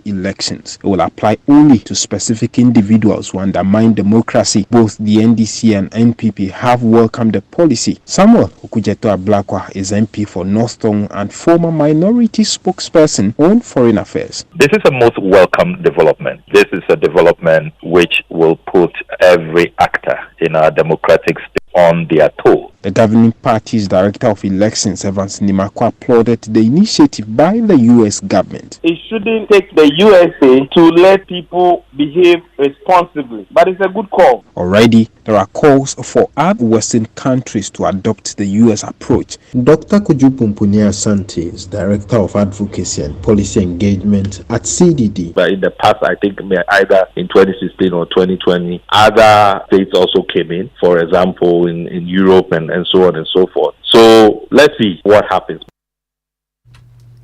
elections. It will apply only to specific individuals who undermine democracy. Both the NDC and NPP have welcomed the policy. Samuel Okujeto Ablakwa is MP for North Tongue and former minority spokesperson on foreign affairs. This is a most welcome development. This is a development which will put every actor in our democratic space on their toe. The governing party's director of elections, Evans Nimakwa, applauded the initiative by the U.S. government. It shouldn't take the USA to let people behave responsibly, but it's a good call. Already, there are calls for other Western countries to adopt the U.S. approach. Dr. Kujupumpunia Asante is director of advocacy and policy engagement at CDD. But in the past, I think either in 2016 or 2020, other states also came in, for example, in Europe and so on and so forth. So let's see what happens.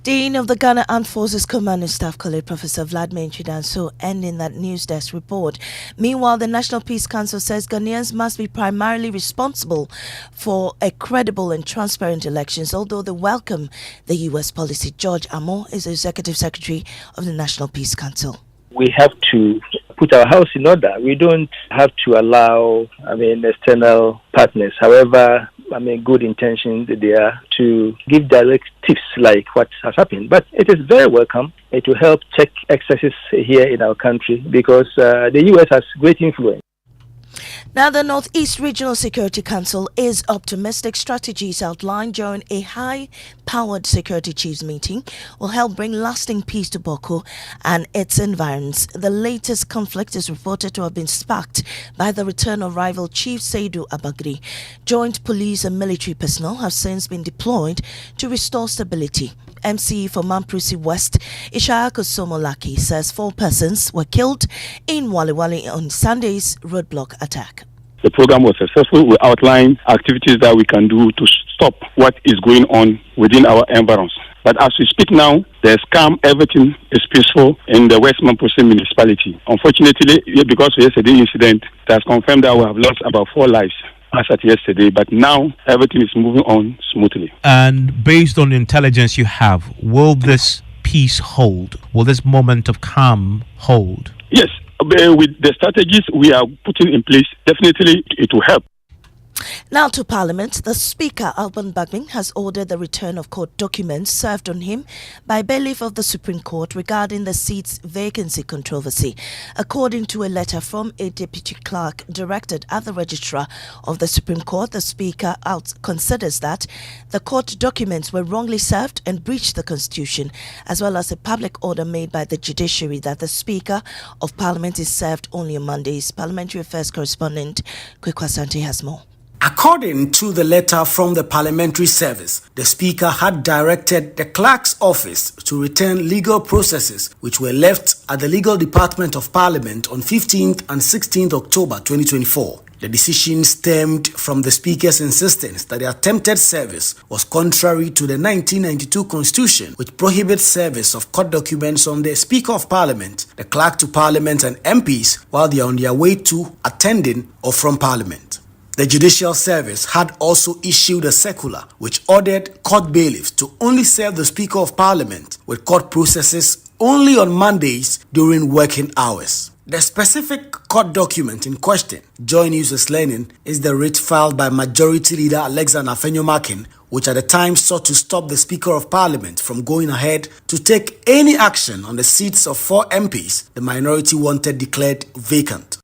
Dean of the Ghana Armed Forces Command and Staff College, Professor Vladimir Chidanso, ending that news desk report. Meanwhile, the National Peace Council says Ghanaians must be primarily responsible for a credible and transparent elections, although they welcome the U.S. policy. George Amo is the Executive Secretary of the National Peace Council. We have to put our house in order. We don't have to allow, external partners, however, good intentions there, to give directives like what has happened. But it is very welcome to help check excesses here in our country because the U.S. has great influence. Now, the Northeast Regional Security Council is optimistic. Strategies outlined during a high-powered security chiefs meeting will help bring lasting peace to Bawku and its environs. The latest conflict is reported to have been sparked by the return of rival Chief Seidu Abagri. Joint police and military personnel have since been deployed to restore stability. MCE for Mamprusi West, Ishayako Somolaki, says 4 persons were killed in Waliwali on Sunday's roadblock attack. The program was successful. We outlined activities that we can do to stop what is going on within our environs. But as we speak now, there's calm, everything is peaceful in the West Mamprusi municipality. Unfortunately, because of yesterday's incident, it has confirmed that we have lost about 4 lives as at yesterday, but now everything is moving on smoothly. And based on the intelligence you have, will this peace hold? Will this moment of calm hold? Yes, with the strategies we are putting in place, definitely it will help. Now to Parliament. The Speaker, Alban Bagbin, has ordered the return of court documents served on him by bailiff of the Supreme Court regarding the seat's vacancy controversy. According to a letter from a deputy clerk directed at the registrar of the Supreme Court, the Speaker considers that the court documents were wrongly served and breached the Constitution, as well as a public order made by the judiciary that the Speaker of Parliament is served only on Mondays. Parliamentary Affairs correspondent Kwekwa Asante has more. According to the letter from the Parliamentary Service, the Speaker had directed the Clerk's Office to return legal processes which were left at the Legal Department of Parliament on 15th and 16th October 2024. The decision stemmed from the Speaker's insistence that the attempted service was contrary to the 1992 Constitution, which prohibits service of court documents on the Speaker of Parliament, the Clerk to Parliament and MPs while they are on their way to, attending, or from Parliament. The Judicial Service had also issued a circular which ordered court bailiffs to only serve the Speaker of Parliament with court processes only on Mondays during working hours. The specific court document in question, JoyNews is learning, is the writ filed by Majority Leader Alexander Afenyo-Markin, which at the time sought to stop the Speaker of Parliament from going ahead to take any action on the seats of 4 MPs the minority wanted declared vacant.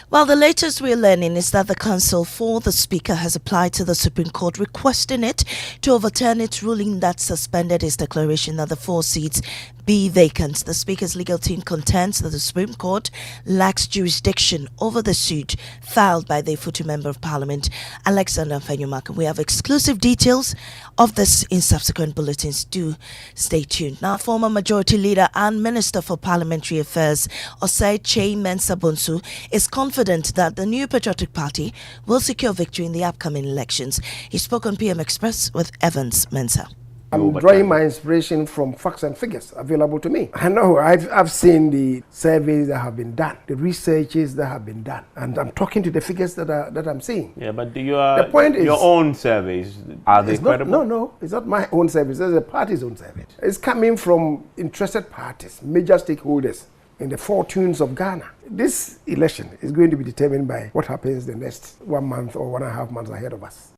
Well, the latest we're learning is that the counsel for the Speaker has applied to the Supreme Court requesting it to overturn its ruling that suspended its declaration that the 4 seats be vacant. The Speaker's legal team contends that the Supreme Court lacks jurisdiction over the suit filed by the Futu Member of Parliament, Alexander Afenyo-Markin. We have exclusive details of this in subsequent bulletins. Do stay tuned. Now, former Majority Leader and Minister for Parliamentary Affairs, Osei Chei Mensah Bonsu, is confident that the New Patriotic Party will secure victory in the upcoming elections. He spoke on PM Express with Evans Mensah. I'm drawing my inspiration from facts and figures available to me. I know I've seen the surveys that have been done, the researches that have been done, and I'm talking to the figures that I'm seeing. Yeah, but the point is, your own surveys, are they credible? No, it's not my own surveys. It's the party's own survey. It's coming from interested parties, major stakeholders in the fortunes of Ghana. This election is going to be determined by what happens the next 1 month or 1.5 months ahead of us.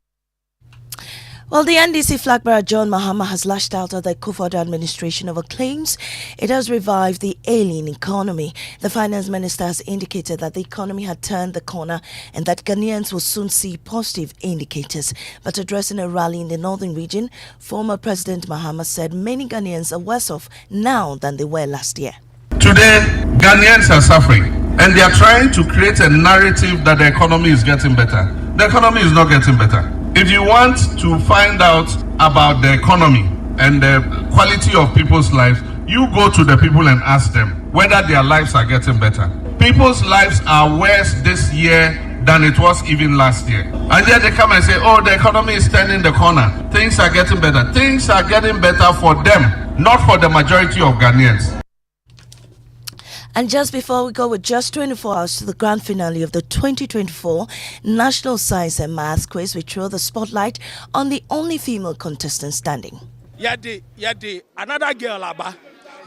Well, the NDC flag bearer John Mahama has lashed out at the Kufuor administration over claims it has revived the ailing economy. The finance minister has indicated that the economy had turned the corner and that Ghanaians will soon see positive indicators. But addressing a rally in the northern region, former President Mahama said many Ghanaians are worse off now than they were last year. Today, Ghanaians are suffering and they are trying to create a narrative that the economy is getting better. The economy is not getting better. If you want to find out about the economy and the quality of people's lives, you go to the people and ask them whether their lives are getting better. People's lives are worse this year than it was even last year. And then they come and say, oh, the economy is turning the corner. Things are getting better. Things are getting better for them, not for the majority of Ghanaians. And just before we go with just 24 hours to the grand finale of the 2024 National Science and Maths Quiz, we throw the spotlight on the only female contestant standing. Yadi, another girl, Abba.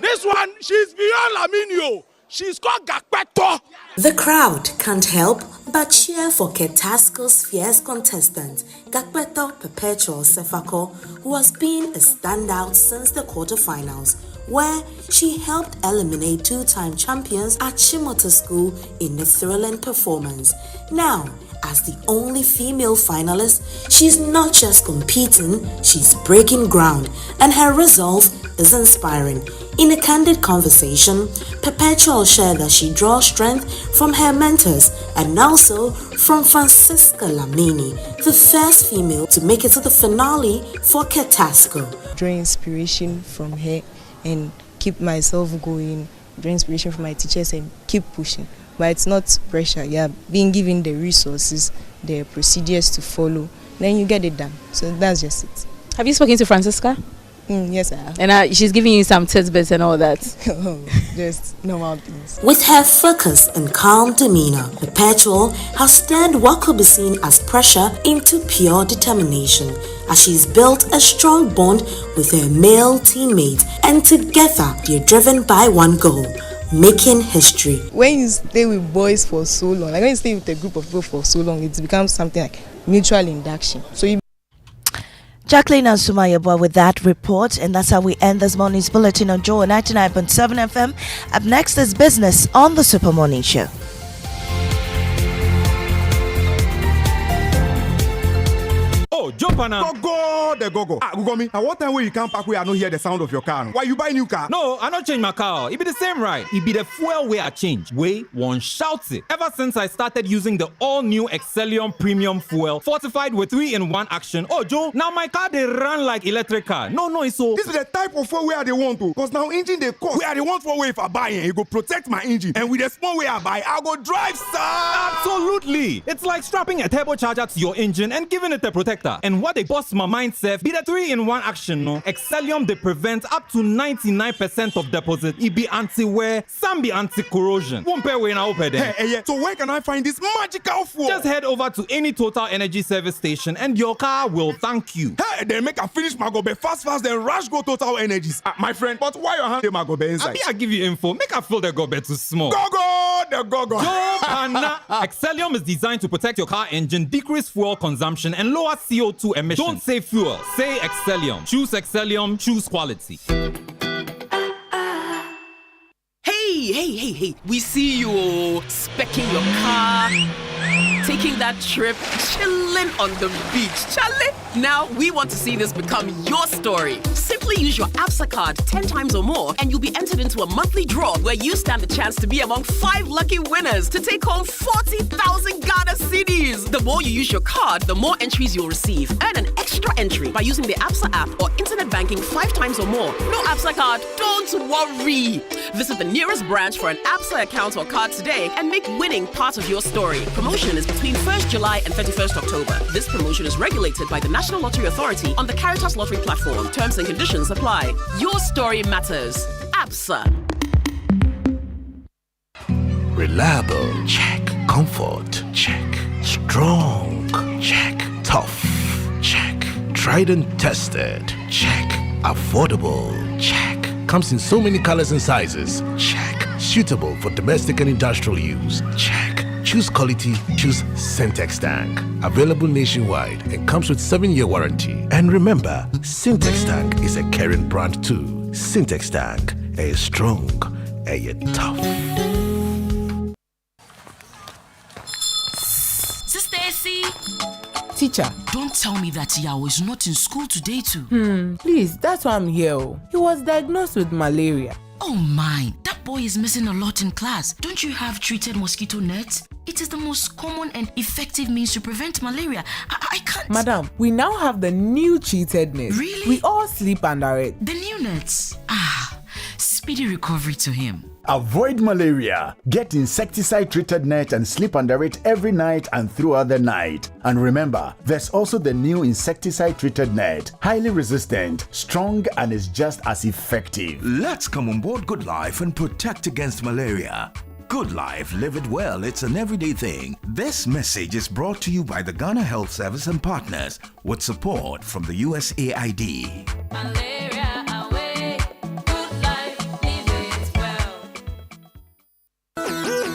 This one, she's beyond Laminio. She's called Gakpeto. The crowd can't help but cheer for Ketasco's fierce contestant, Gakpeto Perpetual Sefako, who has been a standout since the quarterfinals, where she helped eliminate two-time champions at Shimoto School in a thrilling performance. Now, as the only female finalist, she's not just competing, she's breaking ground, and her resolve is inspiring. In a candid conversation, Perpetual shared that she draws strength from her mentors and also from Francisca Lamini, the first female to make it to the finale for Ketasco. Draw inspiration from her and keep myself going, draw inspiration from my teachers and keep pushing. But it's not pressure, yeah, being given the resources, the procedures to follow, then you get it done. So that's just it. Have you spoken to Francisca? Yes, I have. And she's giving you some tidbits and all that? Just normal things. With her focus and calm demeanor, Perpetual has turned what could be seen as pressure into pure determination, as she's built a strong bond with her male teammates, and together they're driven by one goal: making history. When you stay with boys for so long, like when you stay with a group of people for so long, it becomes something like mutual induction. So you Jacqueline and Sumayabwa with that report, and that's how we end this morning's bulletin on Joy 99.7 FM. Up next is business on the Super Morning Show. Oh, jump on now. Go. Go me. And what time when you come back, we are not hear the sound of your car? Why you buy new car? No, I not change my car. It be the same ride. It be the fuel way I change. Way one shouts it. Ever since I started using the all-new Excellium Premium Fuel, fortified with 3-in-1 action. Oh, Joe, now my car they run like electric car. No, it's so. This is the type of fuel where they want to. Because now engine they cost. Where they want for way if I buy it, it go protect my engine. And with the small way I buy, I go drive, sir. Absolutely. It's like strapping a turbocharger to your engine and giving it a protector. And what they bust my mind, Seth, be the 3-in-1 action, no? Excellium, they prevent up to 99% of deposit. It be anti-wear, some be anti-corrosion. Won't pay when I open them. Hey, so where can I find this magical fuel? Just head over to any Total Energy service station and your car will thank you. Hey, then make a finish my gobe fast, then rush go Total Energies. My friend, but why your hand my gobe inside? I give you info. Make a fill the gobe too small. Go. Excellium is designed to protect your car engine, decrease fuel consumption, and lower CO2 emissions. Don't say fuel, say Excellium. Choose Excellium, choose quality. Hey, we see you speccing your car, taking that trip, chilling on the beach. Charlie, now we want to see this become your story. Simply use your ABSA card 10 times or more and you'll be entered into a monthly draw where you stand a chance to be among 5 lucky winners to take home 40,000 Ghana cedis. The more you use your card, the more entries you'll receive. Earn an extra entry by using the ABSA app or internet banking 5 times or more. No ABSA card? Don't worry. Visit the nearest branch for an ABSA account or card today and make winning part of your story. Promotion is between 1st July and 31st October. This promotion is regulated by the National Lottery Authority on the Caritas Lottery platform. Terms and conditions apply. Your story matters. ABSA. Reliable, check. Comfort, check. Strong, check. Tough, check. Tried and tested, check. Affordable, check. Comes in so many colors and sizes, check. Suitable for domestic and industrial use, check. Choose quality, choose Syntex Tank. Available nationwide and comes with 7-year warranty. And remember, Syntex Tank is a Karen brand too. Syntex Tank, a strong, a tough. Stacy. Teacher, Don't tell me that Yao is not in school today too. Please, that's why I'm here. He was diagnosed with malaria. Oh my, that boy is missing a lot in class. Don't you have treated mosquito nets? It is the most common and effective means to prevent malaria. I can't. Madam, we now have the new treated net. Really? We all sleep under it. The new nets. Speedy recovery to him. Avoid malaria. Get insecticide-treated net and sleep under it every night and throughout the night. And remember, there's also the new insecticide-treated net. Highly resistant, strong, and is just as effective. Let's come on board Good Life and protect against malaria. Good Life, live it well, it's an everyday thing. This message is brought to you by the Ghana Health Service and partners with support from the USAID. Malaria away, Good Life, live it well.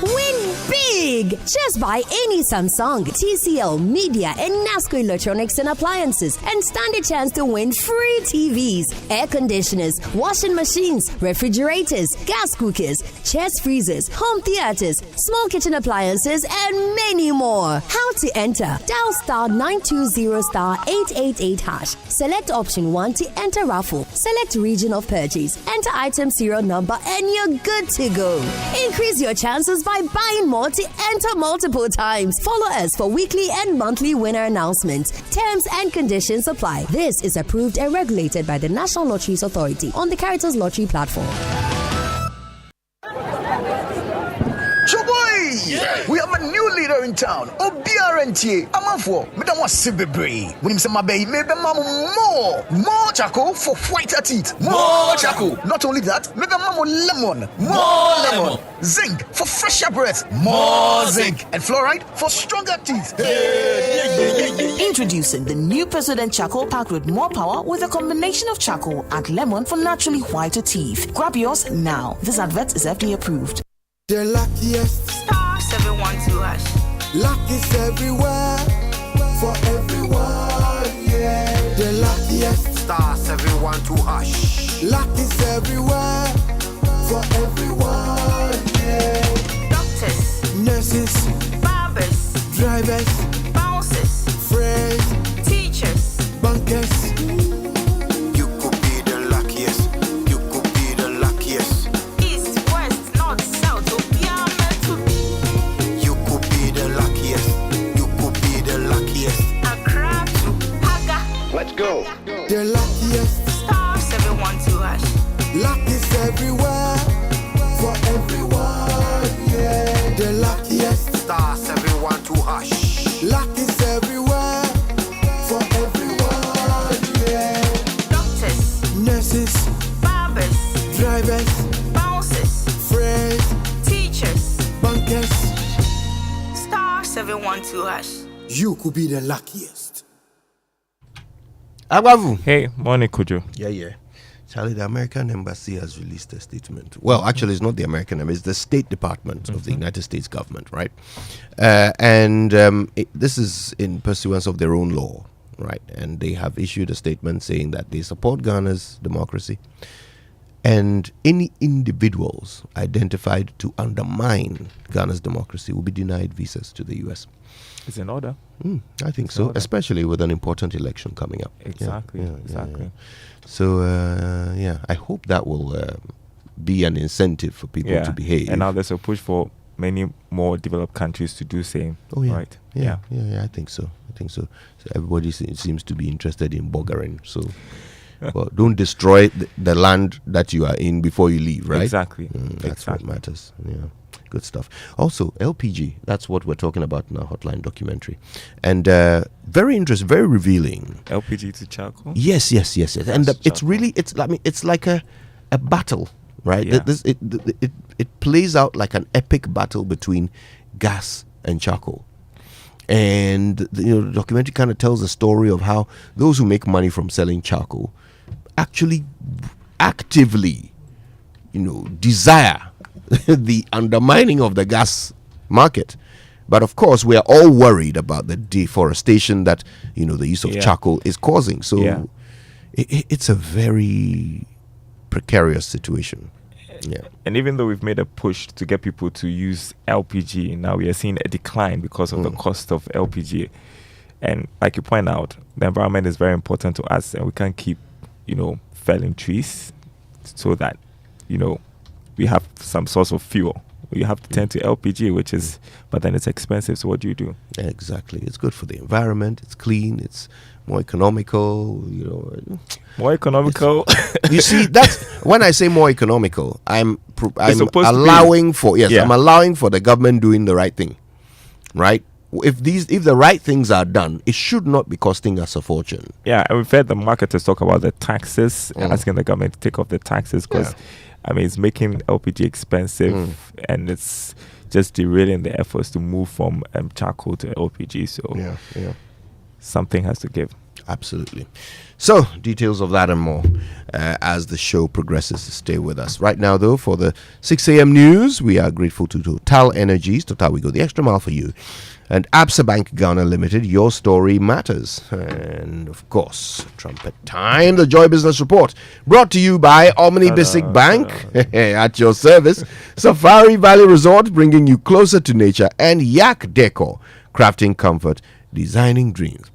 Win big! Just buy any Samsung, TCL, Media, and NASCO electronics and appliances and stand a chance to win free TVs, air conditioners, washing machines, refrigerators, gas cookers, chest freezers, home theaters, small kitchen appliances, and many more. How to enter? Dial *920*888#. Select option 1 to enter raffle. Select region of purchase. Enter item serial number and you're good to go. Increase your chances by buying more to enter multiple times. Follow us for weekly and monthly winner announcements. Terms and conditions apply. This is approved and regulated by the National Lotteries Authority on the Caritas Lottery platform. Yeah. We have a new leader in town. OBRNT. Amanfo. Madam was Sibebre. When him say my baby, maybe mamu more charcoal for whiter teeth. More charcoal. Not only that, maybe mamu lemon. More lemon. Zinc for fresher breath. More zinc. And fluoride for stronger teeth. Introducing the new President Charcoal pack with more power with a combination of charcoal and lemon for naturally whiter teeth. Grab yours now. This advert is FDA approved. The luckiest *712#. Luck is everywhere for everyone, yeah. The luckiest *712#. Luck is everywhere for everyone, yeah. Doctors, nurses, barbers, drivers, bouncers, friends, teachers, bankers. You could be the luckiest. You could be the luckiest. East, west, north, south, You could be the luckiest. You could be the luckiest. Accra to Haga. Let's go. The luckiest *712#. Luck is everywhere for everyone, yeah. The luckiest *712#. Luck is everywhere for everyone, yeah. Doctors, nurses, barbers, drivers, bouncers, friends, teachers, bankers. *712#. You could be the luckiest. Agbavu. Hey, morning, Kujo. Yeah. Charlie, the American Embassy has released a statement. Well, actually, it's not the American Embassy, it's the State Department of the United States government, right? This is in pursuance of their own law, right? And they have issued a statement saying that they support Ghana's democracy and any individuals identified to undermine Ghana's democracy will be denied visas to the U.S. It's in order. I think so, especially with an important election coming up. Exactly. Yeah. So, I hope that will be an incentive for people to behave. And now there's a push for many more developed countries to do same. Oh, yeah. Right? Yeah, I think so. So everybody seems to be interested in boggering. So, well, don't destroy the land that you are in before you leave, right? Exactly. That's what matters. Yeah. Good stuff. Also, LPG, that's what we're talking about in our hotline documentary. And very interesting, very revealing. LPG to charcoal? Yes. And it's really, it's like a battle, right? Yeah. It plays out like an epic battle between gas and charcoal. And the documentary kind of tells the story of how those who make money from selling charcoal actually actively, desire the undermining of the gas market. But of course, we are all worried about the deforestation that the use of charcoal is causing. So it's a very precarious situation. Yeah. And even though we've made a push to get people to use LPG, now we are seeing a decline because of the cost of LPG. And like you point out, the environment is very important to us, and we can't keep, felling trees so that, we have some source of fuel. You have to turn to LPG, but then it's expensive. So what do you do? Exactly. It's good for the environment. It's clean. It's more economical. More economical. You see, that's when I say more economical. I'm allowing for I'm allowing for the government doing the right thing, right? If the right things are done, it should not be costing us a fortune. Yeah, and we've heard the marketers talk about the taxes, asking the government to take off the taxes because. It's making LPG expensive and it's just derailing the efforts to move from charcoal to LPG. So something has to give. Absolutely. So details of that and more as the show progresses. Stay with us. Right now, though, for the 6 a.m. news, we are grateful to Total Energies. Total, we go the extra mile for you. And Absa Bank Ghana Limited, your story matters. And of course, trumpet time, the Joy Business Report, brought to you by Omni Basic Bank at your service. Safari Valley Resort, bringing you closer to nature, and Yak Decor, crafting comfort, designing dreams.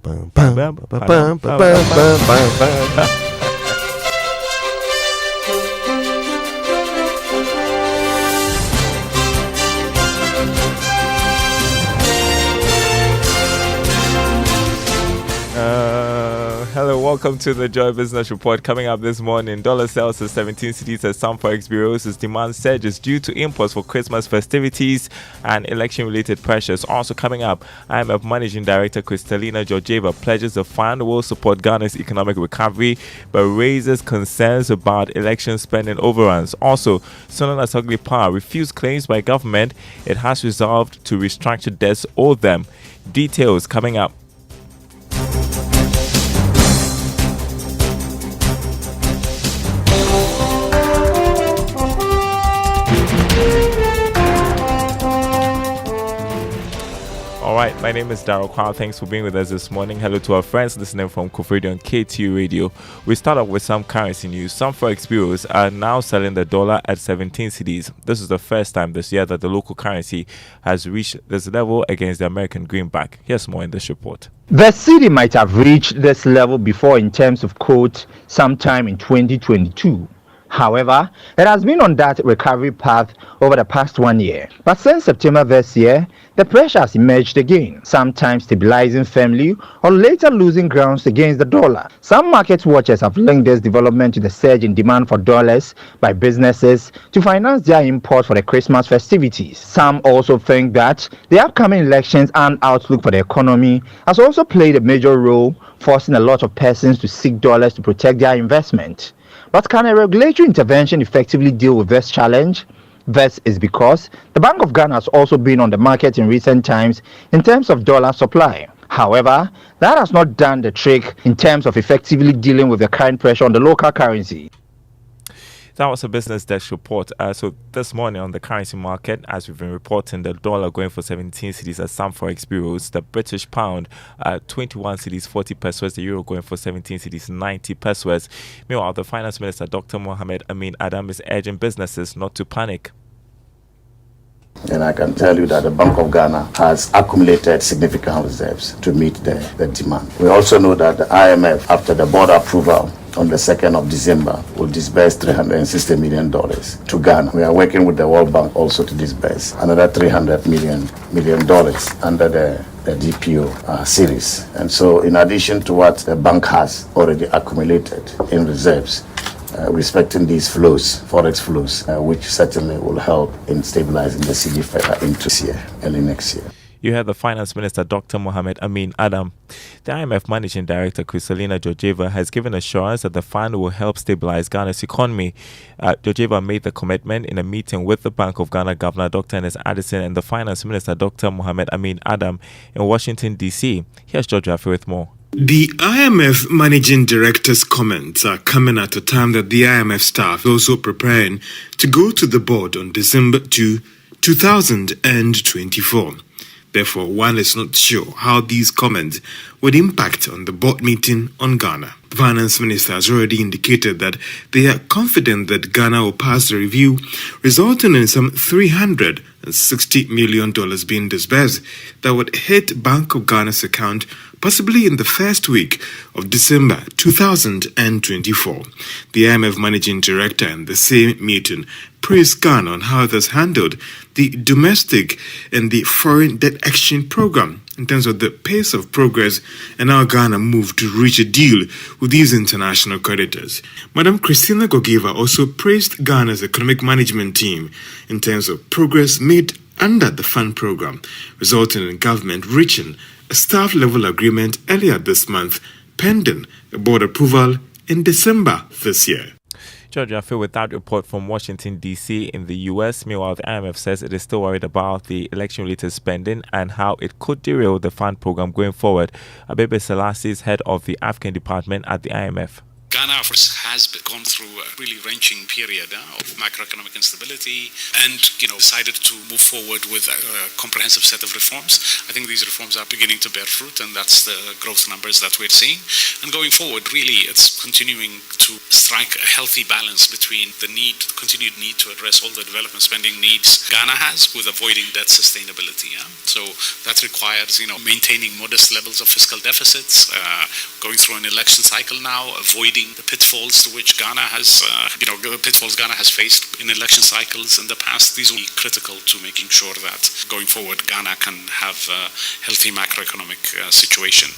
Hello, welcome to the Joy Business Report. Coming up this morning, dollar sells to 17 cities as some forex bureaus as demand surges due to imports for Christmas festivities and election-related pressures. Also coming up, IMF Managing Director Kristalina Georgieva pledges the fund will support Ghana's economic recovery, but raises concerns about election spending overruns. Also, Sonona Sogli Power refused claims by government it has resolved to restructure debts owed them. Details coming up. All right, my name is Daryl Kwao. Thanks for being with us this morning. Hello to our friends listening from Kofredi on KTU Radio. We start off with some currency news. Some forex bureaus are now selling the dollar at 17 cedis. This is the first time this year that the local currency has reached this level against the American greenback. Here's more in this report. The cedi might have reached this level before in terms of quote sometime in 2022. However, it has been on that recovery path over the past 1 year. But since September this year, the pressure has emerged again, sometimes stabilizing firmly or later losing grounds against the dollar. Some market watchers have linked this development to the surge in demand for dollars by businesses to finance their imports for the Christmas festivities. Some also think that the upcoming elections and outlook for the economy has also played a major role, forcing a lot of persons to seek dollars to protect their investment. But can a regulatory intervention effectively deal with this challenge? This is because the Bank of Ghana has also been on the market in recent times in terms of dollar supply. However, that has not done the trick in terms of effectively dealing with the current pressure on the local currency. That was a business desk report. So this morning on the currency market, as we've been reporting, the dollar going for 17 cedis at some forex bureaus, the British pound 21 cedis 40 pesos, the euro going for 17 cedis 90 pesos. Meanwhile, the finance minister Dr. Mohamed Amin Adam is urging businesses not to panic. And I can tell you that the Bank of Ghana has accumulated significant reserves to meet the demand. We also know that the IMF, after the board approval on the 2nd of December, will disburse $360 million to Ghana. We are working with the World Bank also to disburse another $300 million under the DPO series. And so in addition to what the bank has already accumulated in reserves, respecting these flows, forex flows, which certainly will help in stabilizing the cedi into this year, early next year. You heard the Finance Minister, Dr. Mohamed Amin Adam. The IMF Managing Director, Kristalina Georgieva, has given assurance that the fund will help stabilize Ghana's economy. Georgieva made the commitment in a meeting with the Bank of Ghana Governor, Dr. Ernest Addison, and the Finance Minister, Dr. Mohamed Amin Adam, in Washington, D.C. Here's George Rafi with more. The IMF Managing Director's comments are coming at a time that the IMF staff is also preparing to go to the board on December 2, 2024. Therefore, one is not sure how these comments would impact on the board meeting on Ghana. The Finance Minister has already indicated that they are confident that Ghana will pass the review, resulting in some $360 million being disbursed that would hit Bank of Ghana's account possibly in the first week of December 2024. The IMF Managing Director in the same meeting praised Ghana on how it has handled the domestic and the foreign debt exchange program in terms of the pace of progress and how Ghana moved to reach a deal with these international creditors. Madam Kristalina Georgieva also praised Ghana's economic management team in terms of progress made under the fund program, resulting in government reaching a staff-level agreement earlier this month, pending a board approval in December this year. George Rafi with that report from Washington, D.C. in the U.S. Meanwhile, the IMF says it is still worried about the election-related spending and how it could derail the fund program going forward. Abebe Selassie is head of the African department at the IMF. Ghana has gone through a really wrenching period of macroeconomic instability and, decided to move forward with a comprehensive set of reforms. I think these reforms are beginning to bear fruit, and that's the growth numbers that we're seeing. And going forward, really, it's continuing to strike a healthy balance between the continued need to address all the development spending needs Ghana has with avoiding debt sustainability. So that requires, maintaining modest levels of fiscal deficits, going through an election cycle now, avoiding the pitfalls to which Ghana has, pitfalls Ghana has faced in election cycles in the past. These will be critical to making sure that going forward Ghana can have a healthy macroeconomic situation.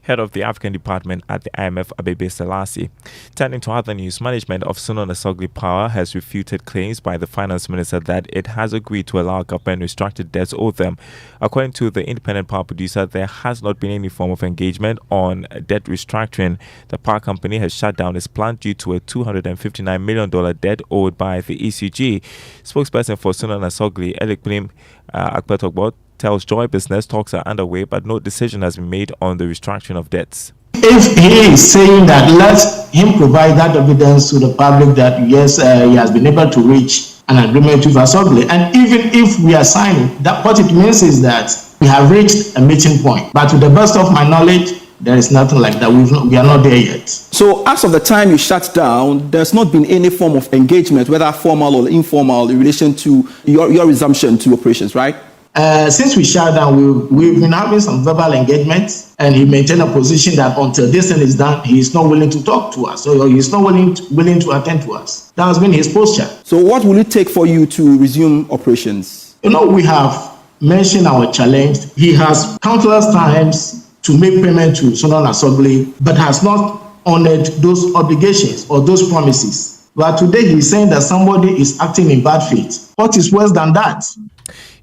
Head of the African department at the IMF, Abebe Selassie. Turning to other news, management of Suno Nasogli Power has refuted claims by the finance minister that it has agreed to allow government restructured debts owed them. According to the independent power producer, there has not been any form of engagement on debt restructuring. The power company has shut down its plant due to a $259 million debt owed by the ECG. Spokesperson for Suno Nasogli, Elikplim Akpetogbo, tells Joy Business talks are underway, but no decision has been made on the restructuring of debts. If he is saying that, let him provide that evidence to the public that yes, he has been able to reach an agreement with Asogli. And even if we are signing, that what it means is that we have reached a meeting point. But to the best of my knowledge, there is nothing like that. We are not there yet. So as of the time you shut down, there's not been any form of engagement, whether formal or informal, in relation to your resumption to operations, right? Since we shut down, we've been having some verbal engagements, and he maintained a position that until this thing is done, he is not willing to talk to us, or he is not willing to attend to us. That has been his posture. So what will it take for you to resume operations? We have mentioned our challenge. He has countless times to make payment to Suno Nasogli, but has not honored those obligations or those promises. But today he is saying that somebody is acting in bad faith. What is worse than that?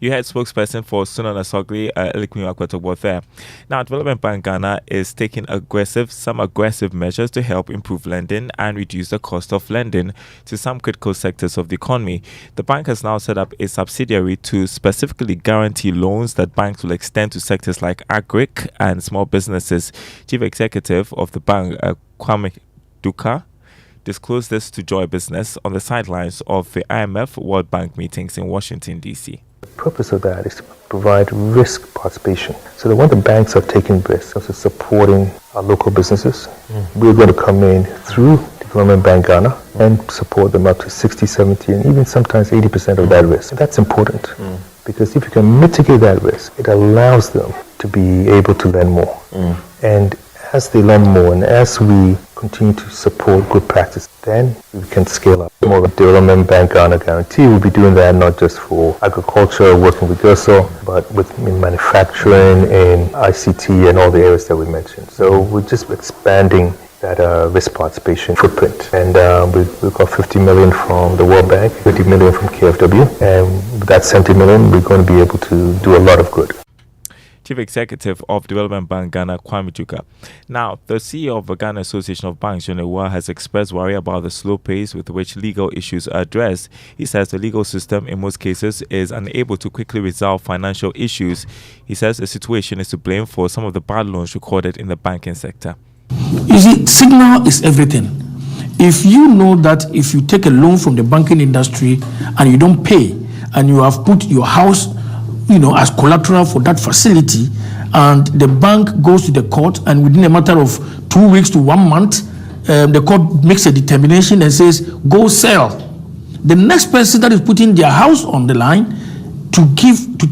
You had spokesperson for Suno Nasogli, Elikplim Akpetogbo there. Now, Development Bank Ghana is taking some aggressive measures to help improve lending and reduce the cost of lending to some critical sectors of the economy. The bank has now set up a subsidiary to specifically guarantee loans that banks will extend to sectors like agric and small businesses. Chief Executive of the bank, Kwame Duka, disclosed this to Joy Business on the sidelines of the IMF World Bank meetings in Washington, D.C. The purpose of that is to provide risk participation. So that when the banks are taking risks, also supporting our local businesses, we're going to come in through Development Bank Ghana and support them up to 60, 70, and even sometimes 80% of that risk. And that's important because if you can mitigate that risk, it allows them to be able to lend more. And as they lend more and as we continue to support good practice, then we can scale up. More of a Development Bank Ghana guarantee. We'll be doing that not just for agriculture, working with GERSO, but with manufacturing and ICT and all the areas that we mentioned. So we're just expanding that risk participation footprint. And we've got 50 million from the World Bank, 30 million from KfW, and with that 70 million, we're going to be able to do a lot of good. Chief Executive of Development Bank Ghana, Kwame Juka. Now, the CEO of the Ghana Association of Banks, JoyNews, has expressed worry about the slow pace with which legal issues are addressed. He says the legal system in most cases is unable to quickly resolve financial issues. He says the situation is to blame for some of the bad loans recorded in the banking sector. You see, signal is everything. If you know that if you take a loan from the banking industry and you don't pay, and you have put your house as collateral for that facility, and the bank goes to the court, and within a matter of 2 weeks to 1 month, the court makes a determination and says, go sell. The next person that is putting their house on the line to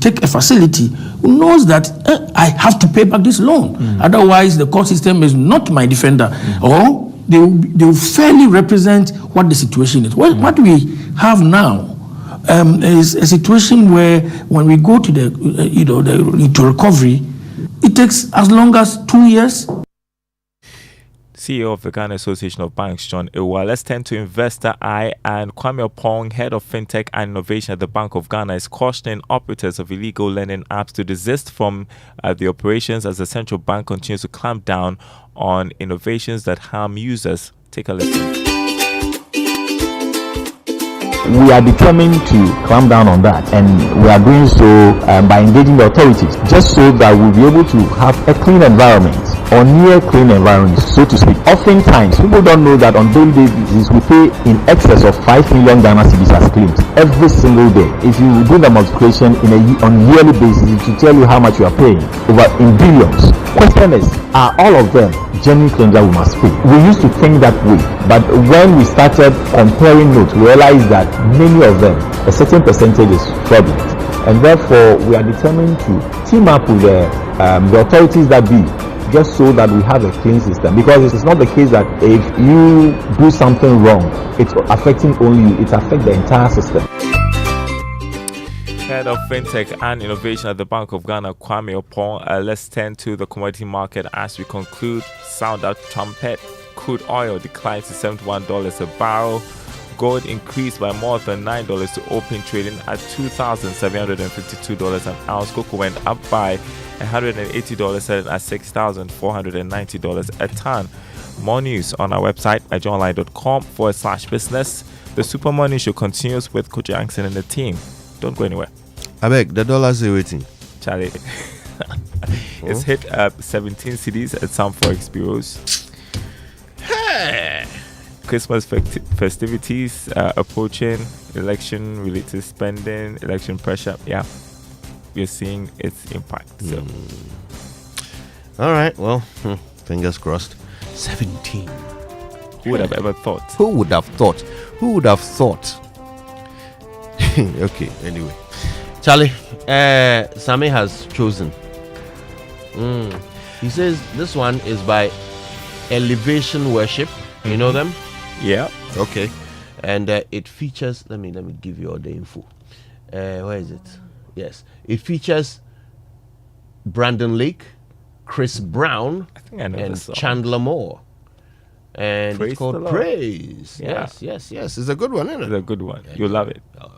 take a facility knows that I have to pay back this loan. Otherwise, the court system is not my defender. Or they will fairly represent what the situation is. What we have now is a situation where when we go to the recovery, it takes as long as 2 years. CEO of the Ghana Association of Banks, John Ewa. Let's turn to Investor Eye, and Kwame Opong, head of Fintech and Innovation at the Bank of Ghana, is cautioning operators of illegal lending apps to desist from the operations as the central bank continues to clamp down on innovations that harm users. Take a listen. We are determined to clamp down on that, and we are doing so by engaging the authorities, just so that we'll be able to have a clean environment, or near clean environment, so to speak. Oftentimes, people don't know that on daily basis we pay in excess of 5 million Ghana cedis as claims every single day. If you do the multiplication on a yearly basis, it will tell you how much you are paying, over in billions. Question is, are all of them genuine claims that we must pay? We used to think that way, but when we started comparing notes, we realized that many of them, a certain percentage is fraudulent, and therefore we are determined to team up with the authorities that be, just so that we have a clean system. Because it is not the case that if you do something wrong, it's affecting only you, it affects the entire system. Head of Fintech and Innovation at the Bank of Ghana, Kwame Opong. Let's turn to the commodity market as we conclude. Sound out trumpet. Crude oil declined to $71 a barrel. Gold increased by more than $9 to open trading at $2,752 an ounce. Cocoa went up by $180, selling at $6,490 a ton. More news on our website at joyonline.com/business. The Super Money Show continues with Coach Jackson and the team. Don't go anywhere. I beg, the dollar's waiting. Charlie. It's hit 17 cities at some forex bureaus. Hey! Christmas festivities approaching, election-related spending, election pressure. Yeah, we're seeing its impact. So, all right. Well, fingers crossed. 17. Who would have ever thought? Who would have thought? Who would have thought? Okay. Anyway, Charlie, Sammy has chosen. He says this one is by Elevation Worship. You know them? Yeah. Okay. And it features. Let me give you all the info. Where is it? Yes, it features Brandon Lake, Chris Brown, I think I know and this song. Chandler Moore. And Praise it's called the Lord. Praise. Yeah. Yes. It's a good one, isn't it? It's a good one. You'll love it. All right.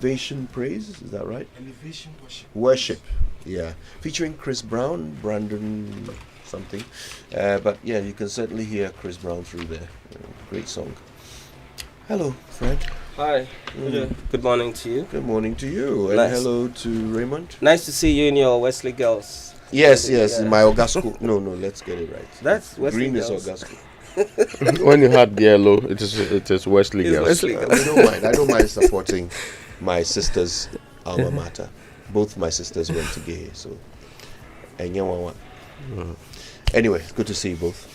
Elevation Praise, is that right? Elevation Worship. Yeah, featuring Chris Brown, Brandon something. But yeah, you can certainly hear Chris Brown through there. Great song. Hello, Fred. Hi. Good morning to you. Good morning to you. And hello to Raymond. Nice to see you in your Wesley Girls. Yes, my Ogasco. No, let's get it right. That's Wesley Green Girls. is Ogasco. When you had the yellow, it is Wesley It's Girls. Wesley Girls. I don't mind supporting my sister's alma mater. Both my sisters went to Gay, so anyway, good to see you both.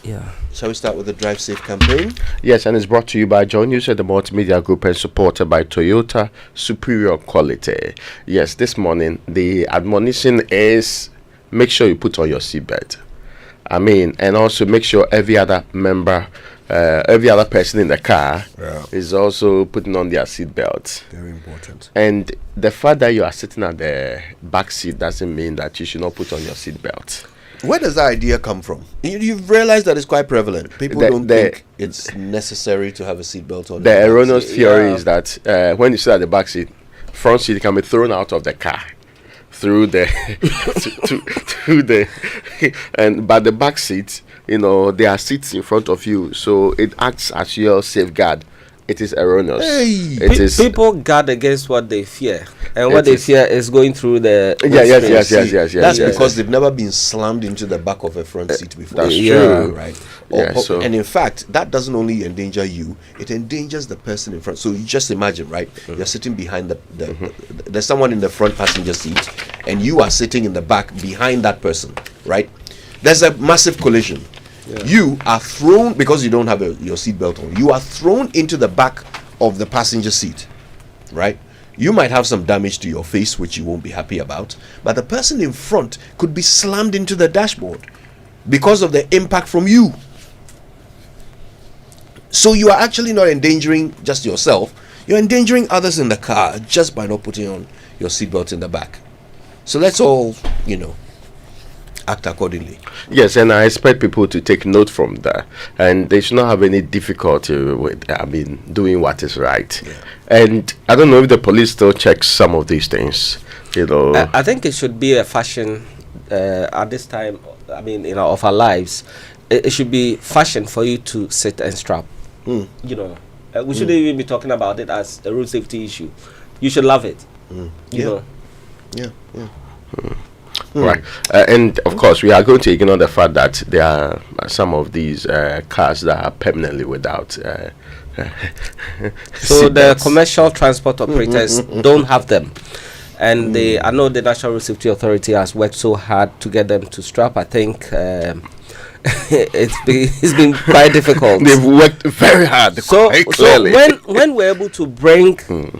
Yeah. Shall we start with the Drive Safe campaign? Yes, and it's brought to you by JoyNews and the Multimedia Group and supported by Toyota Superior Quality. Yes, this morning the admonition is make sure you put on your seatbelt. And also make sure every other person in the car is also putting on their seatbelt. Very important. And the fact that you are sitting at the back seat doesn't mean that you should not put on your seatbelt. Where does that idea come from? You've realized that it's quite prevalent. People don't think it's necessary to have a seatbelt on. The erroneous theory is that when you sit at the back seat, front seat can be thrown out of the car through the but the back seat, there are seats in front of you, so it acts as your safeguard. It is erroneous. People guard against what they fear, and what they fear is going through the. Yes. That's because they've never been slammed into the back of a front seat before. That's true, right? And in fact, that doesn't only endanger you; it endangers the person in front. So you just imagine, right? You're sitting behind there's someone in the front passenger seat, and you are sitting in the back behind that person, right? There's a massive collision. Yeah. You are thrown, because you don't have your seatbelt on, you are thrown into the back of the passenger seat, right? You might have some damage to your face, which you won't be happy about, but the person in front could be slammed into the dashboard because of the impact from you. So you are actually not endangering just yourself, you're endangering others in the car just by not putting on your seatbelt in the back. So let's all, act accordingly. Yes, and I expect people to take note from that, and they should not have any difficulty with doing what is right. And I don't know if the police still checks some of these things. I think it should be a fashion at this time. Of our lives, it should be fashion for you to sit and strap. We shouldn't even be talking about it as a road safety issue. You should love it. Yeah. Right, and of course we are going to ignore the fact that there are some of these cars that are permanently without so the commercial transport operators don't have them, and I know the National Road Safety Authority has worked so hard to get them to strap. I think it's been quite difficult. They've worked very hard. So when we're able to bring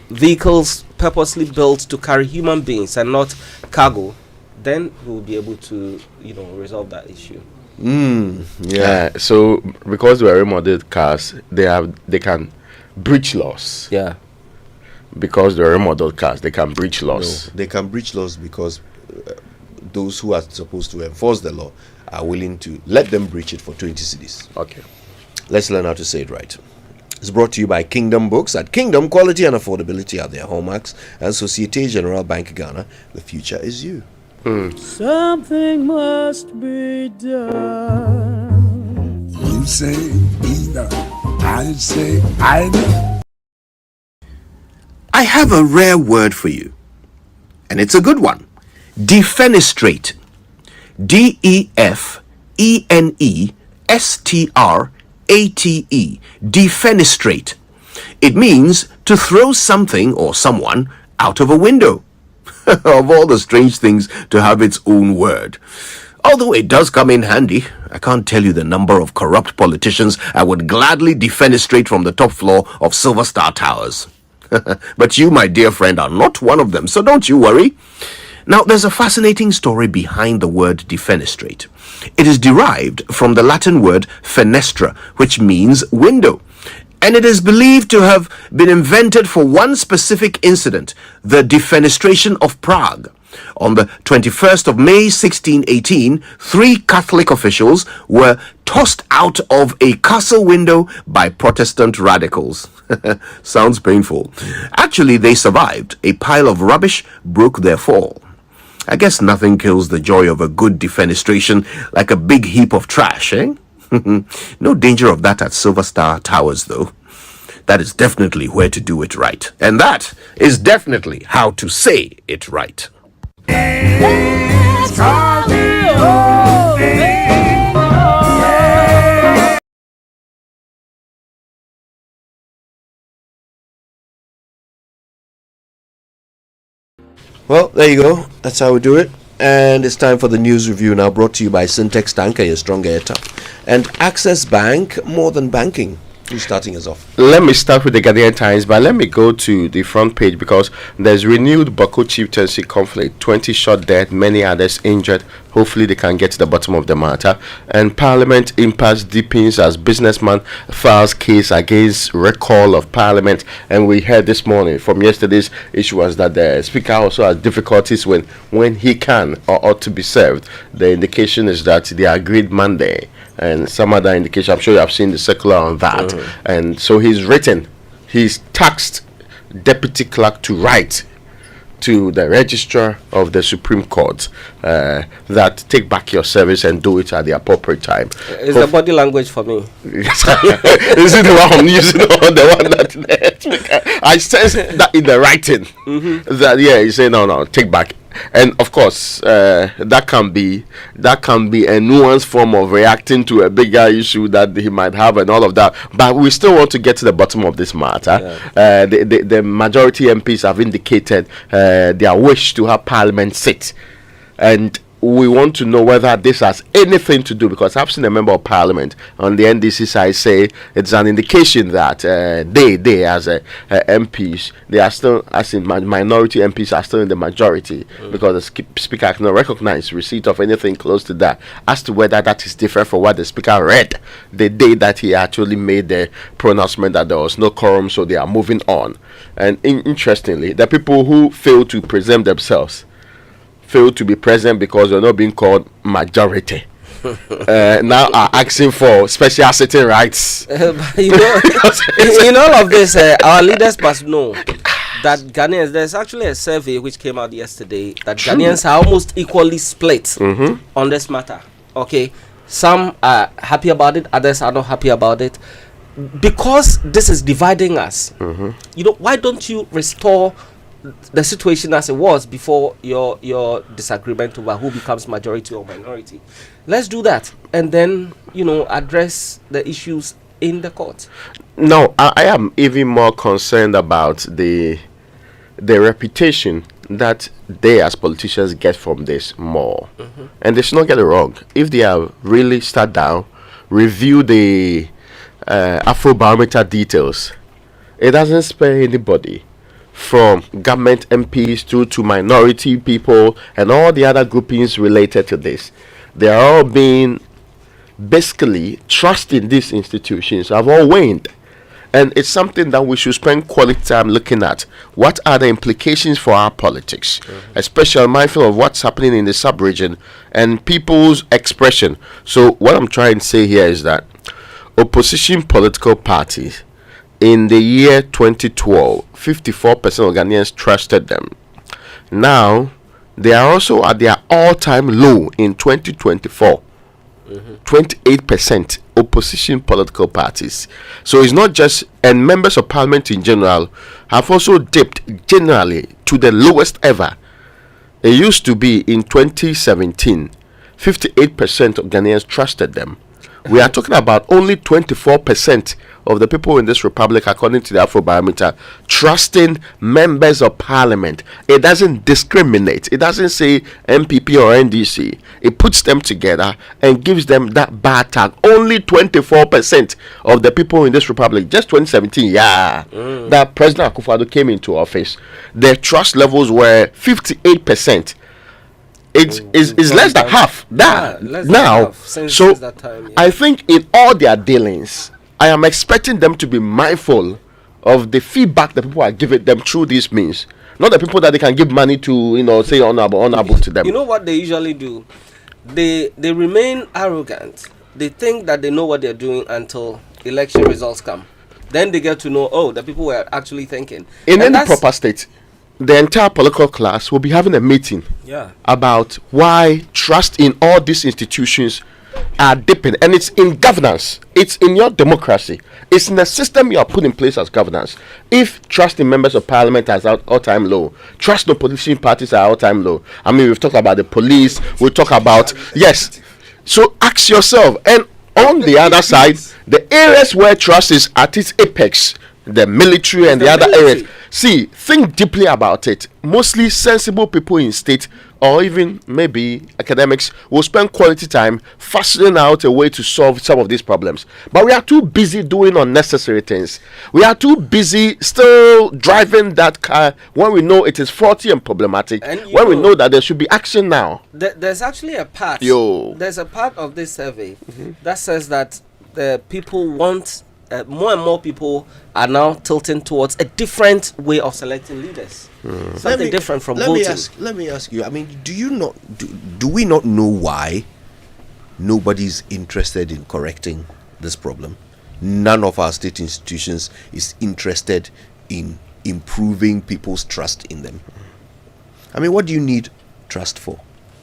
vehicles purposely built to carry human beings and not cargo, then we'll be able to, resolve that issue. So because they are remodeled cars, they can breach laws. Yeah. Because they are remodeled cars, they can breach laws. No, they can breach laws because those who are supposed to enforce the law are willing to let them breach it for 20 cedis. Okay. Let's learn how to say it right. It's brought to you by Kingdom Books. At Kingdom, quality and affordability are their hallmarks. And Societe Generale Bank Ghana, the future is you. Something must be done. You say either, I say either. I have a rare word for you, and it's a good one. Defenestrate. D-E-F-E-N-E-S-T-R-A-T-E. Defenestrate. It means to throw something or someone out of a window. Of all the strange things to have its own word. Although it does come in handy, I can't tell you the number of corrupt politicians I would gladly defenestrate from the top floor of Silver Star Towers. But you, my dear friend, are not one of them, so don't you worry. Now, there's a fascinating story behind the word defenestrate. It is derived from the Latin word fenestra, which means window. And it is believed to have been invented for one specific incident, the defenestration of Prague. On the 21st of May 1618, 3 Catholic officials were tossed out of a castle window by Protestant radicals. Sounds painful. Actually, they survived. A pile of rubbish broke their fall. I guess nothing kills the joy of a good defenestration like a big heap of trash, eh? No danger of that at Silver Star Towers, though. That is definitely where to do it right. And that is definitely how to say it right. Well, there you go. That's how we do it. And it's time for the news review now, brought to you by Syntex Tanker, your strong airtime. And Access Bank, more than banking. Who's starting us off? Let me start with the Ghanaian Times, but let me go to the front page because there's renewed Bawku chieftaincy conflict. 20 shot dead, many others injured. Hopefully they can get to the bottom of the matter. And Parliament impasse deepens as businessman files case against recall of Parliament. And we heard this morning from yesterday's issue was that the Speaker also has difficulties when he can or ought to be served. The indication is that they agreed Monday. And some other indication, I'm sure you have seen the circular on that. And so he's tasked Deputy Clerk to write to the Registrar of the Supreme Court that take back your service and do it at the appropriate time. Is the body language for me? Is it the one I'm using or the one that I sense that in the writing that you say no, take back. And of course, that can be a nuanced form of reacting to a bigger issue that he might have and all of that. But we still want to get to the bottom of this matter. Yeah. The majority MPs have indicated their wish to have Parliament sit, and we want to know whether this has anything to do, because I've seen a member of Parliament on the NDC side say it's an indication that they as MPs, they are still, as in minority MPs, are still in the majority because the Speaker cannot recognize receipt of anything close to that, as to whether that is different from what the Speaker read the day that he actually made the pronouncement that there was no quorum, so they are moving on. And interestingly, the people who fail to present themselves fail to be present because they're not being called majority. Now are asking for special sitting rights. In all of this, our leaders must know that Ghanaians, there's actually a survey which came out yesterday that Ghanaians are almost equally split on this matter. Okay, some are happy about it, others are not happy about it. Because this is dividing us, why don't you restore the situation as it was before your disagreement over who becomes majority or minority? Let's do that, and then address the issues in the court. No, I am even more concerned about the reputation that they as politicians get from this more. And they should not get it wrong. If they have really sat down, review the Afrobarometer details, it doesn't spare anybody, from government MPs through to minority people and all the other groupings related to this. They are all being basically trust in these institutions have all waned. And it's something that we should spend quality time looking at. What are the implications for our politics? Especially mindful of what's happening in the sub-region and people's expression. So what I'm trying to say here is that opposition political parties, in the year 2012, 54% of Ghanaians trusted them. Now, they are also at their all-time low in 2024. 28% opposition political parties. So it's not just, and members of Parliament in general have also dipped generally to the lowest ever. It used to be in 2017, 58% of Ghanaians trusted them. We are talking about only 24% of the people in this republic, according to the Afrobarometer, trusting members of Parliament. It doesn't discriminate. It doesn't say MPP or NDC. It puts them together and gives them that bad tag. Only 24% of the people in this republic, just 2017, that President Akufo-Addo came into office, their trust levels were 58%. It's less than half that now. So that time, I think in all their dealings, I am expecting them to be mindful of the feedback that people are giving them through these means. not the people that they can give money to, say honorable to them. You know what they usually do? They remain arrogant. They think that they know what they're doing until election results come. Then they get to know, the people were actually thinking. In any proper state, the entire political class will be having a meeting about why trust in all these institutions are dipping. And it's in governance. It's in your democracy. It's in the system you are put in place as governance. If trust in members of parliament is at all-time low, trust in opposition parties are all-time low. I mean, we've talked about the police. We talk about, yes. So ask yourself. And on the other side, the areas where trust is at its apex, the military and the other areas. See, think deeply about it. Mostly sensible people in state or even maybe academics will spend quality time fashioning out a way to solve some of these problems. But we are too busy doing unnecessary things. We are too busy still driving that car when we know it is faulty and problematic, and when we know that there should be action now. There's actually a part. There's a part of this survey that says that the people want more and more people are now tilting towards a different way of selecting leaders. Something different from voting. Let me ask you. I mean, do we not know why nobody's interested in correcting this problem? None of our state institutions is interested in improving people's trust in them. I mean, what do you need trust for?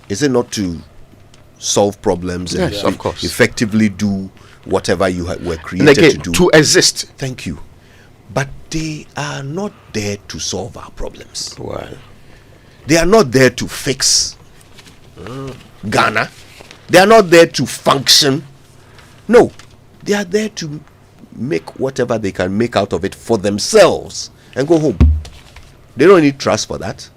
Is it not to solve problems and of course, effectively do whatever you were created and again, to do? To exist. Thank you. But they are not there to solve our problems. Why? They are not there to fix Ghana. They are not there to function. No. They are there to make whatever they can make out of it for themselves and go home. They don't need trust for that.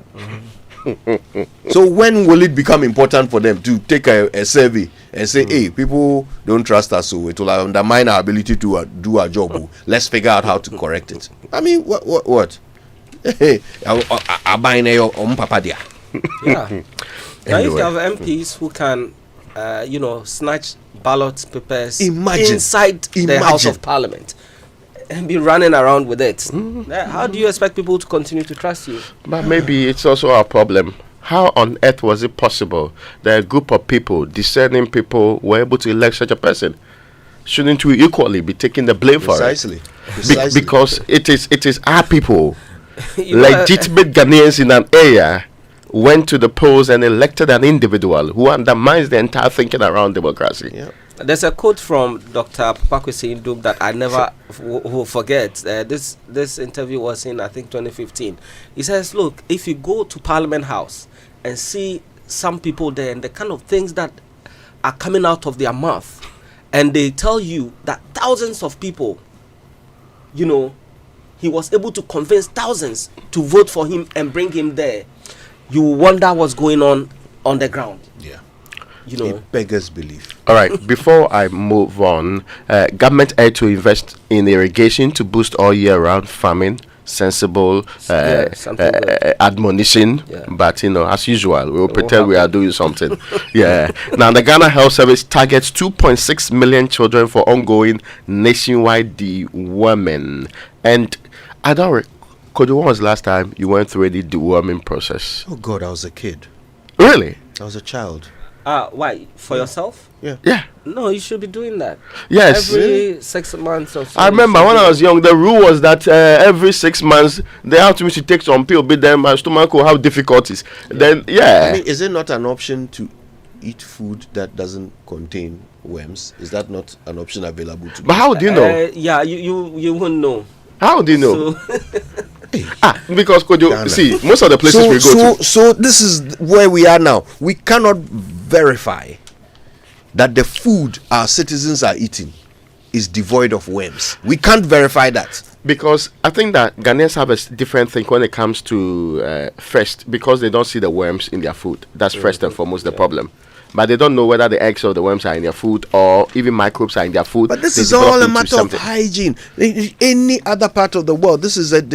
So when will it become important for them to take a survey and say, hey, people don't trust us, so it will undermine our ability to do our job. Let's figure out how to correct it. I mean, what? Yeah. Now if you have MPs who can snatch ballot papers inside the House of Parliament and be running around with it, how do you expect people to continue to trust you? But maybe it's also our problem. How on earth was it possible that a group of people, discerning people, were able to elect such a person? Shouldn't we equally be taking the blame for it? Precisely. Because it is our people, legitimate Ghanaians in an area, went to the polls and elected an individual who undermines the entire thinking around democracy. Yeah. There's a quote from Dr. Bawku that I never will forget. This interview was in, I think, 2015. He says, look, if you go to Parliament House and see some people there and the kind of things that are coming out of their mouth, and they tell you that thousands of people, he was able to convince thousands to vote for him and bring him there, you wonder what's going on the ground. Yeah. It beggars belief. All right, before I move on, government aid to invest in irrigation to boost all year round farming, sensible admonition. Yeah. But as usual, we will pretend we are doing something. Yeah. Now the Ghana Health Service targets 2.6 million children for ongoing nationwide deworming. And I don't Kojo, when was the last time you went through any deworming process? Oh God, I was a kid. Really? I was a child. Why? For yourself? Yeah. Yeah. No, you should be doing that. Yes. Every 6 months or so. I remember when I was young, the rule was that every 6 months they have to take some pill, but then my stomach will have difficulties. Yeah. Then, I mean, is it not an option to eat food that doesn't contain worms? Is that not an option available to me? But how do you know? You won't know. How do you know? Because could you see most of the places we go to. So this is where we are now. We cannot verify that the food our citizens are eating is devoid of worms. We can't verify that. Because I think that Ghanaians have a different thing when it comes to first, because they don't see the worms in their food. That's first and foremost the problem. But they don't know whether the eggs or the worms are in their food or even microbes are in their food. But this is all a matter of hygiene. Any other part of the world, this is and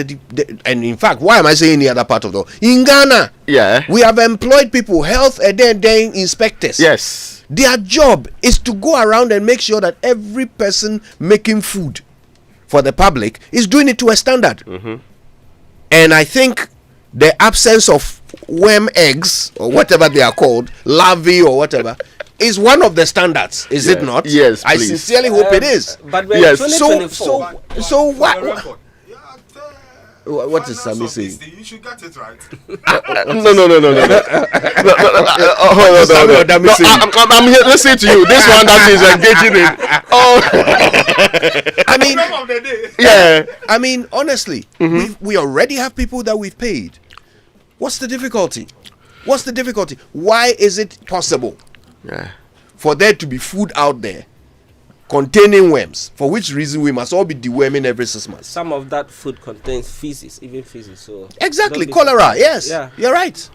in fact, why am I saying any other part of the world? In Ghana, we have employed people, health and then inspectors. Yes. Their job is to go around and make sure that every person making food for the public is doing it to a standard. And I think the absence of worm eggs or whatever they are called, larvae or whatever, is one of the standards, is it not? Yes, I please. sincerely hope it is. But we're Yes. in So 2024. what is Sammy saying? You should get it right. No. Hold on. No, I'm here listening to you. This one that is engaging in. Oh, I mean, yeah. I mean, honestly, we already have people that we've paid. What's the difficulty? Why is it possible for there to be food out there containing worms? For which reason we must all be deworming every 6 months? Some of that food contains feces, even feces. So Exactly, cholera. Yes, you're right.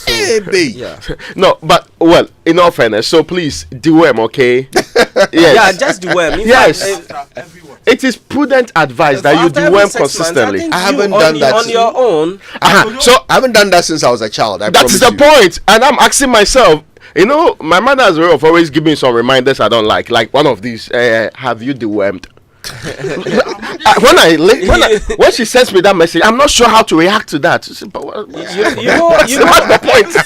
Hey, babe. Yeah. No, but well, in all fairness, so please deworm, okay? Yes. Yeah, just deworm. In Yes. fact, It is prudent advice that you after every deworm 6 months, consistently. think I you haven't on done your- that on your own. So I haven't done that since I was a child. I that's the promise you. point, and I'm asking myself. You know, my mother has a way of always giving me some reminders I don't like. Like one of these, have you dewormed? When she sends me that message, I'm not sure how to react to that. What's the point?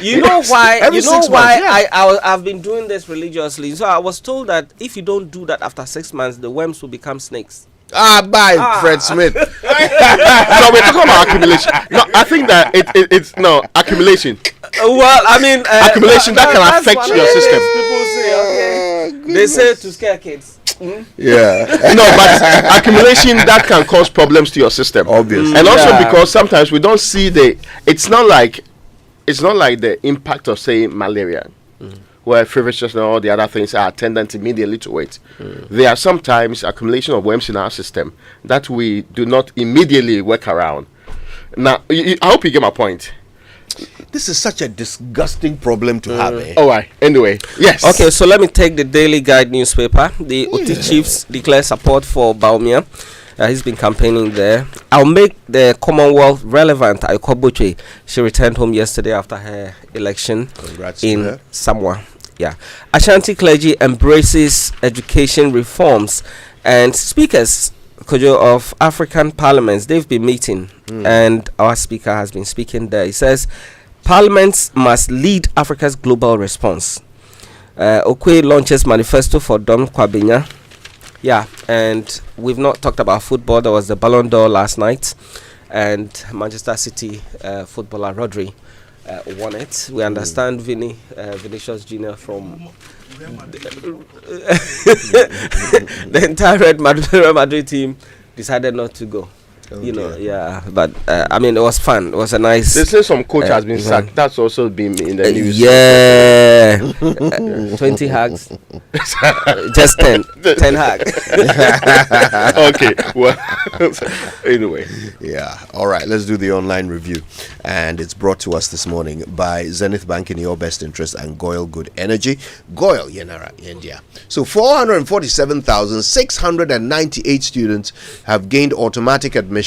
You know why? Every You know 6 why months, I've been doing this religiously. So I was told that if you don't do that after 6 months, the worms will become snakes. Bye, Fred Smith. So we're talking about accumulation. No, I think that it's accumulation. Well, I mean, accumulation that can that's affect one your of the system. things People say, okay, they say to scare kids. Yeah. No, but accumulation that can cause problems to your system. Obviously. And also Yeah. because sometimes we don't see it's not like the impact of, say, malaria, where feverishness and all the other things are attendant immediately to it. There are sometimes accumulation of worms in our system that we do not immediately work around. Now, I hope you get my point. This is such a disgusting problem to have. All right. Anyway, yes. Okay, so let me take the Daily Guide newspaper. The Oti chiefs declare support for Bawumia. He's been campaigning there. I'll make the Commonwealth relevant. Aikobuche. She returned home yesterday after her election. Congrats to in her. Samoa. Yeah. Ashanti clergy embraces education reforms, and speakers Kojo of African parliaments, they've been meeting, and our speaker has been speaking there. He says parliaments must lead Africa's global response. Okwe launches manifesto for Dom Kwabenya. Yeah, and we've not talked about football. There was the Ballon d'Or last night, and Manchester City footballer Rodri won it. We understand Vinicius Jr. from the entire Real Madrid team decided not to go. Yeah, but I mean, it was fun. It was a nice. They say some coach has been sacked. That's also been in the news. Yeah, 20 hugs, just 10 hugs. Okay, well, anyway. Yeah, all right, let's do the online review. And it's brought to us this morning by Zenith Bank in your best interest and Goil Good Energy. Goil, Yenara, India. So 447,698 students have gained automatic admission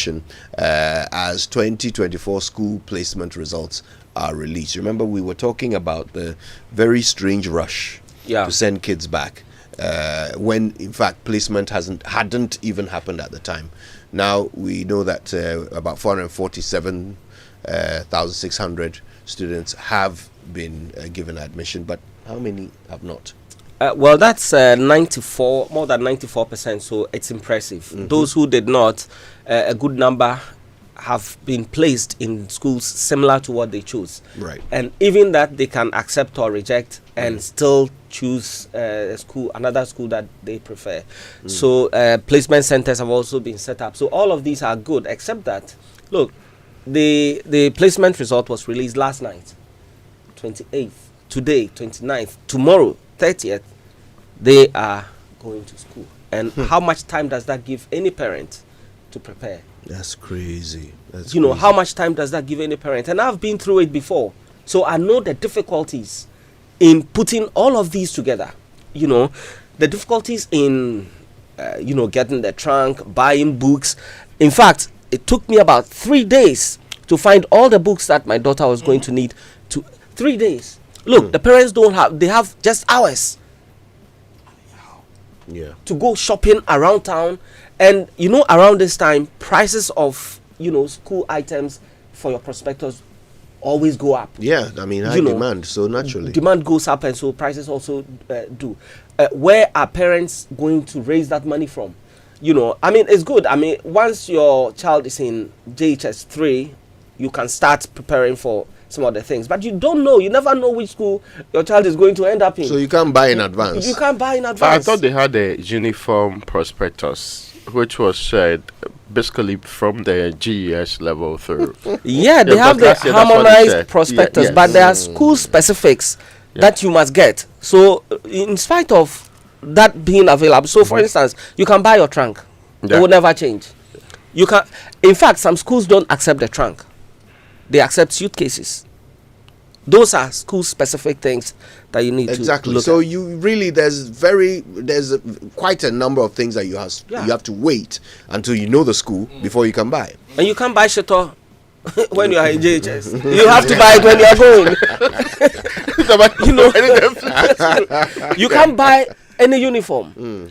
as 2024 school placement results are released. Remember, we were talking about the very strange rush to send kids back when, in fact, placement hadn't even happened at the time. Now we know that about 447,600 students have been given admission, but how many have not? Well, that's 94, more than 94%, so it's impressive. Those who did not, a good number have been placed in schools similar to what they chose. Right. And even that, they can accept or reject and still choose another school that they prefer. So placement centers have also been set up. So all of these are good, except that, look, the placement result was released last night, 28th, today, 29th, tomorrow, 30th, they are going to school. And how much time does that give any parent to prepare? That's crazy. How much time does that give any parent? And I've been through it before. So I know the difficulties in putting all of these together. The difficulties in, getting the trunk, buying books. In fact, it took me about 3 days to find all the books that my daughter was going to need. 3 days. Look, the parents don't have, they have just hours to go shopping around town. And around this time, prices of school items for your prospectus always go up. Yeah, I mean, high demand, so naturally. Demand goes up, and so prices also do. Where are parents going to raise that money from? I mean, it's good. I mean, once your child is in JHS 3, you can start preparing for some other things. But you don't know. You never know which school your child is going to end up in. So you can't buy in advance. You can't buy in advance. I thought they had a uniform prospectus, which was shared basically from the GES level through. Yeah, they have the harmonized prospectus, but there are school specifics that you must get. So, in spite of that being available, so for instance, you can buy your trunk. It will never change. You can. In fact, some schools don't accept the trunk. They accept suitcases. Those are school specific things that you need to look so at. you really there's quite a number of things that you have to wait until you know the school before you can buy. And you can't buy shuttle when you are in JHS. You have to buy it when you are going. You can't buy any uniform.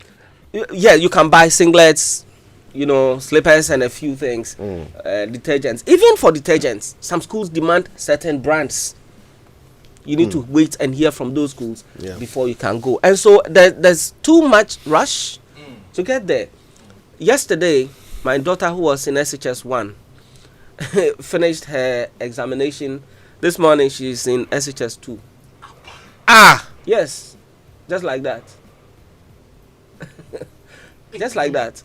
Yeah, you can buy singlets, slippers and a few things, detergents. Even for detergents, some schools demand certain brands. You need to wait and hear from those schools before you can go. And so there's too much rush to get there. Yesterday, my daughter, who was in SHS 1, finished her examination. This morning, she's in SHS 2. Yes, just like that. Just like that.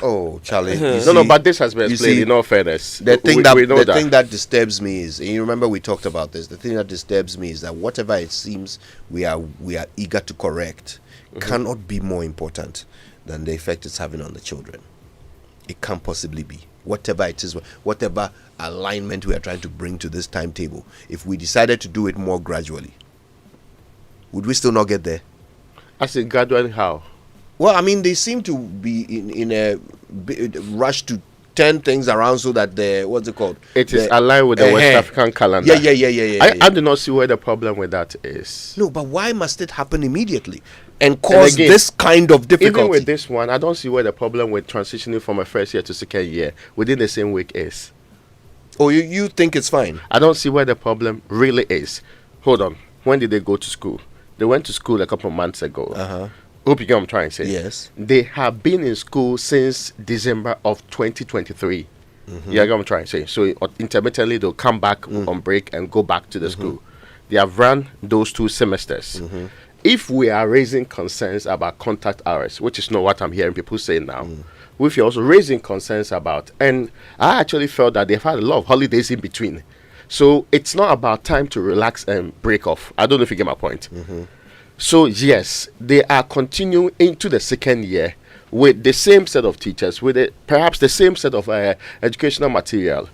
Oh, Charlie. No, but this has been explained in all fairness. The thing that disturbs me is, and you remember we talked about this, the thing that disturbs me is that whatever it seems we are eager to correct cannot be more important than the effect it's having on the children. It can't possibly be. Whatever it is, whatever alignment we are trying to bring to this timetable, if we decided to do it more gradually, would we still not get there? I said gradually how? Well, I mean, they seem to be in a rush to turn things around so that what's it called? It is aligned with the West African calendar. Yeah. I do not see where the problem with that is. No, but why must it happen immediately and cause this kind of difficulty? Even with this one, I don't see where the problem with transitioning from a first year to second year within the same week is. Oh, you think it's fine? I don't see where the problem really is. Hold on. When did they go to school? They went to school a couple of months ago. Hope you get what I'm trying to say. Yes. They have been in school since December of 2023. You get what I'm trying to say. So intermittently they'll come back on break and go back to the school. They have run those 2 semesters. If we are raising concerns about contact hours, which is not what I'm hearing people say now, if you're also raising concerns about, and I actually felt that they've had a lot of holidays in between. So it's not about time to relax and break off. I don't know if you get my point. So yes, they are continuing into the second year with the same set of teachers, with perhaps the same set of educational material.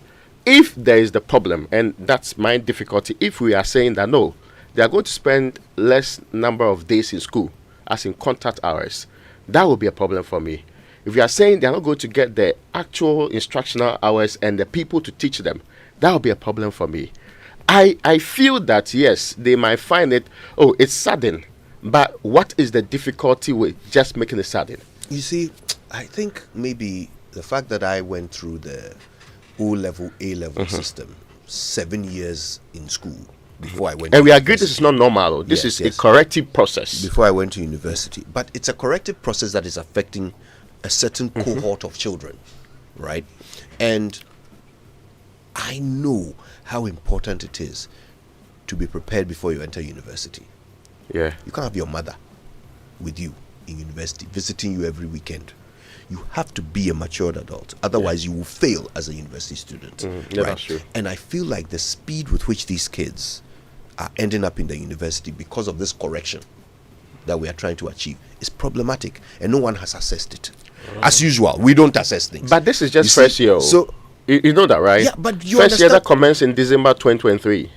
If there is the problem, and that's my difficulty, if we are saying that no, they are going to spend less number of days in school, as in contact hours, that will be a problem for me. If you are saying they are not going to get the actual instructional hours and the people to teach them, that will be a problem for me. I feel that yes, they might find it, it's sudden. But what is the difficulty with just making it sudden? You see, I think maybe the fact that I went through the O-level, A-level system, 7 years in school before I went. And we agree this is not normal. This is a corrective process. Before I went to university. But it's a corrective process that is affecting a certain cohort of children, right? And I know how important it is to be prepared before you enter university. Yeah. You can't have your mother with you in university, visiting you every weekend. You have to be a matured adult. Otherwise, you will fail as a university student. Yeah, that's true. And I feel like the speed with which these kids are ending up in the university because of this correction that we are trying to achieve is problematic. And no one has assessed it. As usual, we don't assess things. But this is just first year. So, you know that, right? Yeah, but you first year understand. that commenced in December 2023.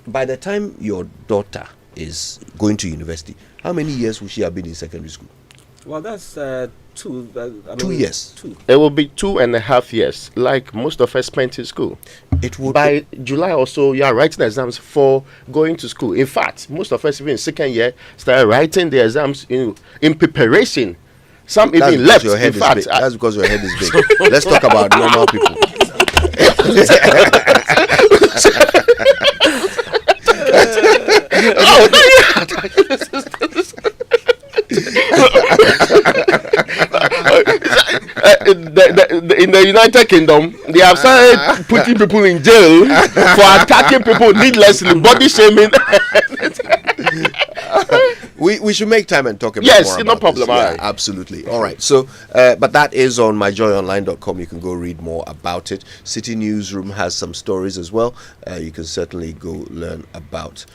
By the time your daughter is going to university, how many years will she have been in secondary school? Well, that's 2. 2 years. 2. It will be 2.5 years, like most of us spent in school. It would by July or so. You are writing exams for going to school. In fact, most of us even in second year started writing the exams in preparation Some That's even because left. your head In is fact, big. That's because your head is big. Let's talk about normal people. In the United Kingdom, they have started putting people in jail for attacking people needlessly, body shaming. We should make time and talk about yes, more no about problem. this. Yeah, Right. absolutely. All right. So, but that is on myjoyonline.com. You can go read more about it. City Newsroom has some stories as well. You can certainly go learn about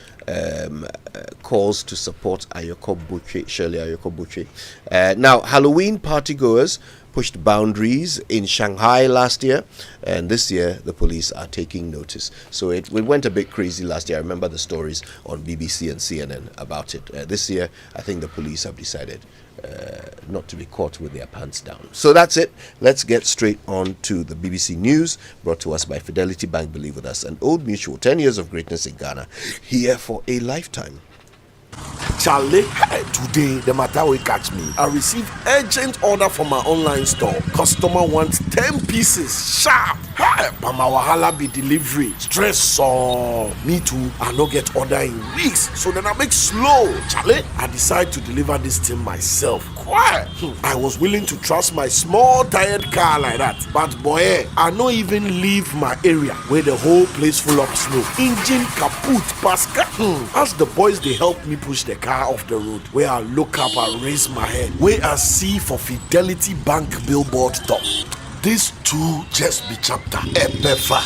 calls to support Ayoko Buche, Shirley Ayoko Buche. Now, Halloween partygoers pushed boundaries in Shanghai last year, and this year the police are taking notice. So it went a bit crazy last year. I remember the stories on BBC and CNN about it. This year, I think the police have decided not to be caught with their pants down. So that's it. Let's get straight on to the BBC News, brought to us by Fidelity Bank. Believe with us, an Old Mutual, 10 years of greatness in Ghana, here for a lifetime. Charlie, today the matter will catch me. I received urgent order from my online store. Customer wants 10 pieces sharp. Hey, but my wahala be delivery. Stress so me too. I no get order in weeks, so then I make slow. Charlie, I decide to deliver this thing myself. Quiet. I was willing to trust my small tired car like that, but boy, I no even leave my area where the whole place full of snow. Engine kaput, pasca. As the boys they help me push the car off the road, where I look up and raise my head, where I see for Fidelity Bank billboard top. This too just be chapter. Mpa.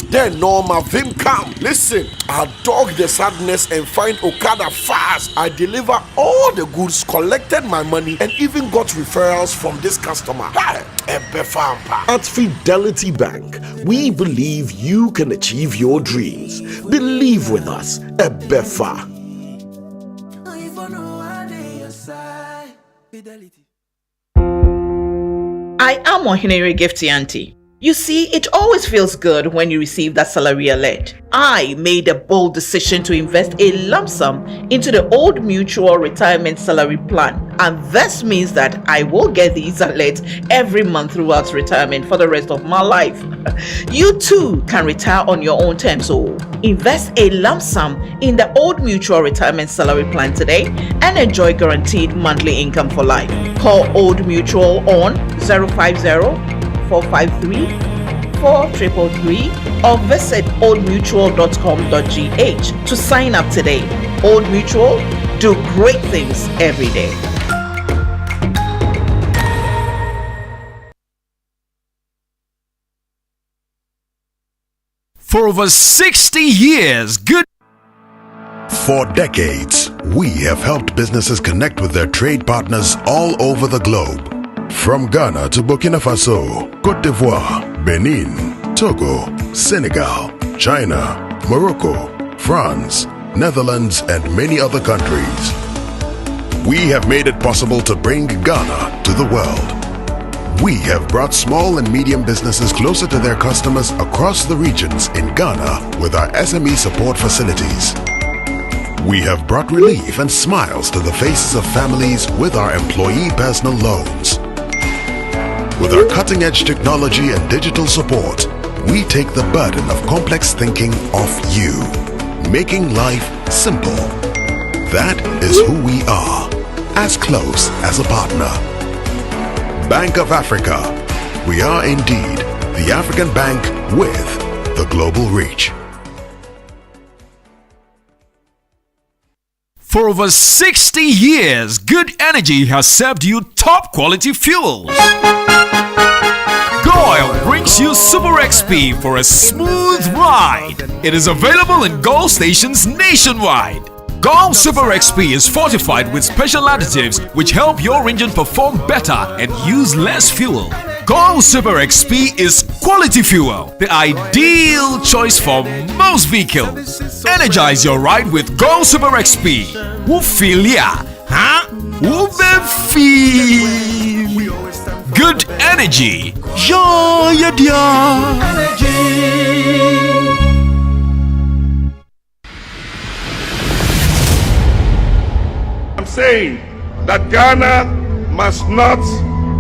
Then Norma Vim come. Listen, I dog the sadness and find Okada fast. I deliver all the goods, collected my money, and even got referrals from this customer. Mpa. At Fidelity Bank, we believe you can achieve your dreams. Believe with us. Ebefa. I am Ohinere Gifty Auntie. You see, it always feels good when you receive that salary alert. I made a bold decision to invest a lump sum into the Old Mutual Retirement Salary Plan, and this means that I will get these alerts every month throughout retirement for the rest of my life. You too can retire on your own terms, so invest a lump sum in the Old Mutual Retirement Salary Plan today and enjoy guaranteed monthly income for life. Call Old Mutual on 050-453-4333 or visit oldmutual.com.gh to sign up today. Old Mutual, do great things every day. For over 60 years, For decades, we have helped businesses connect with their trade partners all over the globe. From Ghana to Burkina Faso, Côte d'Ivoire, Benin, Togo, Senegal, China, Morocco, France, Netherlands, and many other countries. We have made it possible to bring Ghana to the world. We have brought small and medium businesses closer to their customers across the regions in Ghana with our SME support facilities. We have brought relief and smiles to the faces of families with our employee personal loans. With our cutting-edge technology and digital support, we take the burden of complex thinking off you, making life simple. That is who we are, as close as a partner. Bank of Africa. We are indeed the African bank with the global reach. For over 60 years, Good Energy has served you top quality fuels. Goil brings you Super XP for a smooth ride. It is available in Goil stations nationwide. Goil Super XP is fortified with special additives which help your engine perform better and use less fuel. Goil Super XP is quality fuel, the ideal choice for most vehicles. Energize your ride with Goil Super XP. Who feel ya? Huh? Who be feel? Good energy. Joy energy. I'm saying that Ghana must not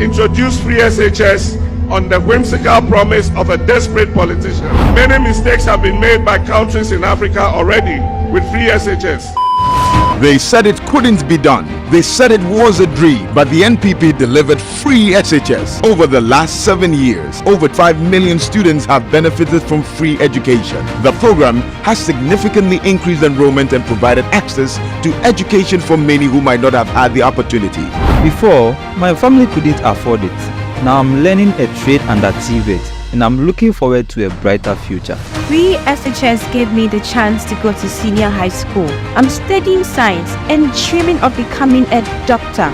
introduce free SHS on the whimsical promise of a desperate politician. Many mistakes have been made by countries in Africa already with free SHS. They said it couldn't be done. They said it was a dream, but the NPP delivered free SHS. Over the last 7 years, over 5 million students have benefited from free education. The program has significantly increased enrollment and provided access to education for many who might not have had the opportunity. Before, my family couldn't afford it. Now I'm learning a trade and achieve it, and I'm looking forward to a brighter future. Free SHS gave me the chance to go to senior high school. I'm studying science and dreaming of becoming a doctor.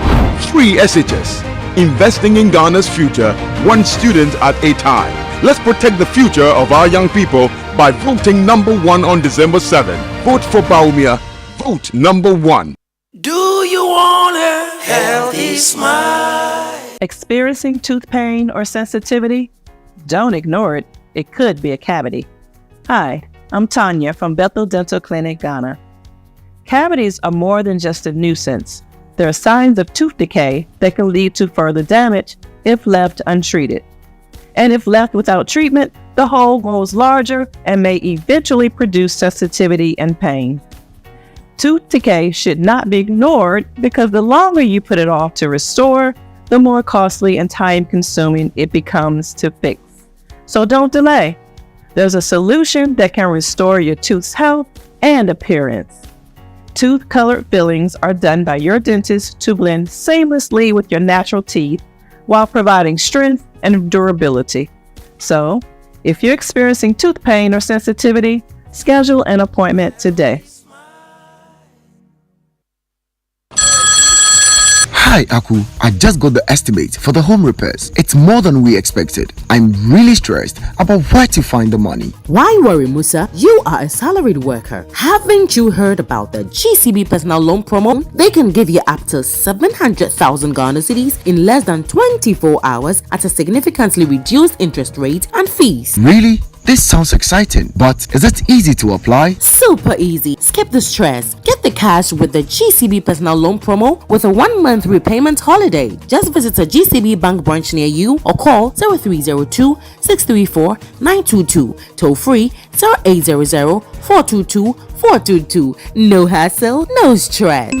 Free SHS, investing in Ghana's future, one student at a time. Let's protect the future of our young people by voting number 1 on December 7. Vote for Baumia. Vote number 1. Do you want a healthy smile? Experiencing tooth pain or sensitivity? Don't ignore it. It could be a cavity. Hi, I'm Tanya from Bethel Dental Clinic, Ghana. Cavities are more than just a nuisance. They are signs of tooth decay that can lead to further damage if left untreated. And if left without treatment, the hole grows larger and may eventually produce sensitivity and pain. Tooth decay should not be ignored because the longer you put it off to restore, the more costly and time-consuming it becomes to fix. So don't delay. There's a solution that can restore your tooth's health and appearance. Tooth-colored fillings are done by your dentist to blend seamlessly with your natural teeth while providing strength and durability. So, if you're experiencing tooth pain or sensitivity, schedule an appointment today. Hi Aku, I just got the estimate for the home repairs. It's more than we expected. I'm really stressed about where to find the money. Why worry, Musa? You are a salaried worker. Haven't you heard about the GCB personal loan promo? They can give you up to 700,000 Ghana cedis in less than 24 hours at a significantly reduced interest rate and fees. Really? This sounds exciting, but is it easy to apply? Super easy. Skip the stress. Get the cash with the GCB personal loan promo with a 1-month repayment holiday. Just visit a GCB bank branch near you or call 0302 634 922. Toll free 0800 422 422. No hassle, no stress.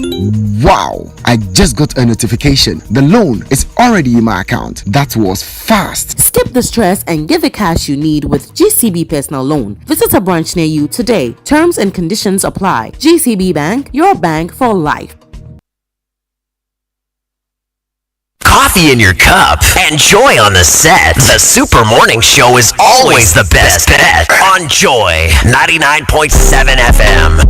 Wow! I just got a notification. The loan is already in my account. That was fast. Skip the stress and get the cash you need with GCB personal loan. Visit a branch near you today. Terms and conditions apply. GCB Bank, your bank for life. Coffee in your cup and Joy on the set. The Super Morning Show is always the best bet on Joy 99.7 FM.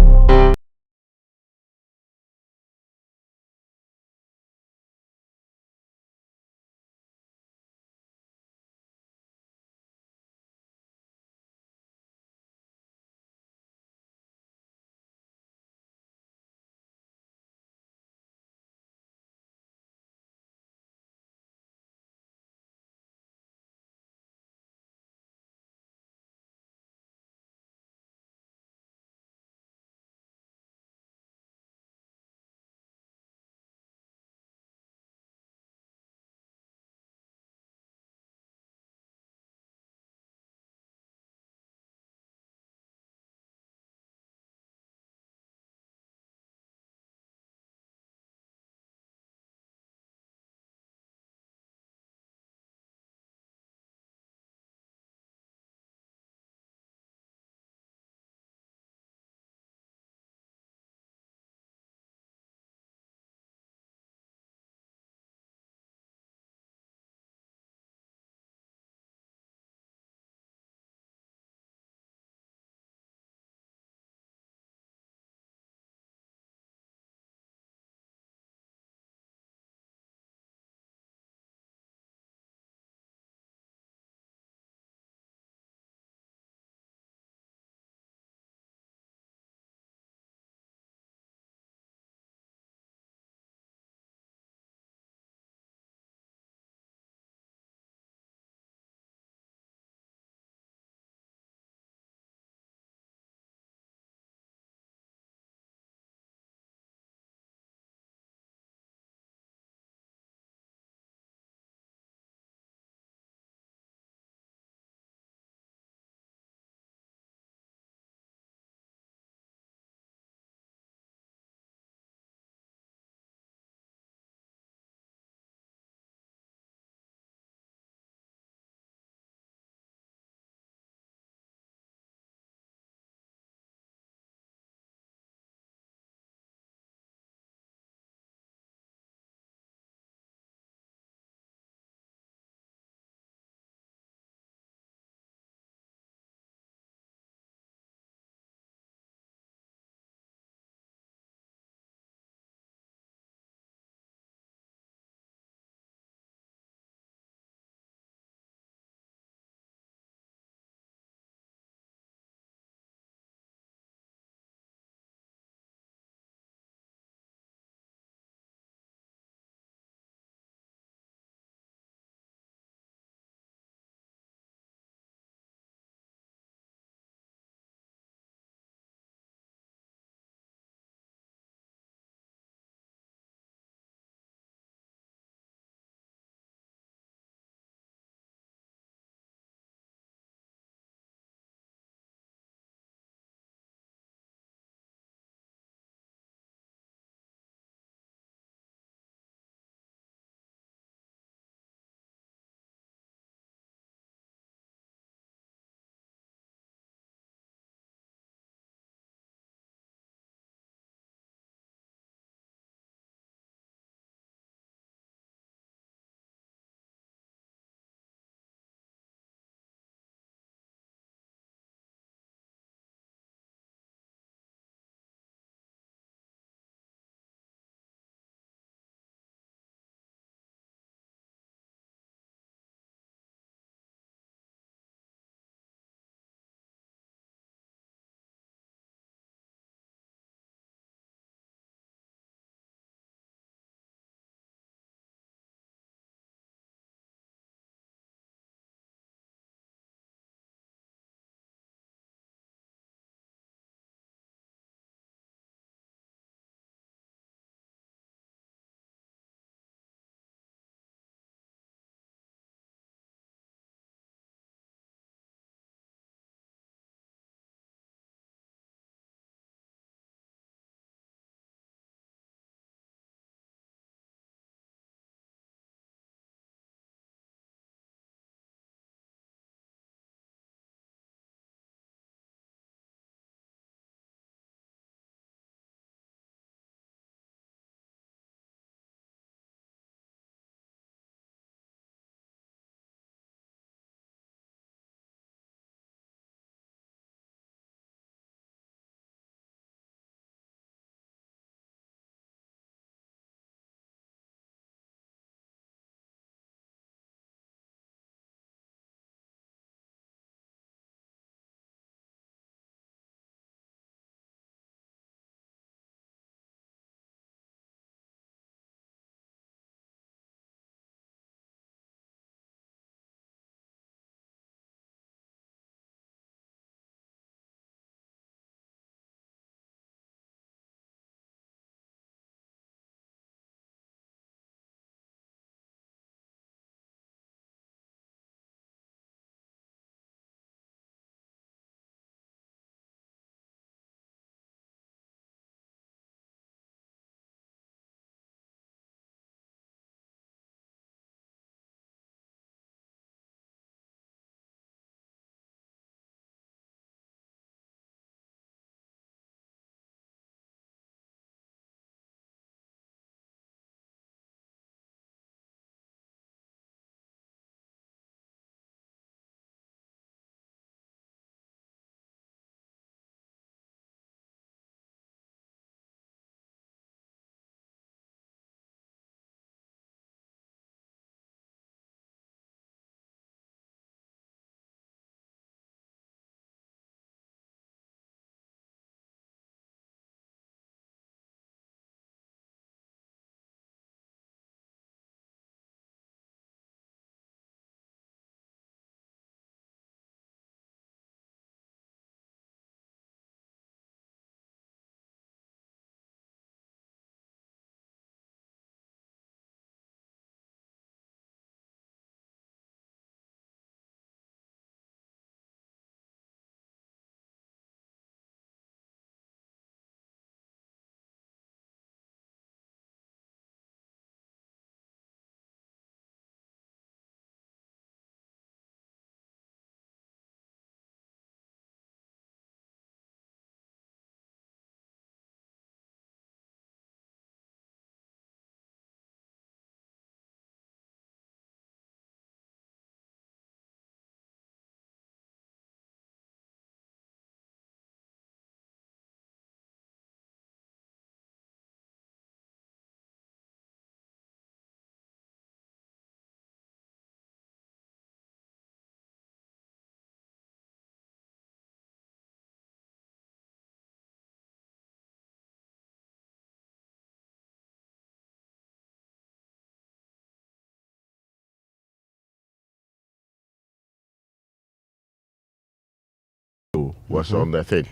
fuel was on the thing.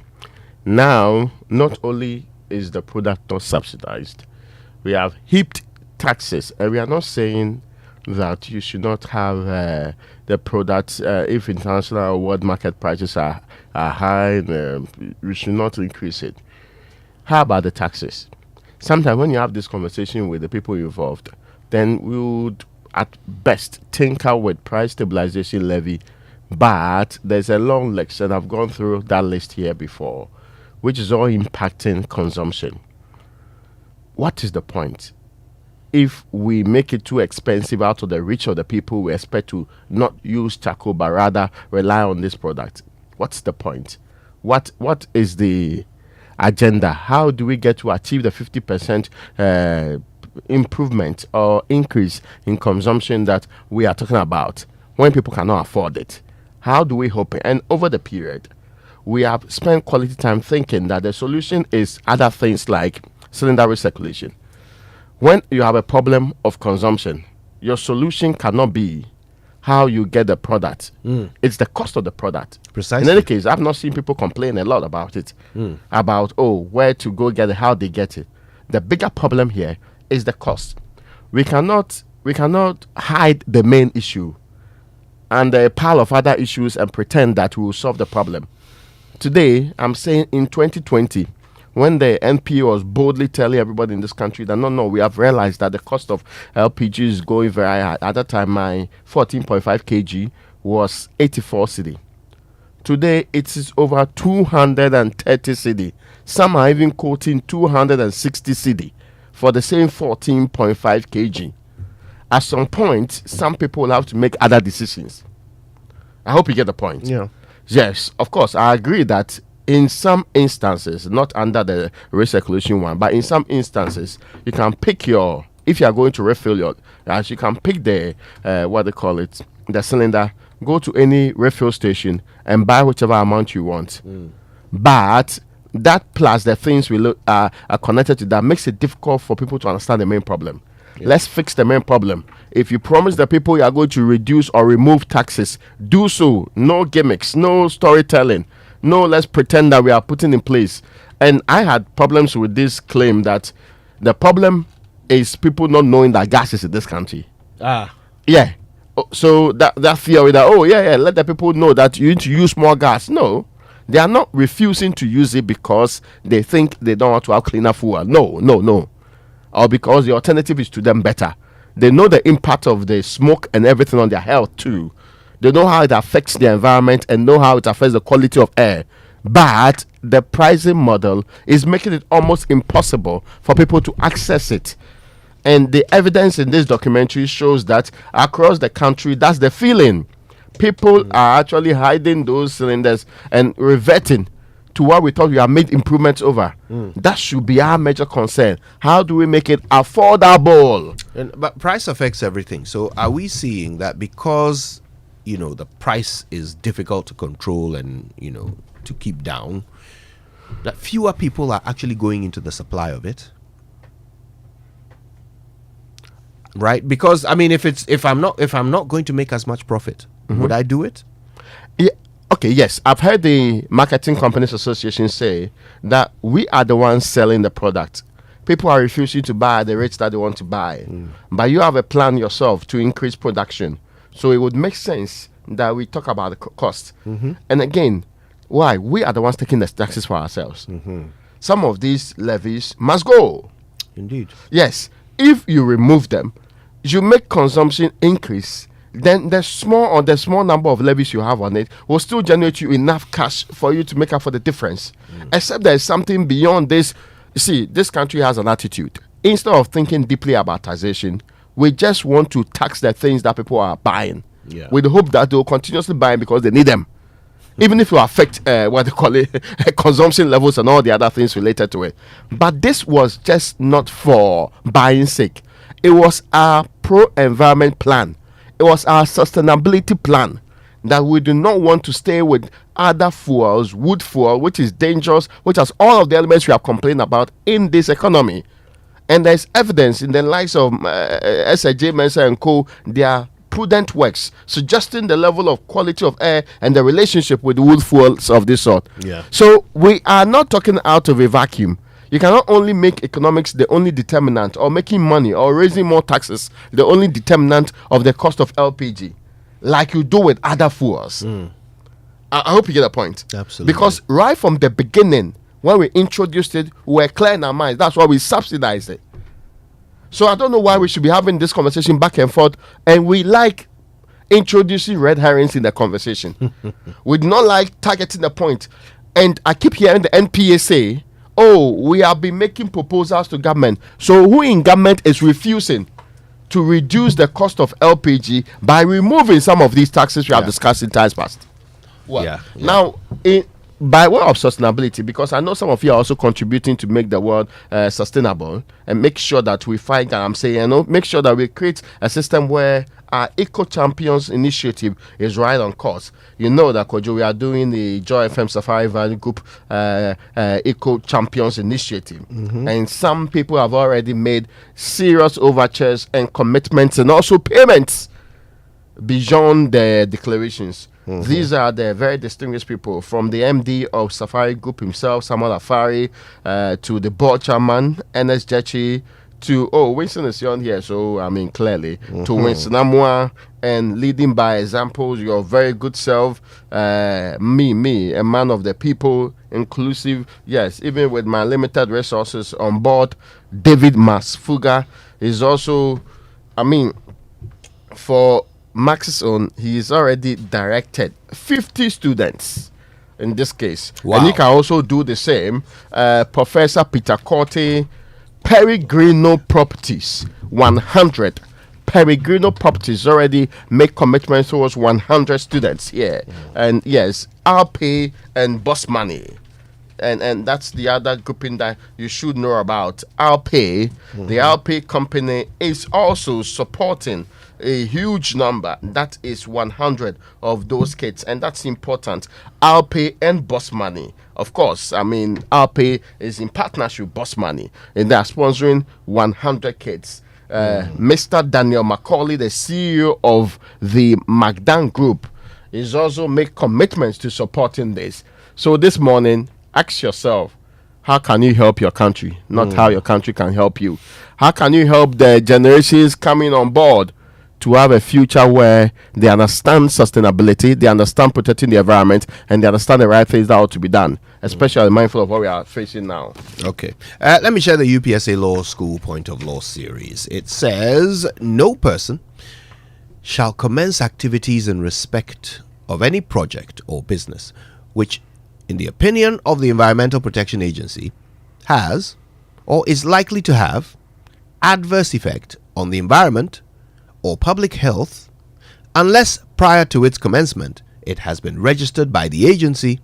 Now, not only is the product not subsidized, we have heaped taxes, and we are not saying that you should not have the product if international or world market prices are high, we should not increase it. How about the taxes? Sometimes when you have this conversation with the people involved, then we would at best tinker with price stabilization levy, but there's a long list, and I've gone through that list here before, which is all impacting consumption. What is the point? If we make it too expensive out of the reach of the people, we expect to not use charcoal but rather rely on this product. What's the point? What is the agenda? How do we get to achieve the 50% improvement or increase in consumption that we are talking about when people cannot afford it? How do we hope it? And over the period, we have spent quality time thinking that the solution is other things like cylinder recirculation. When you have a problem of consumption, your solution cannot be how you get the product. It's the cost of the product. Precisely. In any case, I've not seen people complain a lot about it, about, where to go get it, how they get it. The bigger problem here is the cost. We cannot hide the main issue and a pile of other issues and pretend that we will solve the problem. Today, I'm saying in 2020, when the NPA was boldly telling everybody in this country that no, we have realized that the cost of LPG is going very high. At that time, my 14.5 kg was 84 cedi. Today, it is over 230 cedi. Some are even quoting 260 cedi for the same 14.5 kg. At some point, some people will have to make other decisions. I hope you get the point. Yeah. Yes, of course, I agree that in some instances, not under the recirculation one, but in some instances, you can pick if you are going to refill your gas, you can pick the, the cylinder, go to any refill station and buy whichever amount you want. But that plus the things are connected to that makes it difficult for people to understand the main problem. Let's fix the main problem. If you promise the people you are going to reduce or remove taxes, do so. No gimmicks, no storytelling. No, let's pretend that we are putting in place. And I had problems with this claim that the problem is people not knowing that gas is in this country. Yeah. So that theory that, let the people know that you need to use more gas. No, they are not refusing to use it because they think they don't want to have cleaner fuel. No. Or because the alternative is to them better. They know the impact of the smoke and everything on their health too. They know how it affects the environment and know how it affects the quality of air. But the pricing model is making it almost impossible for people to access it. And the evidence in this documentary shows that across the country, that's the feeling. People are actually hiding those cylinders and reverting to what we thought we have made improvements over. That should be our major concern. How do we make it affordable? But price affects everything. So are we seeing that because, the price is difficult to control and, to keep down, that fewer people are actually going into the supply of it? Right? Because if I'm not going to make as much profit, would I do it? Yeah. Okay, yes. I've heard the Marketing Companies Association say that we are the ones selling the product. People are refusing to buy at the rates that they want to buy. But you have a plan yourself to increase production. So it would make sense that we talk about the cost. And again, why? We are the ones taking the taxes for ourselves. Some of these levies must go. Indeed. Yes. If you remove them, you make consumption increase, then the small number of levies you have on it will still generate you enough cash for you to make up for the difference. Except there is something beyond this. You see, this country has an attitude. Instead of thinking deeply about taxation, we just want to tax the things that people are buying. With the hope that they will continuously buy because they need them. Even if you affect consumption levels and all the other things related to it. But this was just not for buying sake. It was our pro-environment plan. It was our sustainability plan that we do not want to stay with other fuels, wood fuel, which is dangerous, which has all of the elements we have complained about in this economy. And there's evidence in the likes of SJ Mensa and Co. They are prudent works, suggesting the level of quality of air and the relationship with wood fuels of this sort. Yeah. So we are not talking out of a vacuum. You cannot only make economics the only determinant, or making money or raising more taxes the only determinant of the cost of LPG, like you do with other fuels. I hope you get the point. Absolutely. Because right from the beginning, when we introduced it, we were clear in our minds. That's why we subsidized it. So I don't know why we should be having this conversation back and forth, and we like introducing red herrings in the conversation. We do not like targeting the point. And I keep hearing the NPA say, oh, we have been making proposals to government. So who in government is refusing to reduce the cost of LPG by removing some of these taxes we have discussed in times past? Well, now, by way of sustainability, because I know some of you are also contributing to make the world sustainable, and make sure that we find, and I'm saying, make sure that we create a system where our Eco Champions initiative is right on course. You know that, Kojo, we are doing the Joy FM Safari Valley Group Eco Champions initiative, and some people have already made serious overtures and commitments, and also payments beyond the declarations. These are the very distinguished people, from the MD of Safari Group himself, Samuel Afari, to the board chairman, Ernest Jechi, to, Winston is on here, so I mean, clearly, to Winston Amwa, and leading by examples, your very good self, me, a man of the people, inclusive, yes, even with my limited resources on board. David Masfuga is also, I mean, for Max's own, he's already directed 50 students in this case. Wow. And he can also do the same. Professor Peter Corte, Peregrino Properties, 100. Peregrino Properties already make commitments towards 100 students here. And yes, RP and Boss Money. And that's the other grouping that you should know about. RP, the RP company, is also supporting a huge number, that is 100 of those kids, and that's important. RP and Boss Money, of course, I mean, RP is in partnership with Boss Money, and they're sponsoring 100 kids. Mr. Daniel Macaulay, the CEO of the McDan Group, is also make commitments to supporting this. So this morning, ask yourself, how can you help your country? Not how your country can help you. How can you help the generations coming on board to have a future where they understand sustainability, they understand protecting the environment, and they understand the right things that ought to be done, especially mindful of what we are facing now? Okay. Let me share the UPSA Law School Point of Law series. It says, no person shall commence activities in respect of any project or business which, in the opinion of the Environmental Protection Agency, has or is likely to have adverse effect on the environment or public health, unless prior to its commencement it has been registered by the agency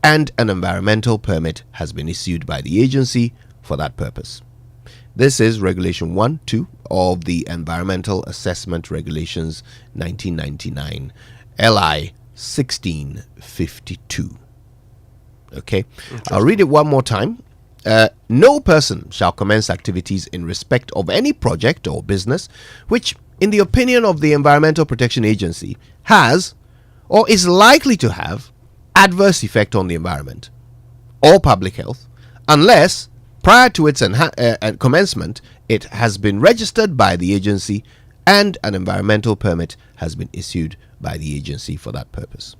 and an environmental permit has been issued by the agency for that purpose. This is Regulation 1-2 of the Environmental Assessment Regulations 1999, LI 1652. Okay, I'll read it one more time. No person shall commence activities in respect of any project or business which, in the opinion of the Environmental Protection Agency, has or is likely to have adverse effect on the environment or public health, unless prior to its commencement it has been registered by the agency and an environmental permit has been issued by the agency for that purpose.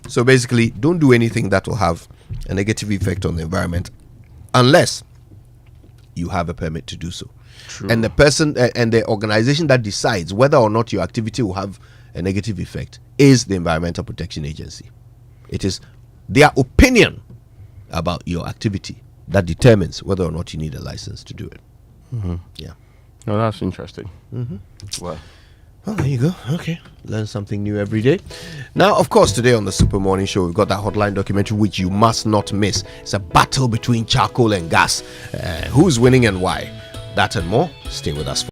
So basically, don't do anything that will have a negative effect on the environment unless you have a permit to do so. True. And the person and the organization that decides whether or not your activity will have a negative effect is the Environmental Protection Agency. It is their opinion about your activity that determines whether or not you need a license to do it. Yeah. No, that's interesting. Well, there you go. Okay. Learn something new every day. Now, of course, today on the Super Morning Show, we've got that hotline documentary which you must not miss. It's a battle between charcoal and gas. Who's winning and why? That and more. Stay with us.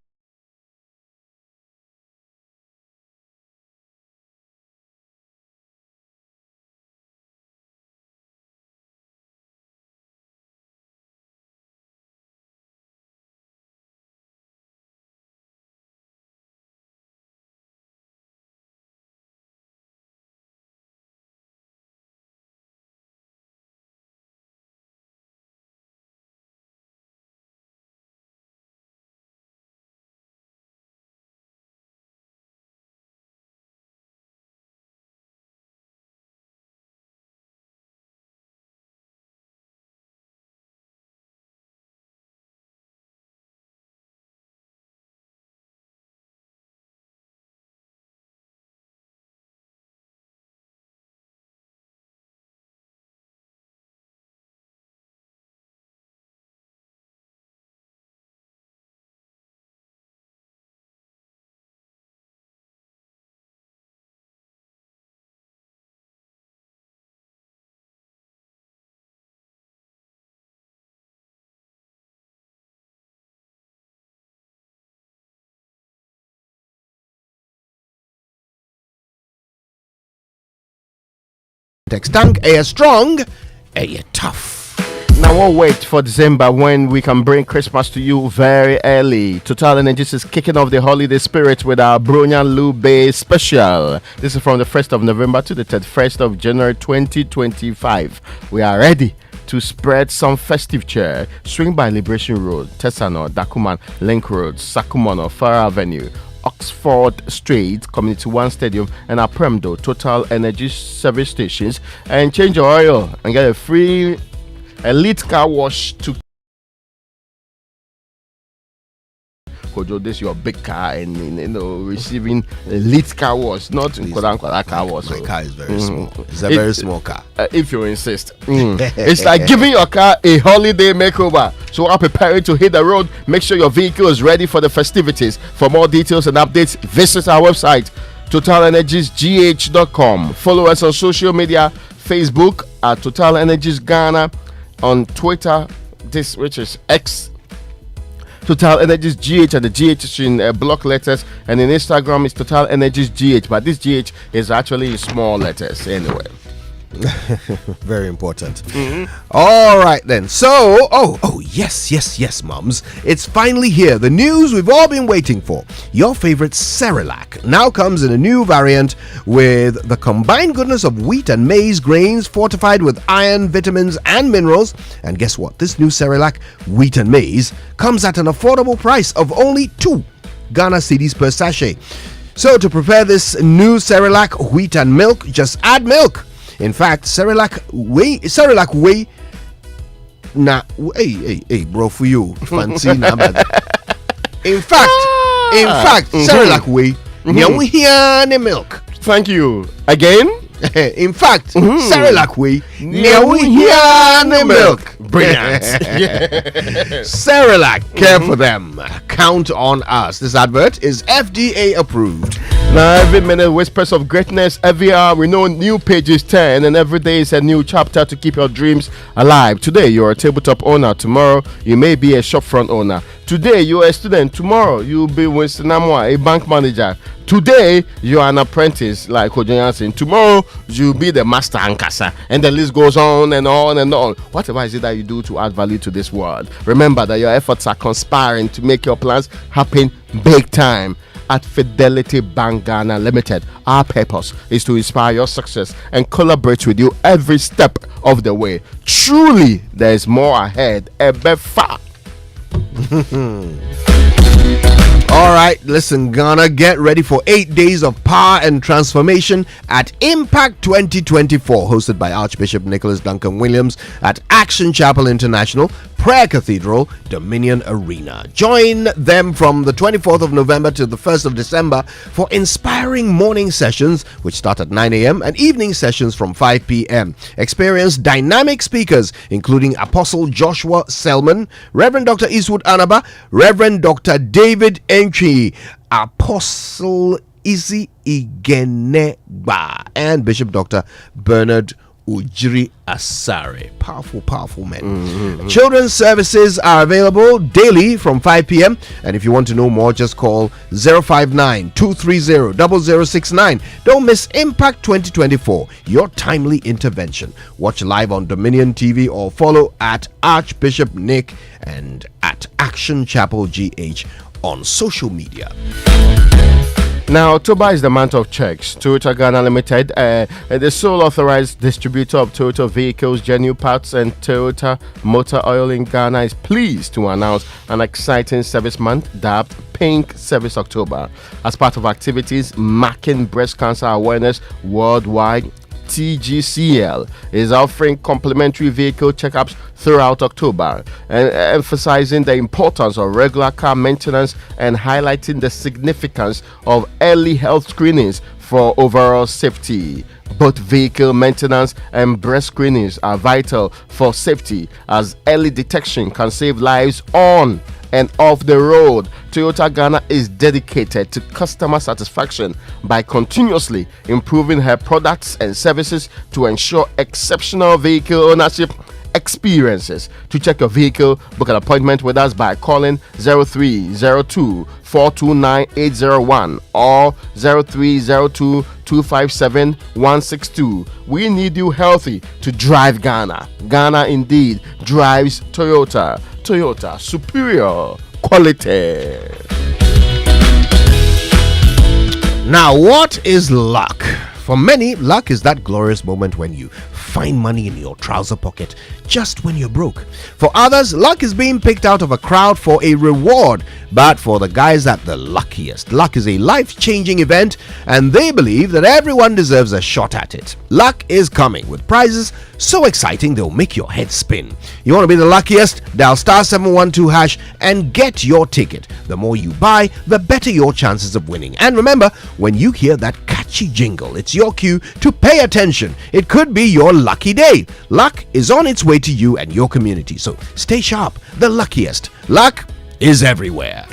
Text tank, air strong, air tough. Now we'll wait for December when we can bring Christmas to you very early. Total Energies is kicking off the holiday spirit with our Bronya Lube special. This is from the 1st of November to the 31st of January 2025. We are ready to spread some festive cheer. Swing by Liberation Road, Tesano, Dakuman, Link Road, Sakumono, Farah Avenue, Oxford Street, Community One Stadium, and Apremdo Total Energy service stations, and change your oil and get a free elite car wash to Kojo. This your big car and receiving elite car wash, not Nkoda car wash. My car is very small. It's a very small car. If you insist. It's like giving your car a holiday makeover. So while preparing to hit the road, make sure your vehicle is ready for the festivities. For more details and updates, visit our website totalenergiesgh.com. Follow us on social media, Facebook at Total Energies Ghana, on Twitter, which is X, Total Energies GH, and the GH is in block letters, and in Instagram is Total Energies GH, but this GH is actually in small letters anyway. Very important. All right then. So, yes, mums. It's finally here. The news we've all been waiting for. Your favorite Cerelac now comes in a new variant with the combined goodness of wheat and maize grains fortified with iron, vitamins, and minerals. And guess what? This new Cerelac wheat and maize comes at an affordable price of only 2 Ghana cedis per sachet. So to prepare this new Cerelac wheat and milk, just add milk. In fact, Cerelac way. Nah, hey, bro, for you, fancy number. In fact, Cerelac way. Nyawuhiane milk. Thank you again. In fact, Cerelac way. Nyawuhiane milk. Brilliant. Cerelac, care for them. Count on us. This advert is FDA approved. Now, every minute, whispers of greatness. Every hour, we know new pages turn, and every day is a new chapter to keep your dreams alive. Today, you're a tabletop owner. Tomorrow, you may be a shopfront owner. Today, you're a student. Tomorrow, you'll be Winston Amwa, a bank manager. Today, you're an apprentice like Kojo Jansen. Tomorrow, you'll be the master Ankasa. And the list goes on and on and on. Whatever is it that you do to add value to this world, remember that your efforts are conspiring to make your plans happen big time. At Fidelity Bank Ghana Limited, our purpose is to inspire your success and collaborate with you every step of the way. Truly, there is more ahead. Ebefa. All right, listen, Ghana, get ready for 8 days of power and transformation at Impact 2024, hosted by Archbishop Nicholas Duncan Williams at Action Chapel International, Prayer Cathedral, Dominion Arena. Join them from the 24th of November to the 1st of December for inspiring morning sessions, which start at 9 a.m., and evening sessions from 5 p.m. Experience dynamic speakers, including Apostle Joshua Selman, Reverend Dr. Eastwood Anaba, Reverend Dr. David Entry, Apostle Izzy Igenegba, and Bishop Dr. Bernard Ujiri Asare. Powerful men. Children's services are available daily from 5 p.m. And if you want to know more, just call 059-230-0069. Don't miss Impact 2024, your timely intervention. Watch live on Dominion TV or follow at Archbishop Nick and at Action Chapel GH on social media. Now, October is the month of checks. Toyota Ghana Limited, the sole authorized distributor of Toyota vehicles, genuine parts, and Toyota Motor Oil in Ghana, is pleased to announce an exciting service month dubbed Pink Service October. As part of activities marking breast cancer awareness worldwide, TGCL is offering complimentary vehicle checkups throughout October, and emphasizing the importance of regular car maintenance and highlighting the significance of early health screenings for overall safety. Both vehicle maintenance and breast screenings are vital for safety, as early detection can save lives on and off the road. Toyota Ghana is dedicated to customer satisfaction by continuously improving her products and services to ensure exceptional vehicle ownership experiences. To check your vehicle, book an appointment with us by calling 0302 429 801 or 0302 257 162. We need you healthy to drive Ghana. Ghana indeed drives Toyota. Toyota, superior quality. Now, what is luck? For many, luck is that glorious moment when you find money in your trouser pocket just when you're broke. For others, luck is being picked out of a crowd for a reward. But for the guys that the luckiest, luck is a life-changing event, and they believe that everyone deserves a shot at it. Luck is coming with prizes so exciting they'll make your head spin. You want to be the luckiest? Dial *712# and get your ticket. The more you buy, the better your chances of winning. And remember, when you hear that catchy jingle, it's your cue to pay attention. It could be your lucky day. Luck is on its way to you and your community, so stay sharp. The luckiest. Luck is everywhere.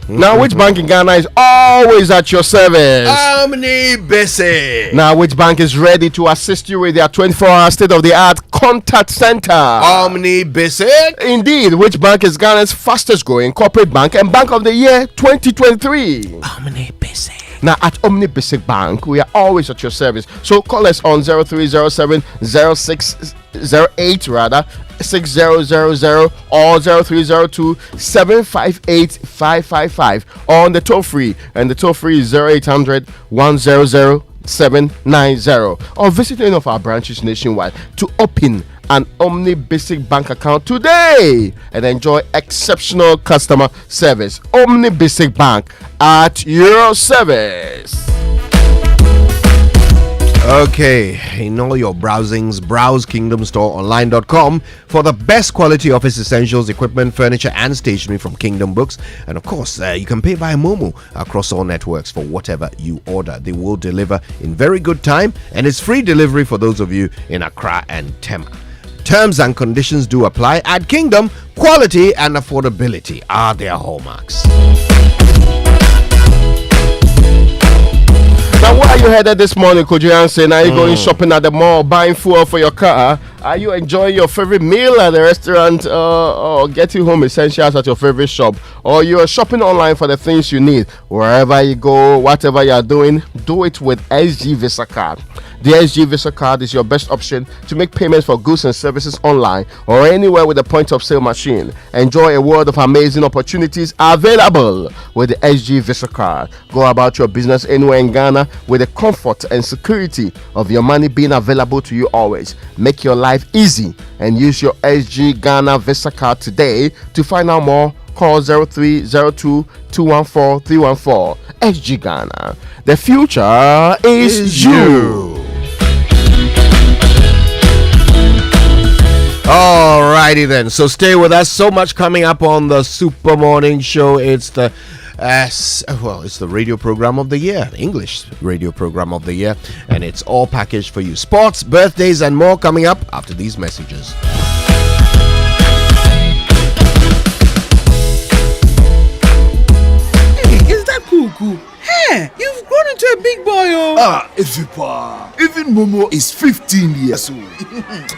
Now, which bank in Ghana is always at your service? Omnibese. Now, which bank is ready to assist you with their 24-hour state-of-the-art contact center? Omnibese. Indeed, which bank is Ghana's fastest growing corporate bank and bank of the year 2023? Omnibese. Now, at Omnibasic Bank, we are always at your service. So call us on 0307 0608 6000 or 0302 758 555 on the toll free, and the toll free is 0800 100 790, or visit any of our branches nationwide to open an Omnibasic bank account today and enjoy exceptional customer service. Omnibasic Bank at your service. Okay, in all your browsings, browse kingdomstoreonline.com for the best quality office essentials, equipment, furniture, and stationery from Kingdom Books. And of course, you can pay by Momo across all networks for whatever you order. They will deliver in very good time, and it's free delivery for those of you in Accra and Tema. Terms and conditions do apply. At Kingdom, quality and affordability are their hallmarks. Now, where are you headed this morning, Kojiansen? Are you going shopping at the mall, buying fuel for your car? Are you enjoying your favorite meal at the restaurant, or getting home essentials at your favorite shop? Or you are shopping online for the things you need? Wherever you go, whatever you are doing, do it with SG Visa Card. The SG Visa Card is your best option to make payments for goods and services online or anywhere with a point of sale machine. Enjoy a world of amazing opportunities available with the SG Visa Card. Go about your business anywhere in Ghana with the comfort and security of your money being available to you always. Make your life easy and use your SG Ghana Visa Card today. To find out more, call 0302 214 314. SG Ghana. The future is you. Alrighty then, so stay with us. So much coming up on the Super Morning Show. It's the it's the radio program of the year, English radio program of the year, and it's all packaged for you. Sports, birthdays, and more coming up after these messages. Hey, is that Cuckoo? Hey, you've grown into a big boy, oh. Even Momo is 15 years old.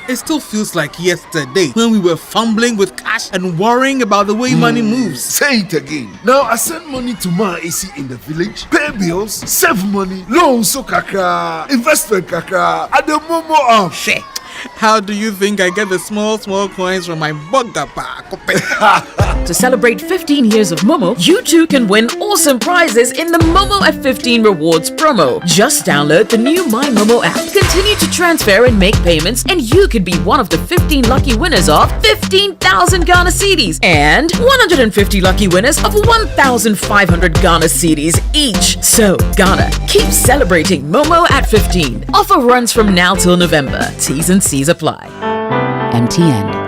It still feels like yesterday when we were fumbling with cash and worrying about the way money moves. Say it again. Now I send money to my AC in the village, pay bills, save money, loan so kakra, investment kakra, at the Momo app. Shit. How do you think I get the small coins from my bugger pack? To celebrate 15 years of Momo, you too can win awesome prizes in the Momo at 15 Rewards promo. Just download the new My Momo app, continue to transfer and make payments, and you could be one of the 15 lucky winners of 15,000 Ghana cedis and 150 lucky winners of 1,500 Ghana cedis each. So, Ghana, keep celebrating Momo at 15. Offer runs from now till November. T's and C's apply. MTN.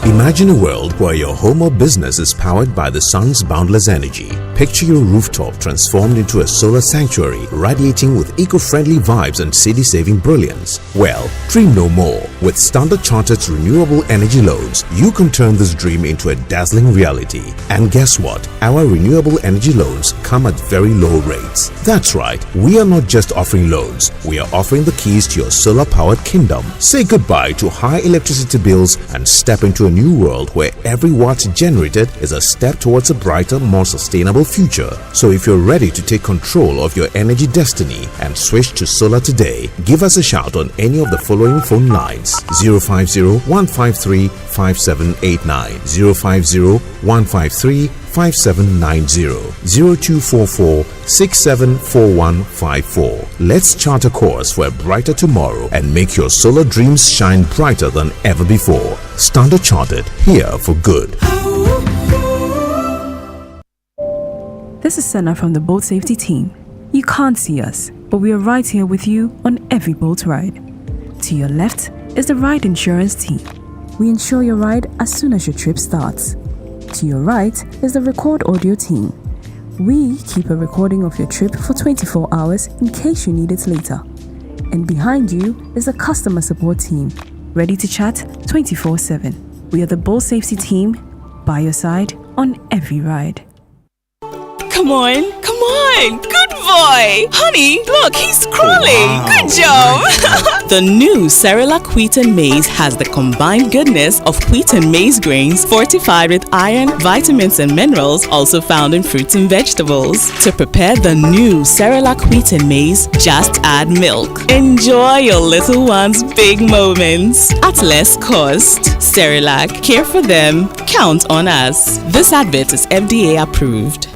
Imagine a world where your home or business is powered by the sun's boundless energy. Picture your rooftop transformed into a solar sanctuary, radiating with eco-friendly vibes and city-saving brilliance. Well, dream no more. With Standard Chartered's renewable energy loans, you can turn this dream into a dazzling reality. And guess what? Our renewable energy loans come at very low rates. That's right, we are not just offering loans, we are offering the keys to your solar-powered kingdom. Say goodbye to high electricity bills and step into a new world where every watt generated is a step towards a brighter, more sustainable future. So if you're ready to take control of your energy destiny and switch to solar today, give us a shout on any of the following phone lines: 050-153-5789, 050-153-5790, 0244-674154. Let's chart a course for a brighter tomorrow and make your solar dreams shine brighter than ever before. Standard Chartered, here for good. This is Senna from the boat safety team. You can't see us, but we are right here with you on every boat ride. To your left is the ride insurance team. We insure your ride as soon as your trip starts. To your right is the record audio team. We keep a recording of your trip for 24 hours in case you need it later. And behind you is the customer support team, ready to chat 24/7. We are the boat safety team, by your side on every ride. Come on. Good boy. Honey, look, he's crawling. Wow. Good job. The new Cerelac Wheat and Maize has the combined goodness of wheat and maize grains fortified with iron, vitamins, and minerals also found in fruits and vegetables. To prepare the new Cerelac Wheat and Maize, just add milk. Enjoy your little one's big moments at less cost. Cerelac, care for them, count on us. This advert is FDA approved.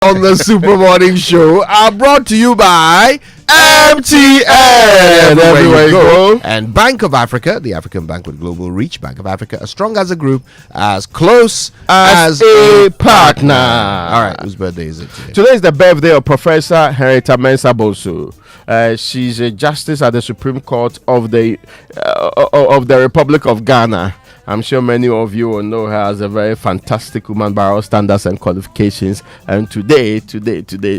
On the Super Morning Show are brought to you by MTN. Everywhere you go. And Bank of Africa, the African bank with global reach. Bank of Africa, as strong as a group, as close as a partner. All right, whose birthday is it today? Today is the birthday of Professor Henrietta Mensah Bonsu. She's a justice at the Supreme Court of the Republic of Ghana. I'm sure many of you will know her as a very fantastic woman by all standards and qualifications. And today,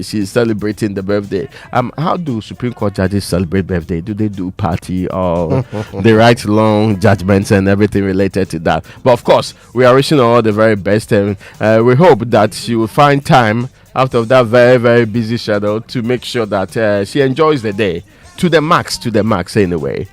she's celebrating the birthday. How do Supreme Court judges celebrate birthday? Do they do party or they write long judgments and everything related to that? But of course, we are wishing her all the very best, and we hope that she will find time out of that very, very busy schedule to make sure that she enjoys the day. To the max anyway.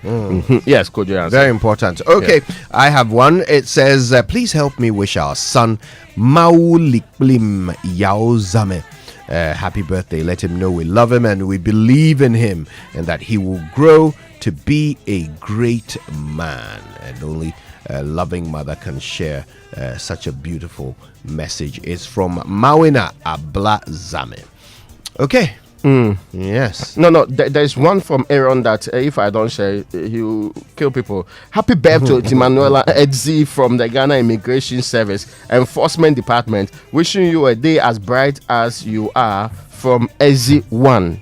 Yes, could you answer? Very important. Okay, yeah. I have one. It says, please help me wish our son Maulikblim Yaozame happy birthday. Let him know we love him and we believe in him and that he will grow to be a great man. And only a loving mother can share such a beautiful message. It's from Mawina Ablazame. Okay. Yes. No. There's one from Aaron that if I don't share, he'll kill people. Happy birthday to Manuela Edzi from the Ghana Immigration Service Enforcement Department. Wishing you a day as bright as you are from Edzi 1.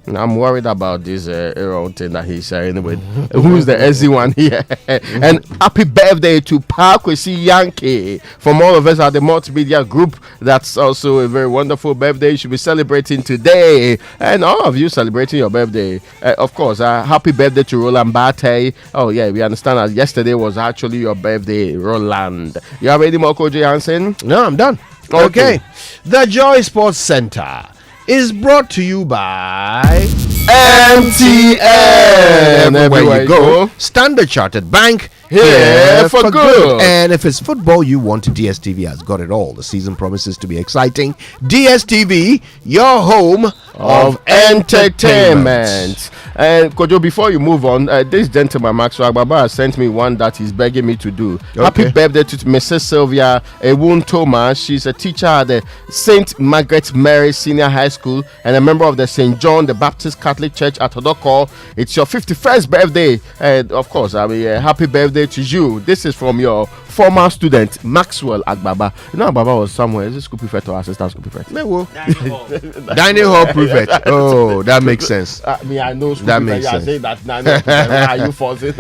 I'm worried about this Aaron thing that he's sharing with. Who's the Edzi one here? And happy birthday to Parkwesi Yankee from all of us at the Multimedia Group. That's also a very wonderful birthday. You should be celebrating today. And all of you celebrating your birthday. Of course, happy birthday to Roland Bate. Oh, yeah, we understand that yesterday was actually your birthday, Roland. You have any more, Koji Hansen? No, I'm done. Okay. The Joy Sports Center is brought to you by MTN. Everywhere you go. Standard Chartered Bank, here for good. And if it's football you want, DSTV has got it all. The season promises to be exciting. DSTV, your home of entertainment. And Kojo, before you move on, this gentleman Maxwell Agbaba has sent me one that he's begging me to do. Okay. Happy birthday to Mrs. Sylvia Ewun Thomas. She's a teacher at the St. Margaret Mary Senior High School and a member of the St. John the Baptist Catholic Church at Hodoko. It's your 51st birthday. And of course, happy birthday to you. This is from your former student Maxwell Agbaba. You know, Agbaba was somewhere. Is it school prefect or assistant school prefect? Dining hall prefect. Oh, that makes sense. I know school that prefect. makes sense. Saying that now. Why are you forcing?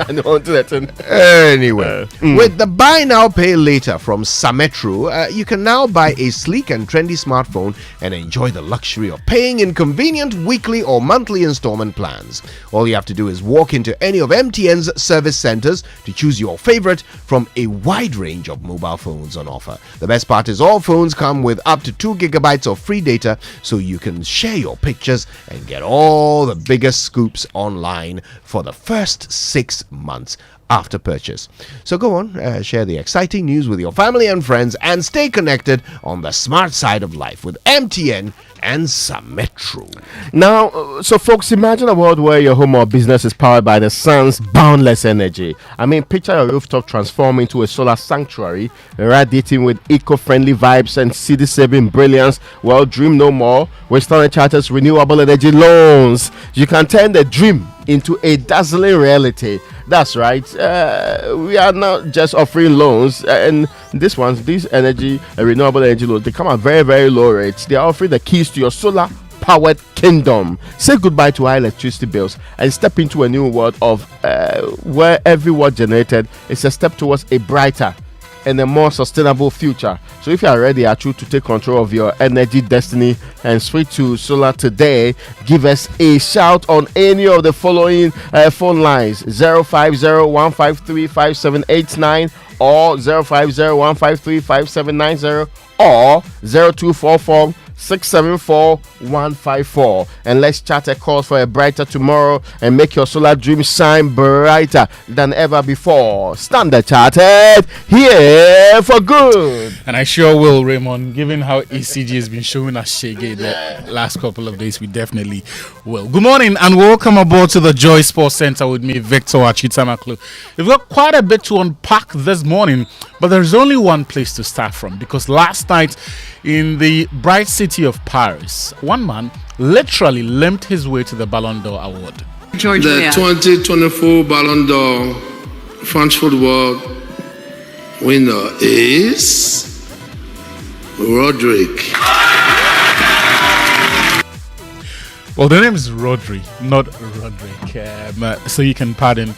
Anyway, with the buy now pay later from Sametro, you can now buy a sleek and trendy smartphone and enjoy the luxury of paying in convenient weekly or monthly installment plans. All you have to do is walk into any of MTN's service centers to choose your favorite from a wide range of mobile phones on offer. The best part is all phones come with up to 2 gigabytes of free data, so you can share your pictures and get all the biggest scoops online for the first 6 months after purchase. So go on, share the exciting news with your family and friends and stay connected on the smart side of life with MTN and Sametro. Now, so folks, imagine a world where your home or business is powered by the sun's boundless energy. I mean, picture your rooftop transform into a solar sanctuary, radiating with eco-friendly vibes and city-saving brilliance. Well, dream no more with Standard Chartered's renewable energy loans. You can turn the dream into a dazzling reality. That's right. We are not just offering loans, and these renewable energy loans, they come at very, very low rates. They are offering the keys to your solar powered kingdom. Say goodbye to high electricity bills and step into a new world of where every watt generated is a step towards a brighter and a more sustainable future. So if you are ready to take control of your energy destiny and switch to solar today, give us a shout on any of the following phone lines: 050-153-5789 or 050-153-5790 or 0244 674-154, and let's chat a cause for a brighter tomorrow and make your solar dream shine brighter than ever before. Standard Chartered, here for good. And I sure will, Raymond. Given how ECG has been showing us shaggy the last couple of days, we definitely will. Good morning and welcome aboard to the Joy Sports Center with me, Victor Achitamaklu. We've got quite a bit to unpack this morning, but there's only one place to start from, because last night in the bright city of Paris, one man literally limped his way to the Ballon d'Or award. The 2024 Ballon d'Or French football winner is Rodrigue. Well, the name is Rodri, not Rodrigue. So you can pardon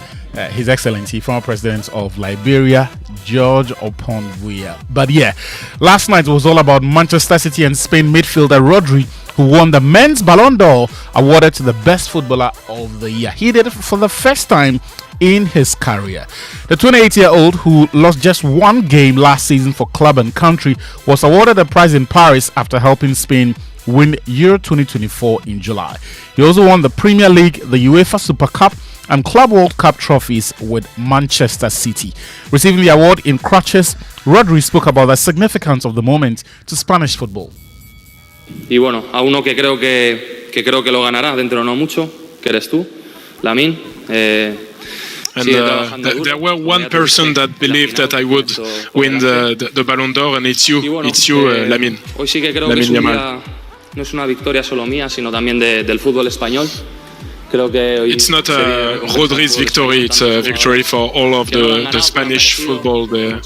His Excellency, former president of Liberia, George Oponvuya. But yeah, last night was all about Manchester City and Spain midfielder Rodri, who won the men's Ballon d'Or, awarded to the best footballer of the year. He did it for the first time in his career. The 28-year-old, who lost just one game last season for club and country, was awarded the prize in Paris after helping Spain win Euro 2024 in July. He also won the Premier League, the UEFA Super Cup and Club World Cup trophies with Manchester City. Receiving the award in crutches, Rodri spoke about the significance of the moment to Spanish football. Y bueno, a uno que creo que lo ganará dentro de no mucho, que eres tú, Lamine. There were one person that believed that I would win the Ballon d'Or, and it's you, Lamine. Hoy sí que creo que es un día, no es una victoria solo mía, sino también del fútbol español. It's not Rodri's victory, it's a victory for all of the Spanish football. The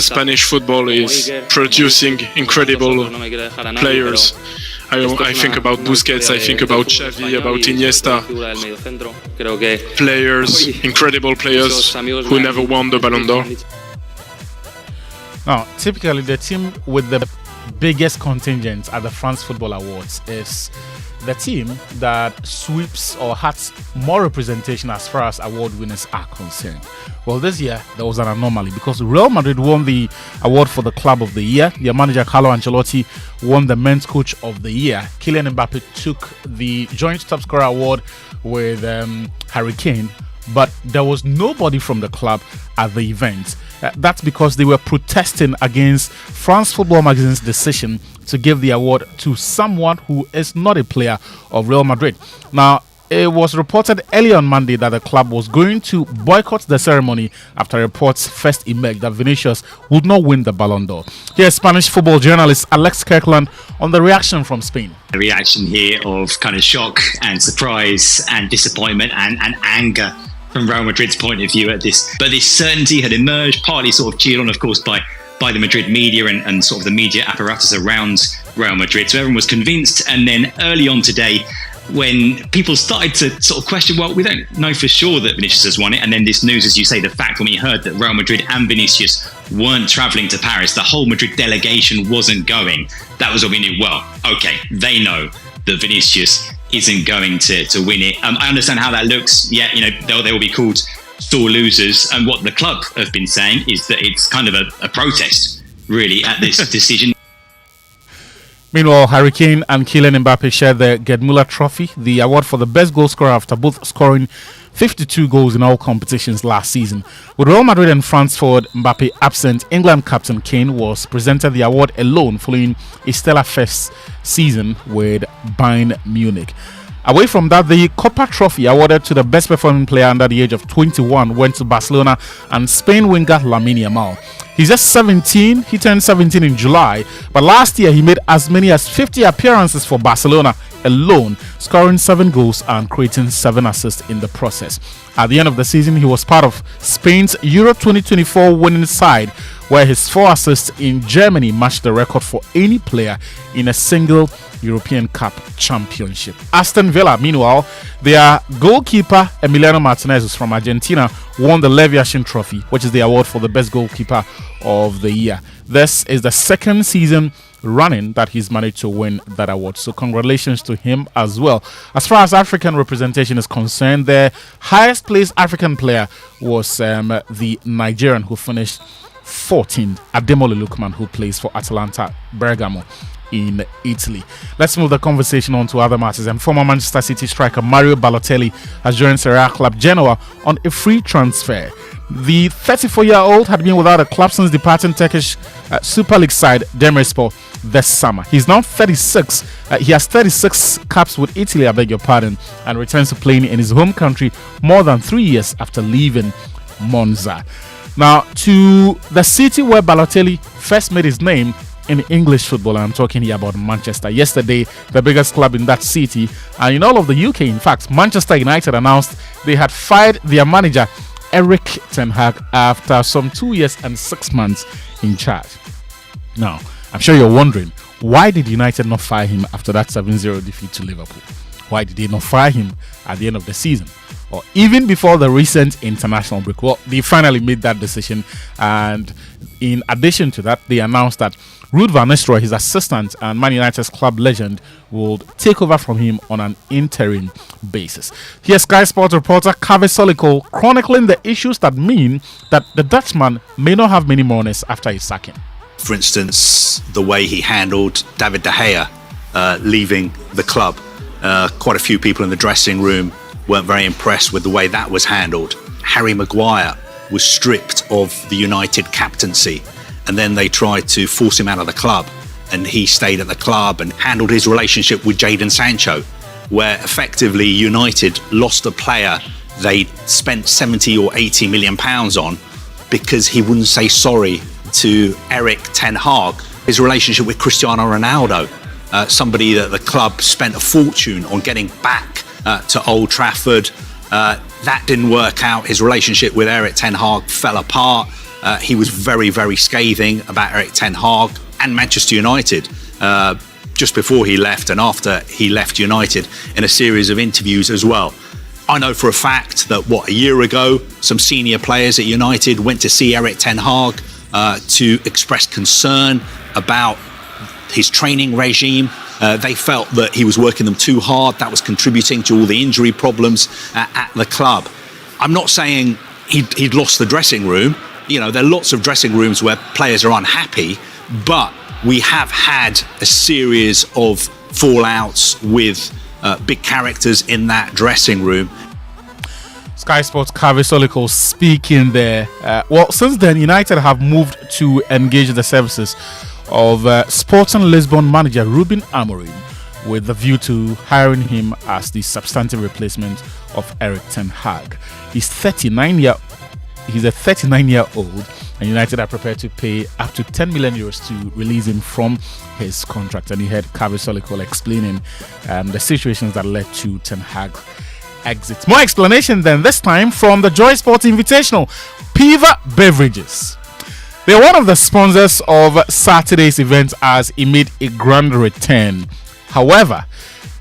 Spanish football is producing incredible players. I think about Busquets, I think about Xavi, about Iniesta. Players, incredible players who never won the Ballon d'Or. Now, typically the team with the biggest contingent at the France Football Awards is the team that sweeps or has more representation as far as award winners are concerned. Well, this year there was an anomaly because Real Madrid won the award for the Club of the Year. Their manager Carlo Ancelotti won the Men's Coach of the Year. Kylian Mbappe took the joint top scorer award with Harry Kane, but there was nobody from the club at the event. That's because they were protesting against France Football Magazine's decision to give the award to someone who is not a player of Real Madrid. Now, it was reported early on Monday that the club was going to boycott the ceremony after reports first emerged that Vinicius would not win the Ballon d'Or. Here's Spanish football journalist Alex Kirkland on the reaction from Spain. The reaction here of kind of shock and surprise and disappointment and anger from Real Madrid's point of view at this. But this certainty had emerged, partly sort of cheered on, of course, by the Madrid media and sort of the media apparatus around Real Madrid. So everyone was convinced. And then early on today, when people started to sort of question, well, we don't know for sure that Vinicius has won it. And then this news, as you say, the fact when we heard that Real Madrid and Vinicius weren't travelling to Paris, the whole Madrid delegation wasn't going. That was when we knew, well, okay, they know that Vinicius isn't going to win it. I understand how that looks. Yeah, you know, they will be called sore losers. And what the club have been saying is that it's kind of a protest, really, at this decision. Meanwhile, Harry Kane and Kylian Mbappe shared the Gerd Müller Trophy, the award for the best goal scorer after both scoring 52 goals in all competitions last season. With Real Madrid and France forward Mbappe absent, England captain Kane was presented the award alone following a stellar first season with Bayern Munich. Away from that, the Copa Trophy awarded to the best performing player under the age of 21 went to Barcelona and Spain winger Lamine Yamal. He's just 17. He turned 17 in July, but last year he made as many as 50 appearances for Barcelona alone, scoring 7 goals and creating 7 assists in the process. At the end of the season, he was part of Spain's Euro 2024 winning side, where his 4 assists in Germany matched the record for any player in a single European Cup championship. Aston Villa, meanwhile, their goalkeeper Emiliano Martinez, who's from Argentina, won the Leviathan Trophy, which is the award for the best goalkeeper of the year. This is the second season running that he's managed to win that award, so congratulations to him as well. As far as African representation is concerned, the highest placed African player was the Nigerian who finished 14th, Ademola Lookman, who plays for Atalanta Bergamo in Italy. Let's move the conversation on to other matters. And former Manchester City striker Mario Balotelli has joined Serie A club Genoa on a free transfer. The 34-year-old had been without a club since departing Turkish Super League side Demirspor this summer. He's now 36. He has 36 caps with Italy, I beg your pardon, and returns to playing in his home country more than 3 years after leaving Monza. Now, to the city where Balotelli first made his name in English football, I'm talking here about Manchester. Yesterday, the biggest club in that city and in all of the UK, in fact, Manchester United announced they had fired their manager Erik ten Hag after some 2 years and 6 months in charge. Now, I'm sure you're wondering, why did United not fire him after that 7-0 defeat to Liverpool? Why did they not fire him at the end of the season, or even before the recent international break? Well, they finally made that decision, and in addition to that, they announced that Ruud van Nistelrooy, his assistant and Man United's club legend, will take over from him on an interim basis. Here's Sky Sports reporter Kave Soliko chronicling the issues that mean that the Dutchman may not have many mourners after his sacking. For instance, the way he handled David De Gea leaving the club. Quite a few people in the dressing room weren't very impressed with the way that was handled. Harry Maguire was stripped of the United captaincy, and then they tried to force him out of the club, and he stayed at the club and handled his relationship with Jadon Sancho, where effectively United lost a player they spent 70 or 80 million pounds on because he wouldn't say sorry to Erik ten Hag. His relationship with Cristiano Ronaldo, somebody that the club spent a fortune on getting back to Old Trafford. That didn't work out. His relationship with Erik ten Hag fell apart. He was very, very scathing about Erik ten Hag and Manchester United just before he left and after he left United in a series of interviews as well. I know for a fact that, a year ago, some senior players at United went to see Erik ten Hag to express concern about his training regime. They felt that he was working them too hard. That was contributing to all the injury problems at the club. I'm not saying he'd lost the dressing room. You know, there are lots of dressing rooms where players are unhappy, but we have had a series of fallouts with big characters in that dressing room. Sky Sports Kavi Soliko speaking there. Well, since then, United have moved to engage the services of Sporting Lisbon manager Ruben Amorim, with the view to hiring him as the substantive replacement of Erik ten Hag. He's a 39-year-old, and United are prepared to pay up to 10 million euros to release him from his contract. And he had Kavi Soliko explaining the situations that led to Ten Hag exit. More explanation then, this time from the Joy Sports Invitational. Piva Beverages. They are one of the sponsors of Saturday's event as it made a grand return. However,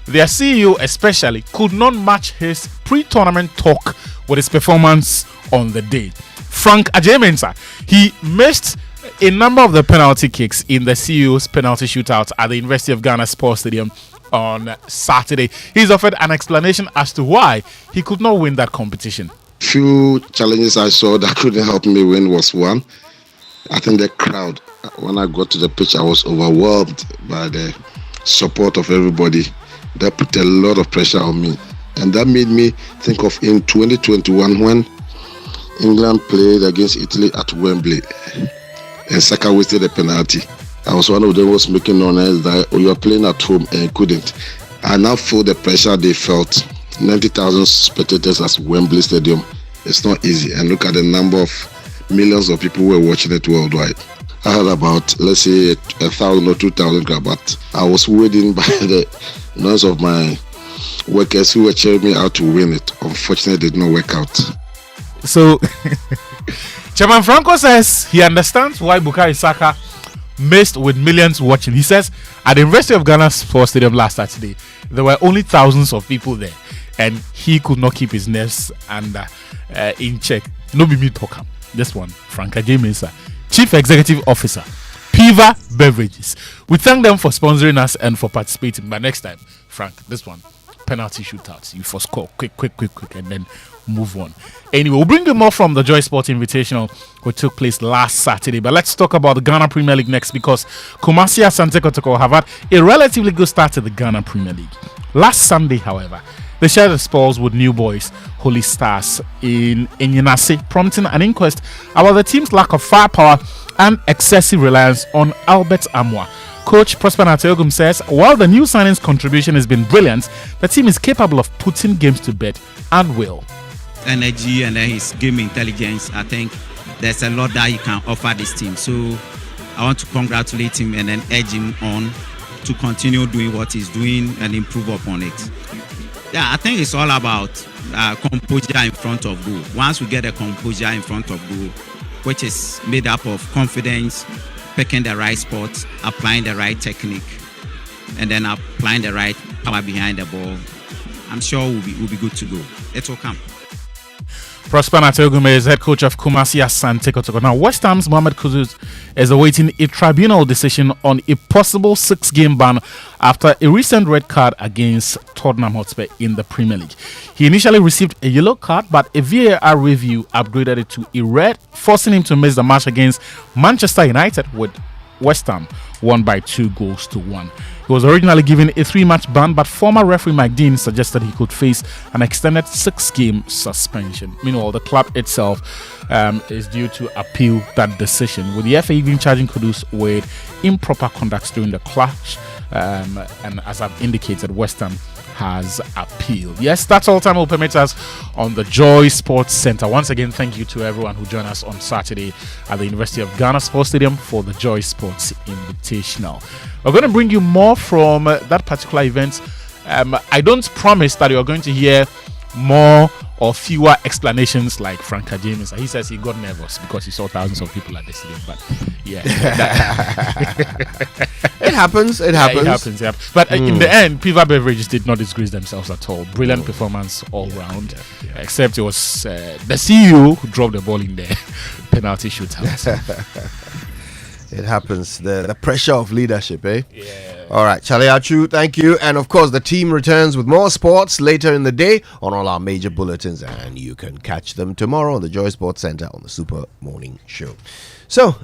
their CEO especially could not match his pre-tournament talk with his performance on the day. Frank Ajemensa, he missed a number of the penalty kicks in the CEO's penalty shootout at the University of Ghana Sports Stadium on Saturday. He's offered an explanation as to why he could not win that competition. Few challenges I saw that couldn't help me win was one. I think the crowd, when I got to the pitch, I was overwhelmed by the support of everybody. That put a lot of pressure on me. And that made me think of in 2021 when England played against Italy at Wembley and Saka wasted a penalty. I was one of them who was making noise that you are playing at home and couldn't. I now feel the pressure they felt. 90,000 spectators at Wembley Stadium. It's not easy. And look at the number of millions of people who were watching it worldwide. I had about, let's say, 1,000 or 2,000 crowd, but I was waiting by the noise of my workers who were cheering me out to win it. Unfortunately, it did not work out. So, Chairman Franco says he understands why Bukayo Saka missed with millions watching. He says at the University of Ghana Sports Stadium last Saturday, there were only thousands of people there, and he could not keep his nerves in check. No be me talk. This one, Frank Ajemensa, Chief Executive Officer, Piva Beverages. We thank them for sponsoring us and for participating. But next time, Frank, this one, penalty shootouts. You first score quick, and then move on. Anyway, we'll bring you more from the Joy Sports Invitational, which took place last Saturday. But let's talk about the Ghana Premier League next, because Kumasi Asante Kotoko have had a relatively good start to the Ghana Premier League. Last Sunday, however, they shared the spoils with New Boys Holy Stars in Enyinase, prompting an inquest about the team's lack of firepower and excessive reliance on Albert Amwa. Coach Prosper Nateogum says while the new signing's contribution has been brilliant, the team is capable of putting games to bed and will. Energy and then his game intelligence, I think there's a lot that he can offer this team. So I want to congratulate him and then urge him on to continue doing what he's doing and improve upon it. Yeah, I think it's all about composure in front of goal. Once we get a composure in front of goal, which is made up of confidence, picking the right spots, applying the right technique, and then applying the right power behind the ball, I'm sure we'll be good to go. It will come. Prosper Nateogum is head coach of Kumasi Asante Kotoko. Now, West Ham's Mohamed Kudus is awaiting a tribunal decision on a possible 6-game ban after a recent red card against Tottenham Hotspur in the Premier League. He initially received a yellow card, but a VAR review upgraded it to a red, forcing him to miss the match against Manchester United, with West Ham won by 2-1. He was originally given a 3-match ban, but former referee Mike Dean suggested he could face an extended 6-game suspension. Meanwhile, the club itself is due to appeal that decision, with the FA even charging Kudus with improper conduct during the clash. And as I've indicated, West Ham has appealed. Yes, that's all time will permit us on the Joy Sports Center. Once again, thank you to everyone who joined us on Saturday at the University of Ghana Sports Stadium for the Joy Sports Invitational. We're going to bring you more from that particular event. I don't promise that you're going to hear more or fewer explanations like Frank James. He says he got nervous because he saw thousands of people at the stadium. But yeah, it happens. It happens. Yeah. But in the end, Piva Beverages did not disgrace themselves at all. Brilliant performance all round. Yeah. Except it was the CEO who dropped the ball in the penalty shootout. It happens. The pressure of leadership, eh? Yeah. All right, Charlie Achu, thank you. And of course, the team returns with more sports later in the day on all our major bulletins. And you can catch them tomorrow on the Joy Sports Center on the Super Morning Show. So,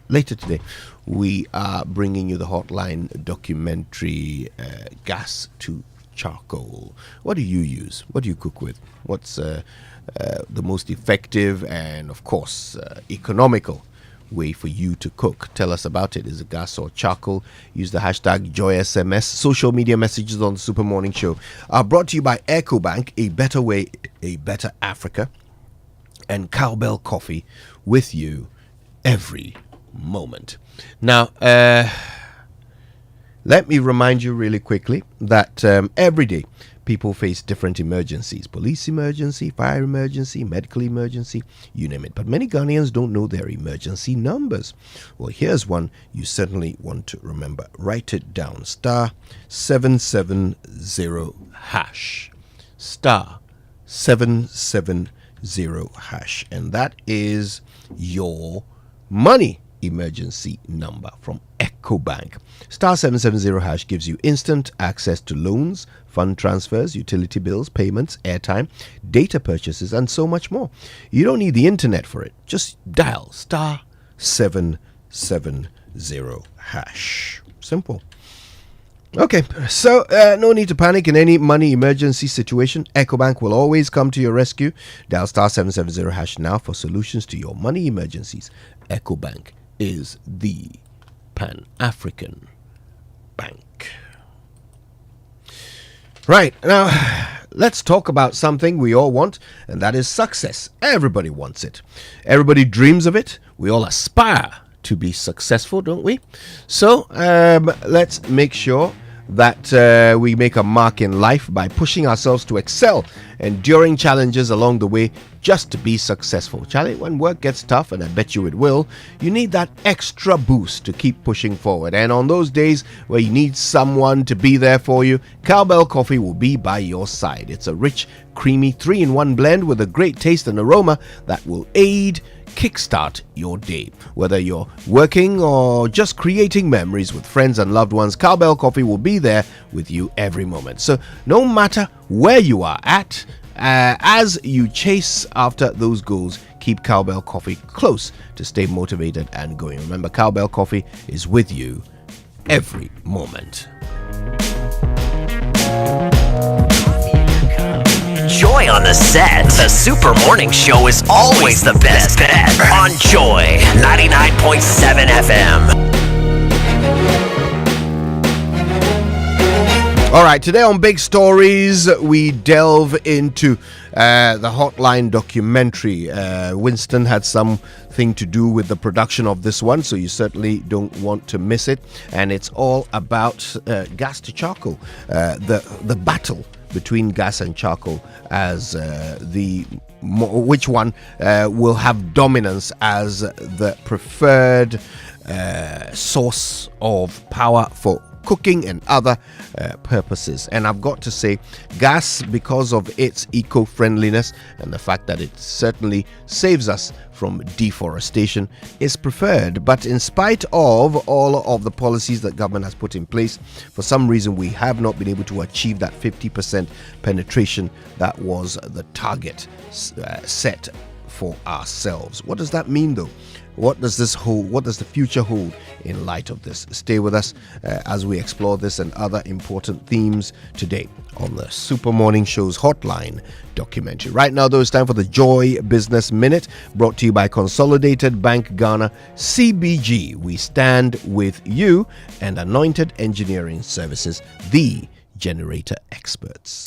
later today, we are bringing you the hotline documentary, Gas to charcoal. What do you use? What do you cook with? What's the most effective and, of course, economical way for you to cook? Tell us about it. Is it gas or charcoal? Use the hashtag JoySMS. Social media messages on the Super Morning Show are brought to you by EcoBank, a better way, a better Africa, and Cowbell Coffee, with you every moment. Now, let me remind you really quickly that every day people face different emergencies: police emergency, fire emergency, medical emergency, you name it. But many Ghanaians don't know their emergency numbers. Well, here's one you certainly want to remember. Write it down. *770#. *770#. And that is your money emergency number from EcoBank. *770# gives you instant access to loans, fund transfers, utility bills, payments, airtime, data purchases, and so much more. You don't need the internet for it. Just dial *770#. Simple. Okay, so no need to panic in any money emergency situation. EcoBank will always come to your rescue. Dial *770# now for solutions to your money emergencies. EcoBank is the Pan-African Bank. Right, now let's talk about something we all want, and that is success. Everybody wants it. Everybody dreams of it. We all aspire to be successful, don't we? So let's make sure that we make a mark in life by pushing ourselves to excel, enduring challenges along the way just to be successful. Charlie, when work gets tough, and I bet you it will, you need that extra boost to keep pushing forward. And on those days where you need someone to be there for you, Cowbell Coffee will be by your side. It's a rich, creamy 3-in-1 blend with a great taste and aroma that will kickstart your day. Whether you're working or just creating memories with friends and loved ones, Cowbell Coffee will be there with you every moment. So no matter where you are at, as you chase after those goals, keep Cowbell Coffee close to stay motivated and going. Remember, Cowbell Coffee is with you every moment. Joy on the set. The Super Morning Show is always the best bet on Joy 99.7 FM. All right, today on Big Stories, we delve into the Hotline documentary. Winston had something to do with the production of this one, so you certainly don't want to miss it. And it's all about gas to charcoal, the battle between gas and charcoal, as which one will have dominance as the preferred source of power for cooking and other purposes. And I've got to say, gas, because of its eco-friendliness and the fact that it certainly saves us from deforestation, is preferred. But in spite of all of the policies that government has put in place, for some reason we have not been able to achieve that 50% penetration that was the target set for ourselves. What does that mean, though? What does this hold? What does the future hold in light of this? Stay with us as we explore this and other important themes today on the Super Morning Show's Hotline documentary. Right now, though, it's time for the Joy Business Minute, brought to you by Consolidated Bank Ghana, CBG. We stand with you, and Anointed Engineering Services, the generator experts.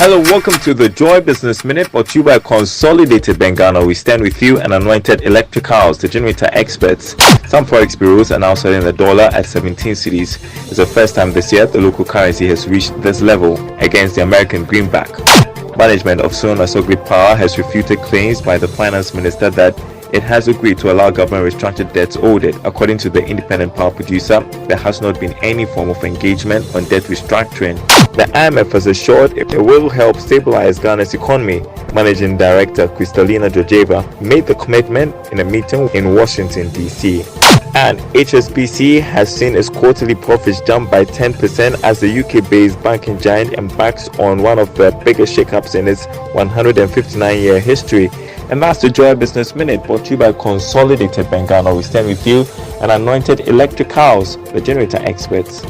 Hello, welcome to the Joy Business Minute, brought to you by Consolidated Bank Ghana. We stand with you, and Anointed Electricals, the generator experts. Some forex bureaus are now selling the dollar at 17 cedis. It's the first time this year the local currency has reached this level against the American greenback. Management of Sun Asogrid Power has refuted claims by the finance minister that it has agreed to allow government restructured debts owed it. According to the independent power producer, there has not been any form of engagement on debt restructuring. The IMF has assured it will help stabilize Ghana's economy. Managing Director Kristalina Georgieva made the commitment in a meeting in Washington, D.C. And HSBC has seen its quarterly profits jump by 10% as the UK-based banking giant embarks on one of the biggest shakeups in its 159-year history. And that's the Joy Business Minute, brought to you by Consolidated Bank Ghana. We stand with you, and Anointed Electricals, the generator experts.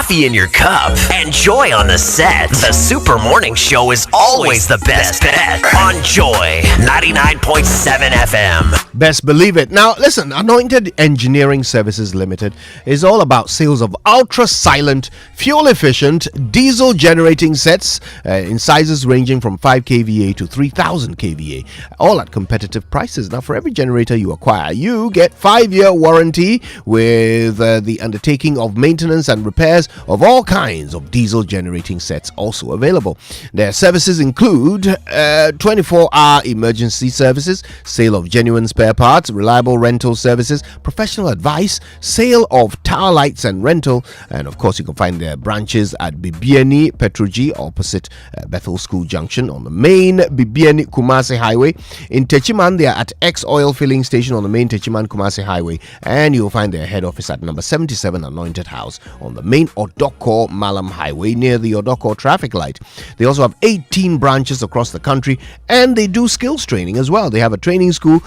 coffee in your cup, and Joy on the set. The Super Morning Show is always the best bet on Joy 99.7 FM. Best believe it. Now, listen, Anointed Engineering Services Limited is all about sales of ultra-silent, fuel-efficient, diesel-generating sets in sizes ranging from 5 kVA to 3,000 kVA, all at competitive prices. Now, for every generator you acquire, you get 5-year warranty with the undertaking of maintenance and repairs of all kinds of diesel-generating sets also available. Their services include 24-hour emergency services, sale of genuine spare parts, reliable rental services, professional advice, sale of tower lights and rental, and of course you can find their branches at Bibiani Petroji opposite Bethel School Junction on the main Bibiani Kumasi Highway. In Techiman, they are at X Oil Filling Station on the main Techiman Kumasi Highway, and you'll find their head office at number 77 Anointed House on the main Odoko Malam Highway near the Odoko traffic light. They also have 18 branches across the country, and they do skills training as well. They have a training school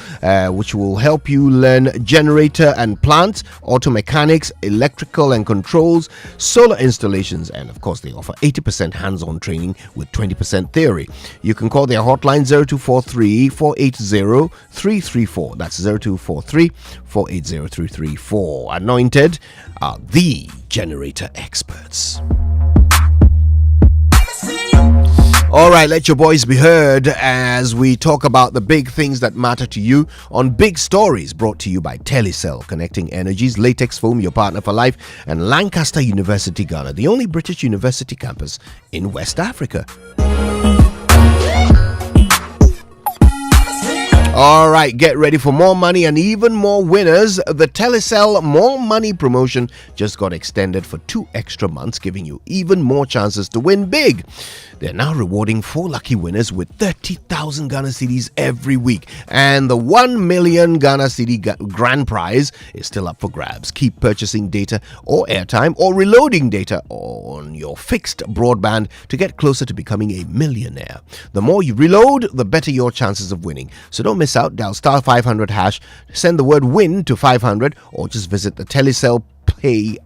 which will help you learn generator and plant, auto mechanics, electrical and controls, solar installations, and of course they offer 80% hands-on training with 20% theory. You can call their hotline 0243 480 334. That's 0243 480 334. Anointed are the generator experts. All right, let your voice be heard as we talk about the big things that matter to you on Big Stories, brought to you by Telecel, connecting energies, Latex Foam, your partner for life, and Lancaster University, Ghana, the only British university campus in West Africa. All right, get ready for more money and even more winners. The Telecel More Money promotion just got extended for 2 extra months, giving you even more chances to win big. They're now rewarding 4 lucky winners with 30,000 Ghana cedis every week. And the 1 million Ghana cedi grand prize is still up for grabs. Keep purchasing data or airtime or reloading data on your fixed broadband to get closer to becoming a millionaire. The more you reload, the better your chances of winning. So don't miss out. Dial star 500 hash, send the word win to 500, or just visit the Telecel Play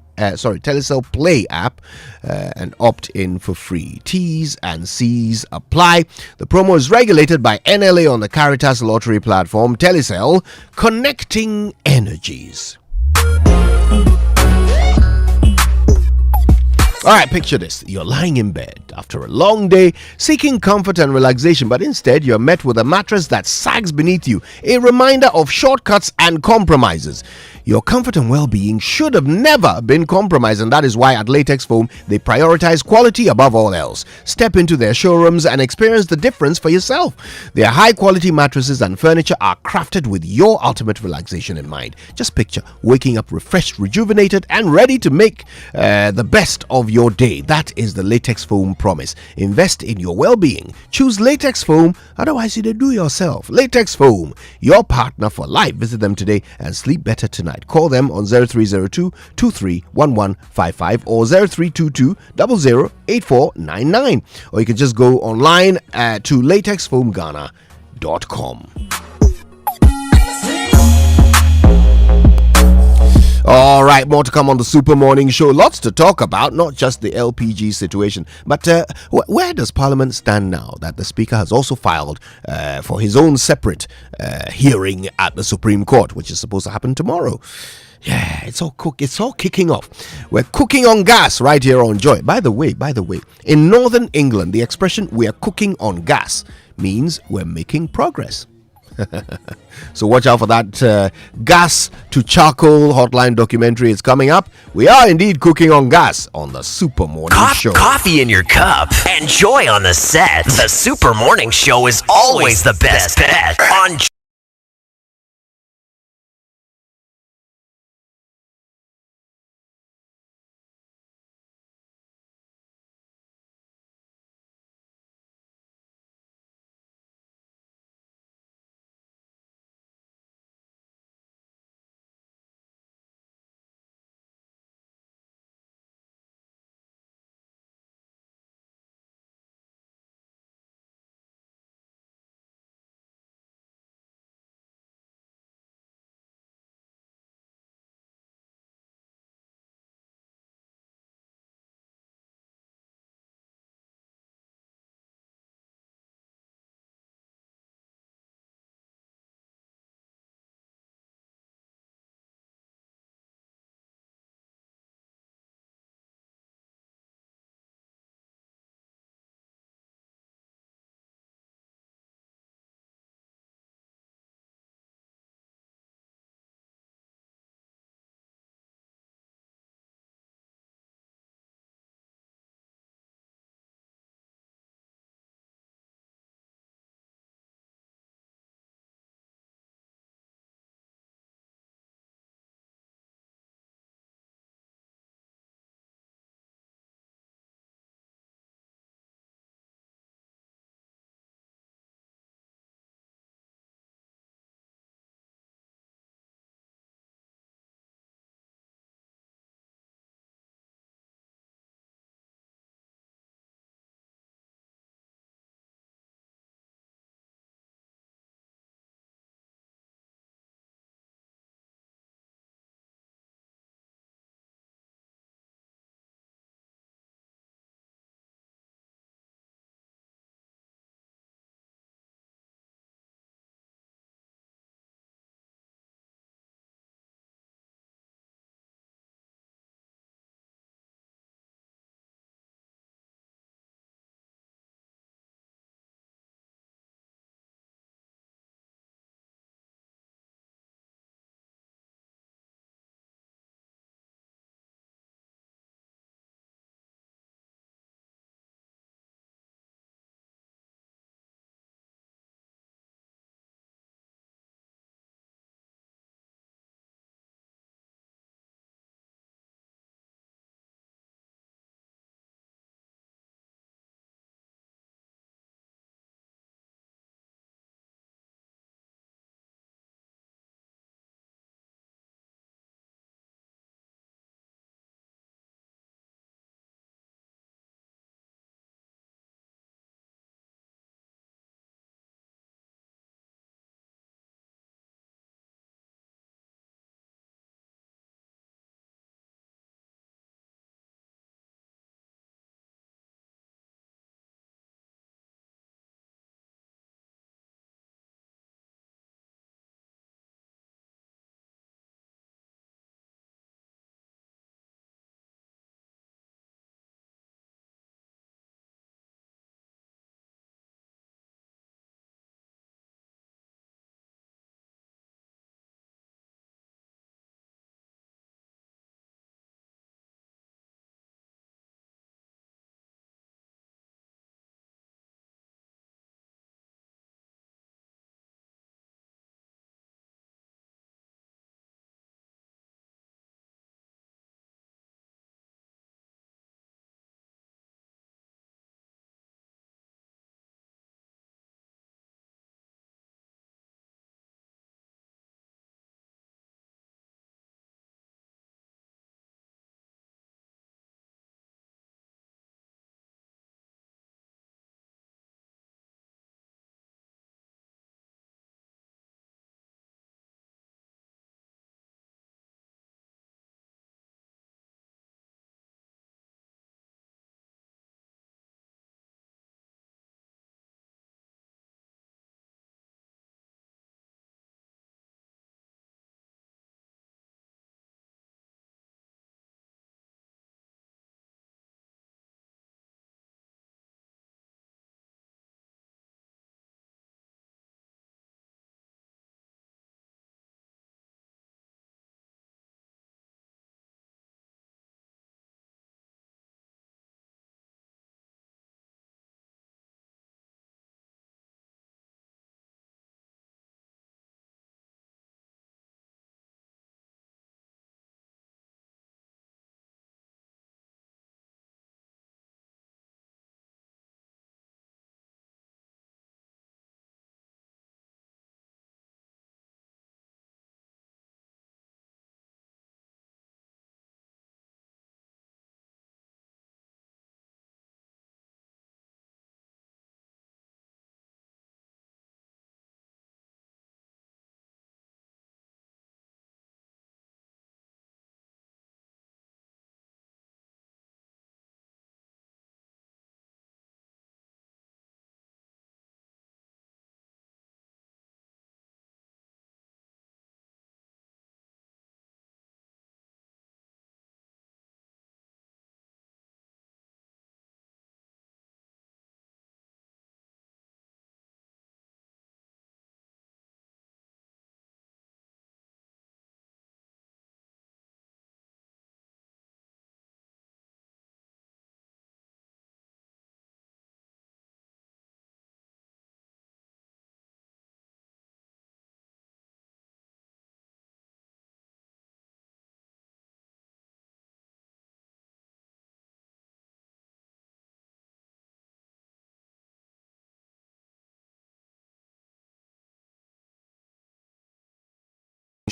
app and opt in for free. T's and C's apply. The promo is regulated by NLA on the Caritas Lottery platform. Telecel, connecting energies. All right, picture this. You're lying in bed after a long day, seeking comfort and relaxation, but instead you're met with a mattress that sags beneath you, a reminder of shortcuts and compromises. Your comfort and well-being should have never been compromised, and that is why at Latex Foam, they prioritize quality above all else. Step into their showrooms and experience the difference for yourself. Their high-quality mattresses and furniture are crafted with your ultimate relaxation in mind. Just picture waking up refreshed, rejuvenated, and ready to make the best of your day. That is the Latex Foam promise. Invest in your well-being. Choose Latex Foam, otherwise you do yourself. Latex Foam, your partner for life. Visit them today and sleep better tonight. Call them on 0302 231155 or 0322 008499, or you can just go online to latexfoamghana.com. All right, more to come on the Super Morning Show. Lots to talk about, not just the LPG situation, but where does Parliament stand now that the Speaker has also filed for his own separate hearing at the Supreme Court, which is supposed to happen tomorrow? Yeah, it's all kicking off. We're cooking on gas right here on Joy. By the way, in Northern England, the expression "we are cooking on gas" means we're making progress. So watch out for that gas to charcoal hotline documentary. It's coming up. We are indeed cooking on gas on the Super Morning Show. Coffee in your cup and Joy on the set. The Super Morning Show is always the best bet on Joy.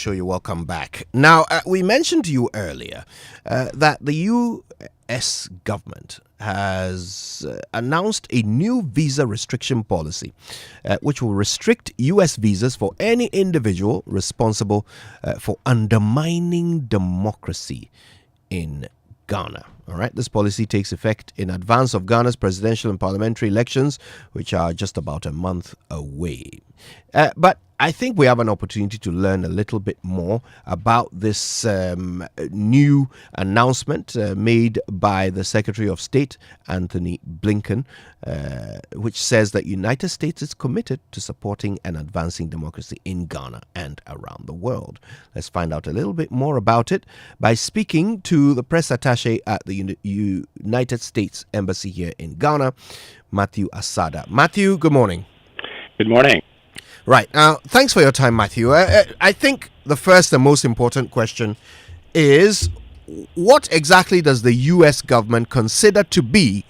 Sure, you're welcome back. Now, we mentioned to you earlier that the U.S. government has announced a new visa restriction policy which will restrict U.S. visas for any individual responsible for undermining democracy in Ghana. All right, this policy takes effect in advance of Ghana's presidential and parliamentary elections, which are just about a month away. But I think we have an opportunity to learn a little bit more about this new announcement made by the Secretary of State, Anthony Blinken, which says that United States is committed to supporting and advancing democracy in Ghana and around the world. Let's find out a little bit more about it by speaking to the press attaché at the United States Embassy here in Ghana, Matthew Asada. Matthew, good morning. Good morning. Right. Thanks for your time, Matthew. I think the first and most important question is, what exactly does the U.S. government consider to be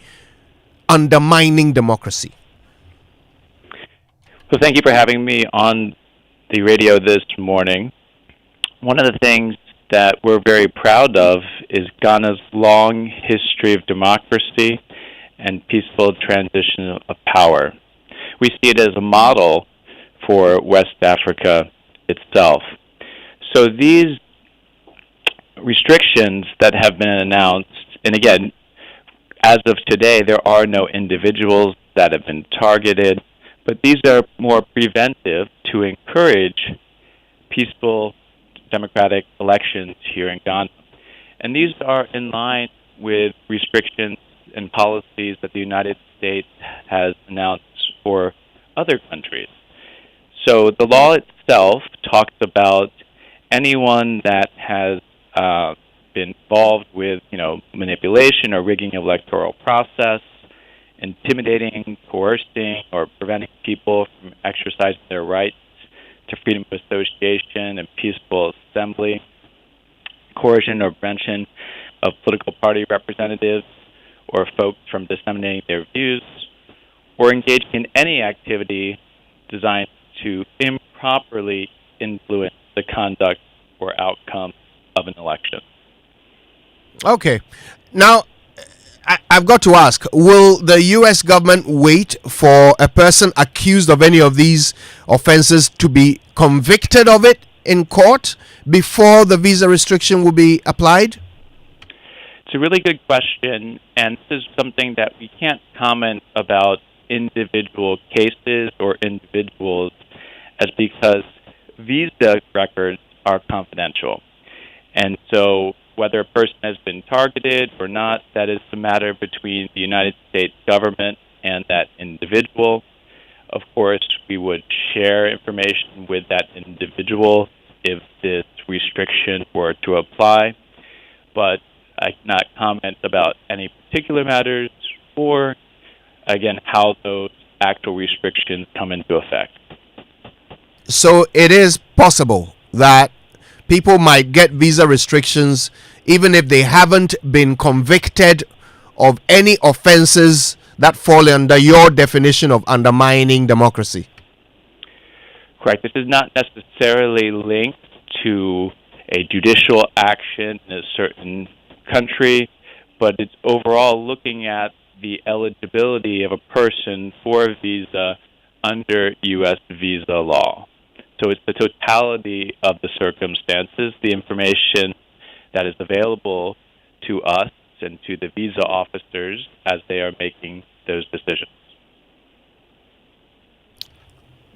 undermining democracy? Well, thank you for having me on the radio this morning. One of the things that we're very proud of is Ghana's long history of democracy and peaceful transition of power. We see it as a model for West Africa itself. So these restrictions that have been announced, and again, as of today, there are no individuals that have been targeted, but these are more preventive to encourage peaceful democratic elections here in Ghana. And these are in line with restrictions and policies that the United States has announced for other countries. So the law itself talks about anyone that has been involved with, manipulation or rigging of electoral process, intimidating, coercing, or preventing people from exercising their rights to freedom of association and peaceful assembly, coercion or prevention of political party representatives or folks from disseminating their views, or engaging in any activity designed to improperly influence the conduct or outcome of an election. Okay. Now, I've got to ask, will the U.S. government wait for a person accused of any of these offenses to be convicted of it in court before the visa restriction will be applied? It's a really good question, and this is something that we can't comment about individual cases or individuals, as because visa records are confidential. And so whether a person has been targeted or not, that is the matter between the United States government and that individual. Of course, we would share information with that individual if this restriction were to apply, but I cannot comment about any particular matters or, again, how those actual restrictions come into effect. So it is possible that people might get visa restrictions even if they haven't been convicted of any offenses that fall under your definition of undermining democracy. Correct. This is not necessarily linked to a judicial action in a certain country, but it's overall looking at the eligibility of a person for a visa under U.S. visa law. So it's the totality of the circumstances, the information that is available to us and to the visa officers as they are making those decisions.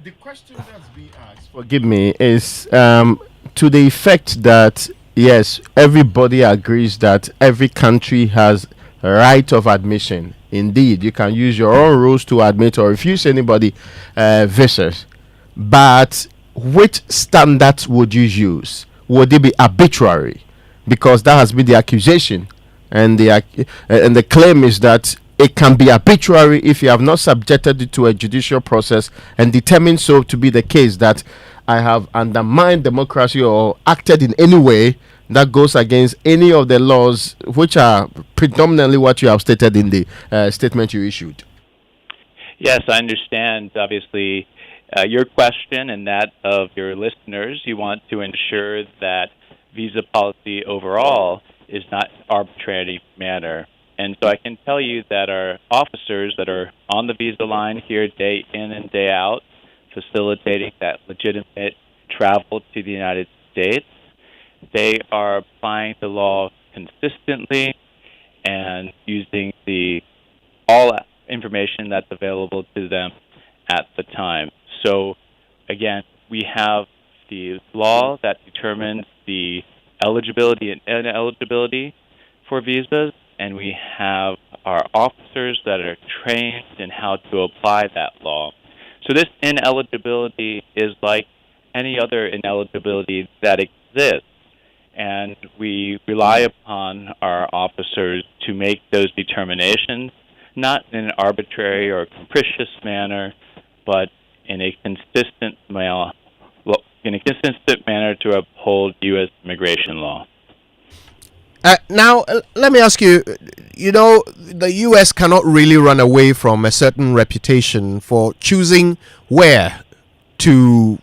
The question that's being asked, forgive me, is to the effect that, yes, everybody agrees that every country has a right of admission. Indeed, you can use your own rules to admit or refuse anybody visas. But which standards would you use? Would it be arbitrary? Because that has been the accusation, and the claim is that it can be arbitrary if you have not subjected it to a judicial process and determined so to be the case that I have undermined democracy or acted in any way that goes against any of the laws, which are predominantly what you have stated in the statement you issued. Yes, I understand. Obviously, your question and that of your listeners, you want to ensure that visa policy overall is not arbitrary manner. And so I can tell you that our officers that are on the visa line here day in and day out, facilitating that legitimate travel to the United States, they are applying the law consistently and using all information that's available to them at the time. So, again, we have the law that determines the eligibility and ineligibility for visas, and we have our officers that are trained in how to apply that law. So this ineligibility is like any other ineligibility that exists, and we rely upon our officers to make those determinations, not in an arbitrary or capricious manner, but in a consistent manner to uphold U.S. immigration law. Now, let me ask you, the U.S. cannot really run away from a certain reputation for choosing where to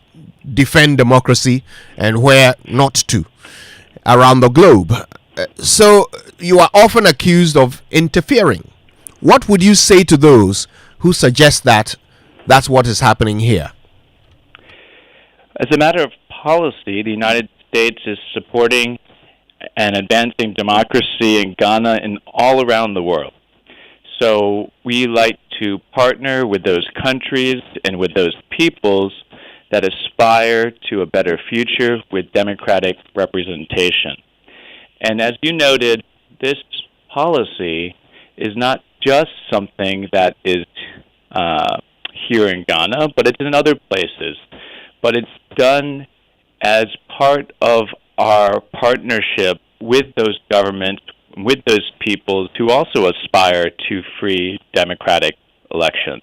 defend democracy and where not to around the globe. So you are often accused of interfering. What would you say to those who suggest that that's what is happening here? As a matter of policy, the United States is supporting and advancing democracy in Ghana and all around the world. So we like to partner with those countries and with those peoples that aspire to a better future with democratic representation. And as you noted, this policy is not just something that is here in Ghana, but it's in other places. But it's done as part of our partnership with those governments, with those peoples who also aspire to free democratic elections.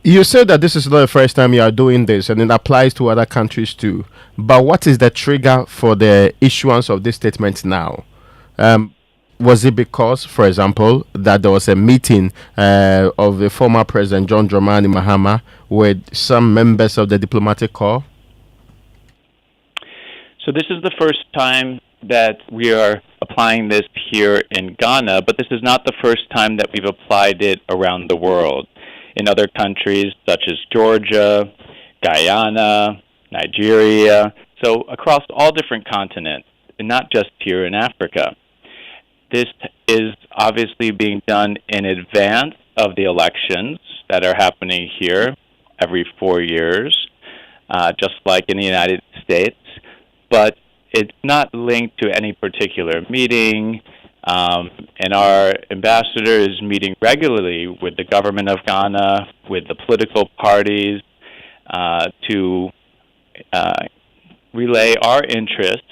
You said that this is not the first time you are doing this, and it applies to other countries too. But what is the trigger for the issuance of this statement now? Was it because, for example, that there was a meeting of the former President John Dramani Mahama with some members of the diplomatic corps? So this is the first time that we are applying this here in Ghana, but this is not the first time that we've applied it around the world. In other countries such as Georgia, Guyana, Nigeria, so across all different continents, and not just here in Africa. This is obviously being done in advance of the elections that are happening here every 4 years, just like in the United States. But it's not linked to any particular meeting, and our ambassador is meeting regularly with the government of Ghana, with the political parties, to relay our interest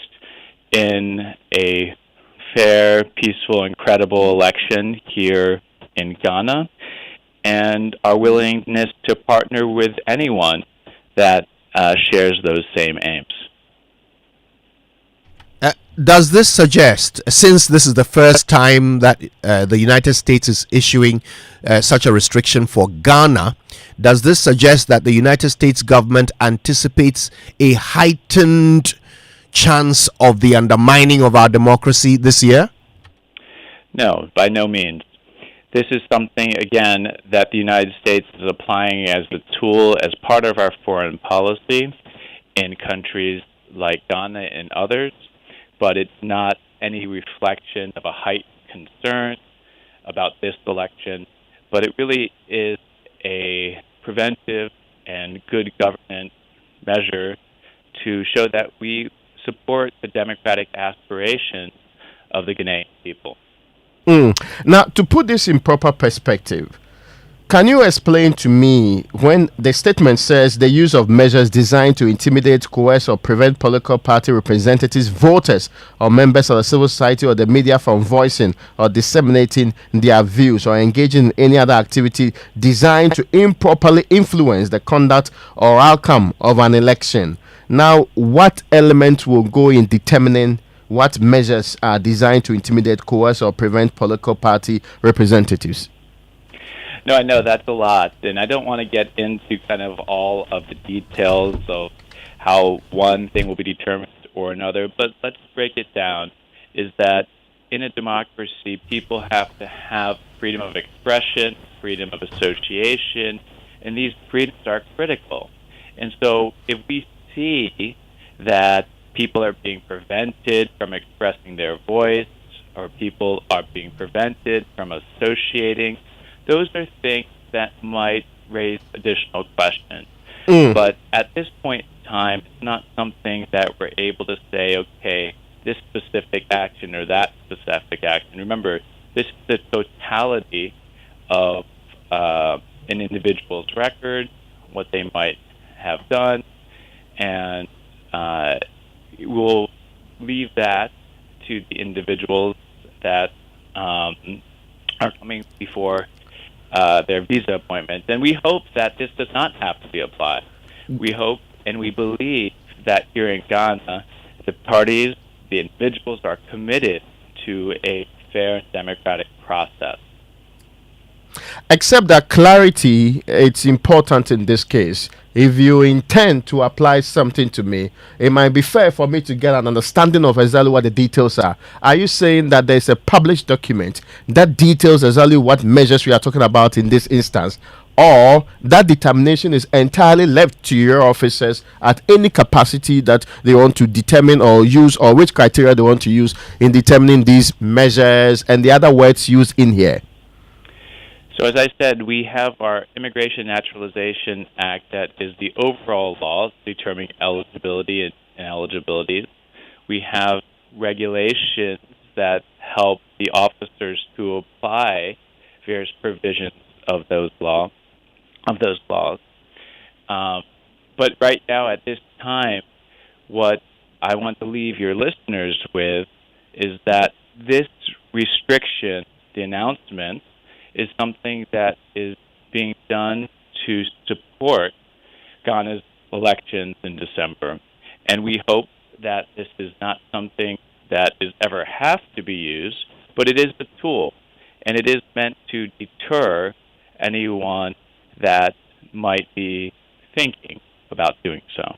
in a fair, peaceful, and credible election here in Ghana, and our willingness to partner with anyone that shares those same aims. Does this suggest, since this is the first time that the United States is issuing such a restriction for Ghana, does this suggest that the United States government anticipates a heightened chance of the undermining of our democracy this year? No, by no means. This is something, again, that the United States is applying as a tool, as part of our foreign policy in countries like Ghana and others, but it's not any reflection of a heightened concern about this election, but it really is a preventive and good government measure to show that we support the democratic aspirations of the Ghanaian people. Now, to put this in proper perspective, can you explain to me when the statement says the use of measures designed to intimidate, coerce, or prevent political party representatives, voters, or members of the civil society or the media from voicing or disseminating their views or engaging in any other activity designed to improperly influence the conduct or outcome of an election? Now, what element will go in determining what measures are designed to intimidate, coerce, or prevent political party representatives? No, I know that's a lot, and I don't want to get into kind of all of the details of how one thing will be determined or another, but let's break it down. Is that in a democracy, people have to have freedom of expression, freedom of association, and these freedoms are critical. And so if we see that people are being prevented from expressing their voice, or people are being prevented from associating, those are things that might raise additional questions. But at this point in time, it's not something that we're able to say, okay, this specific action or that specific action. Remember, this is the totality of an individual's record, what they might have done, and we'll leave that to the individuals that are coming before their visa appointment. And we hope that this does not have to be applied. We hope and we believe that here in Ghana, the parties, the individuals are committed to a fair and democratic process. Except that clarity, it's important in this case. If you intend to apply something to me, it might be fair for me to get an understanding of exactly what the details are. Are you saying that there's a published document that details exactly what measures we are talking about in this instance, or that determination is entirely left to your officers at any capacity that they want to determine or use, or which criteria they want to use in determining these measures and the other words used in here? So as I said, we have our Immigration Naturalization Act that is the overall law determining eligibility and ineligibilities. We have regulations that help the officers to apply various provisions of those laws. But right now, at this time, what I want to leave your listeners with is that this restriction, the announcement, is something that is being done to support Ghana's elections in December. And we hope that this is not something that is ever have to be used, but it is a tool, and it is meant to deter anyone that might be thinking about doing so.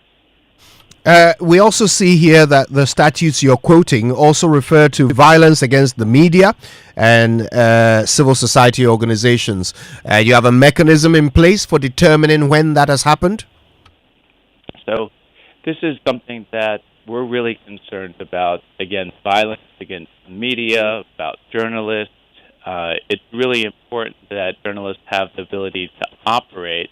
We also see here that the statutes you're quoting also refer to violence against the media and civil society organizations. You have a mechanism in place for determining when that has happened? So this is something that we're really concerned about. Again, violence against the media, about journalists. It's really important that journalists have the ability to operate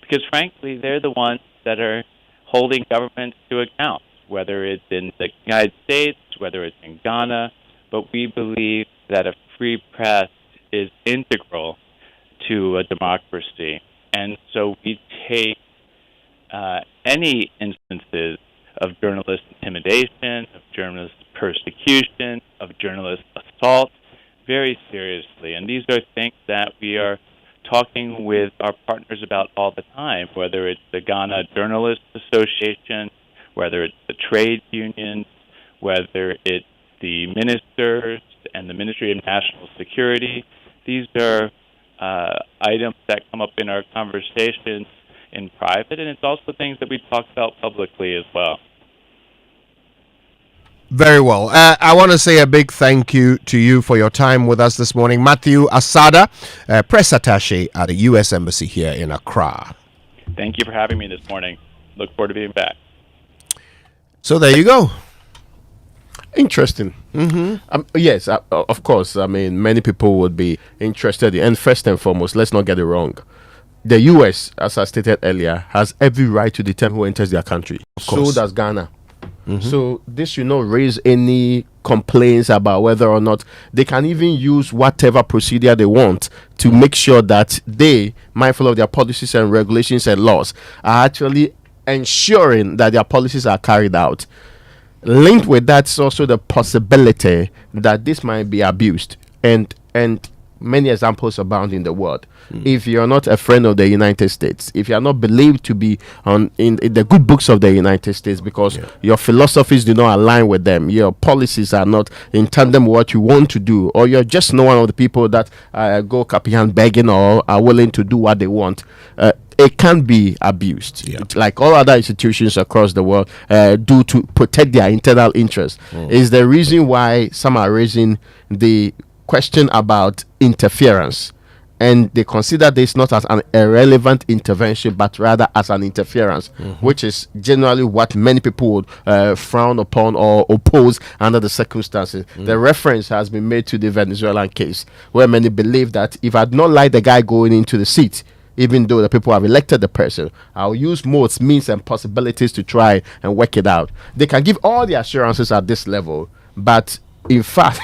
because, frankly, they're the ones that are holding governments to account, whether it's in the United States, whether it's in Ghana. But we believe that a free press is integral to a democracy. And so we take any instances of journalist intimidation, of journalist persecution, of journalist assault very seriously. And these are things that we are talking with our partners about all the time, whether it's the Ghana Journalists Association, whether it's the trade unions, whether it's the ministers and the Ministry of National Security. These are items that come up in our conversations in private, and it's also things that we talk about publicly as well. Very well. I want to say a big thank you to you for your time with us this morning. Matthew Asada, press attaché at the U.S. Embassy here in Accra. Thank you for having me this morning. Look forward to being back. So there you go. Interesting. Yes, of course. I mean, many people would be interested in, and first and foremost, let's not get it wrong. The U.S., as I stated earlier, has every right to determine who enters their country. So does Ghana. So this should not raise any complaints about whether or not they can even use whatever procedure they want to make sure that they, mindful of their policies and regulations and laws, are actually ensuring that their policies are carried out. Linked with that is also the possibility that this might be abused. And many examples abound in the world. If you're not a friend of the United States, if you're not believed to be in the good books of the United States because your philosophies do not align with them, your policies are not in tandem with what you want to do, or you're just not one of the people that go capian begging or are willing to do what they want, it can be abused, like all other institutions across the world do to protect their internal interests. Is the reason why some are raising the question about interference, and they consider this not as an irrelevant intervention but rather as an interference, which is generally what many people would frown upon or oppose under the circumstances. The reference has been made to the Venezuelan case, where many believe that if I'd not liked the guy going into the seat, even though the people have elected the person, I'll use modes, means and possibilities to try and work it out. They can give all the assurances at this level, but in fact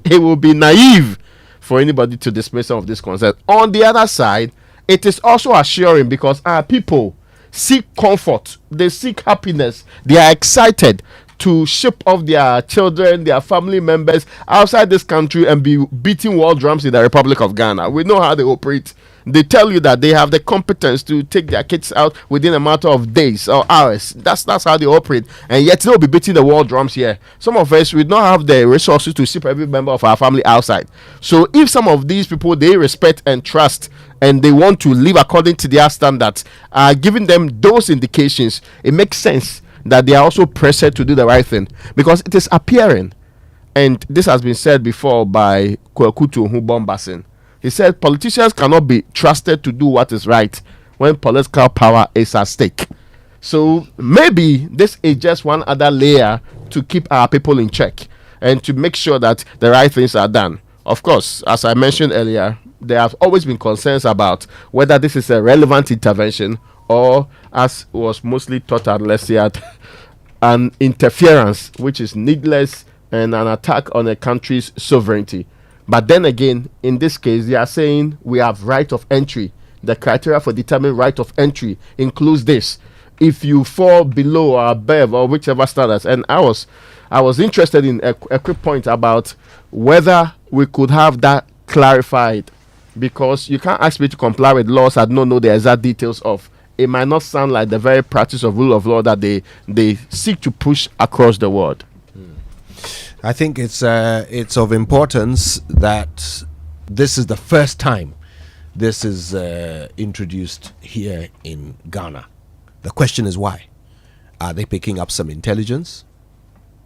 it will be naive for anybody to dismiss some of these concerns. On the other side, it is also assuring because our people seek comfort, they seek happiness, they are excited to ship off their children, their family members outside this country and be beating war drums in the Republic of Ghana. We know how they operate. They tell you that they have the competence to take their kids out within a matter of days or hours. That's how they operate. And yet they'll be beating the war drums here. Some of us, we don't have the resources to ship every member of our family outside. So if some of these people they respect and trust and they want to live according to their standards, giving them those indications, it makes sense that they are also pressured to do the right thing, because it is appearing, and this has been said before by Kwekutu Hubombasin. He said politicians cannot be trusted to do what is right when political power is at stake. So maybe this is just one other layer to keep our people in check and to make sure that the right things are done. Of course, as I mentioned earlier, there have always been concerns about whether this is a relevant intervention or, as was mostly taught at LESIAD, an interference which is needless and an attack on a country's sovereignty. But then again, in this case, they are saying we have right of entry. The criteria for determining right of entry includes this: if you fall below or above or whichever standards. And I was interested in a quick point about whether we could have that clarified, because you can't ask me to comply with laws I don't know the exact details of. It might not sound like the very practice of rule of law that they seek to push across the world. I think it's of importance that this is the first time this is introduced here in Ghana. The question is why? Are they picking up some intelligence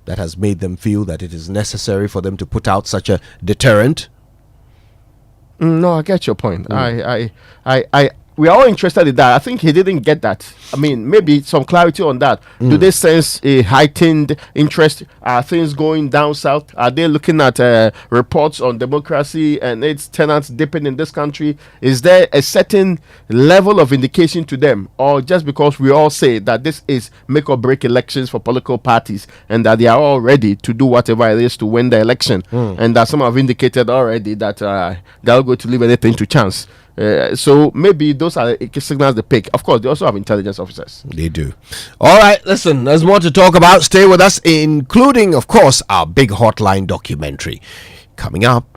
that has made them feel that it is necessary for them to put out such a deterrent? No, I get your point. We are all interested in that. I think he didn't get that. I mean, maybe some clarity on that. Do they sense a heightened interest? Are things going down south? Are they looking at reports on democracy and its tenants dipping in this country? Is there a certain level of indication to them? Or just because we all say that this is make or break elections for political parties and that they are all ready to do whatever it is to win the election, and that some have indicated already that they're going to leave anything to chance? So maybe those are signals they pick. Of course, they also have intelligence officers. They do. All right, listen, there's more to talk about. Stay with us, including, of course, our big hotline documentary coming up.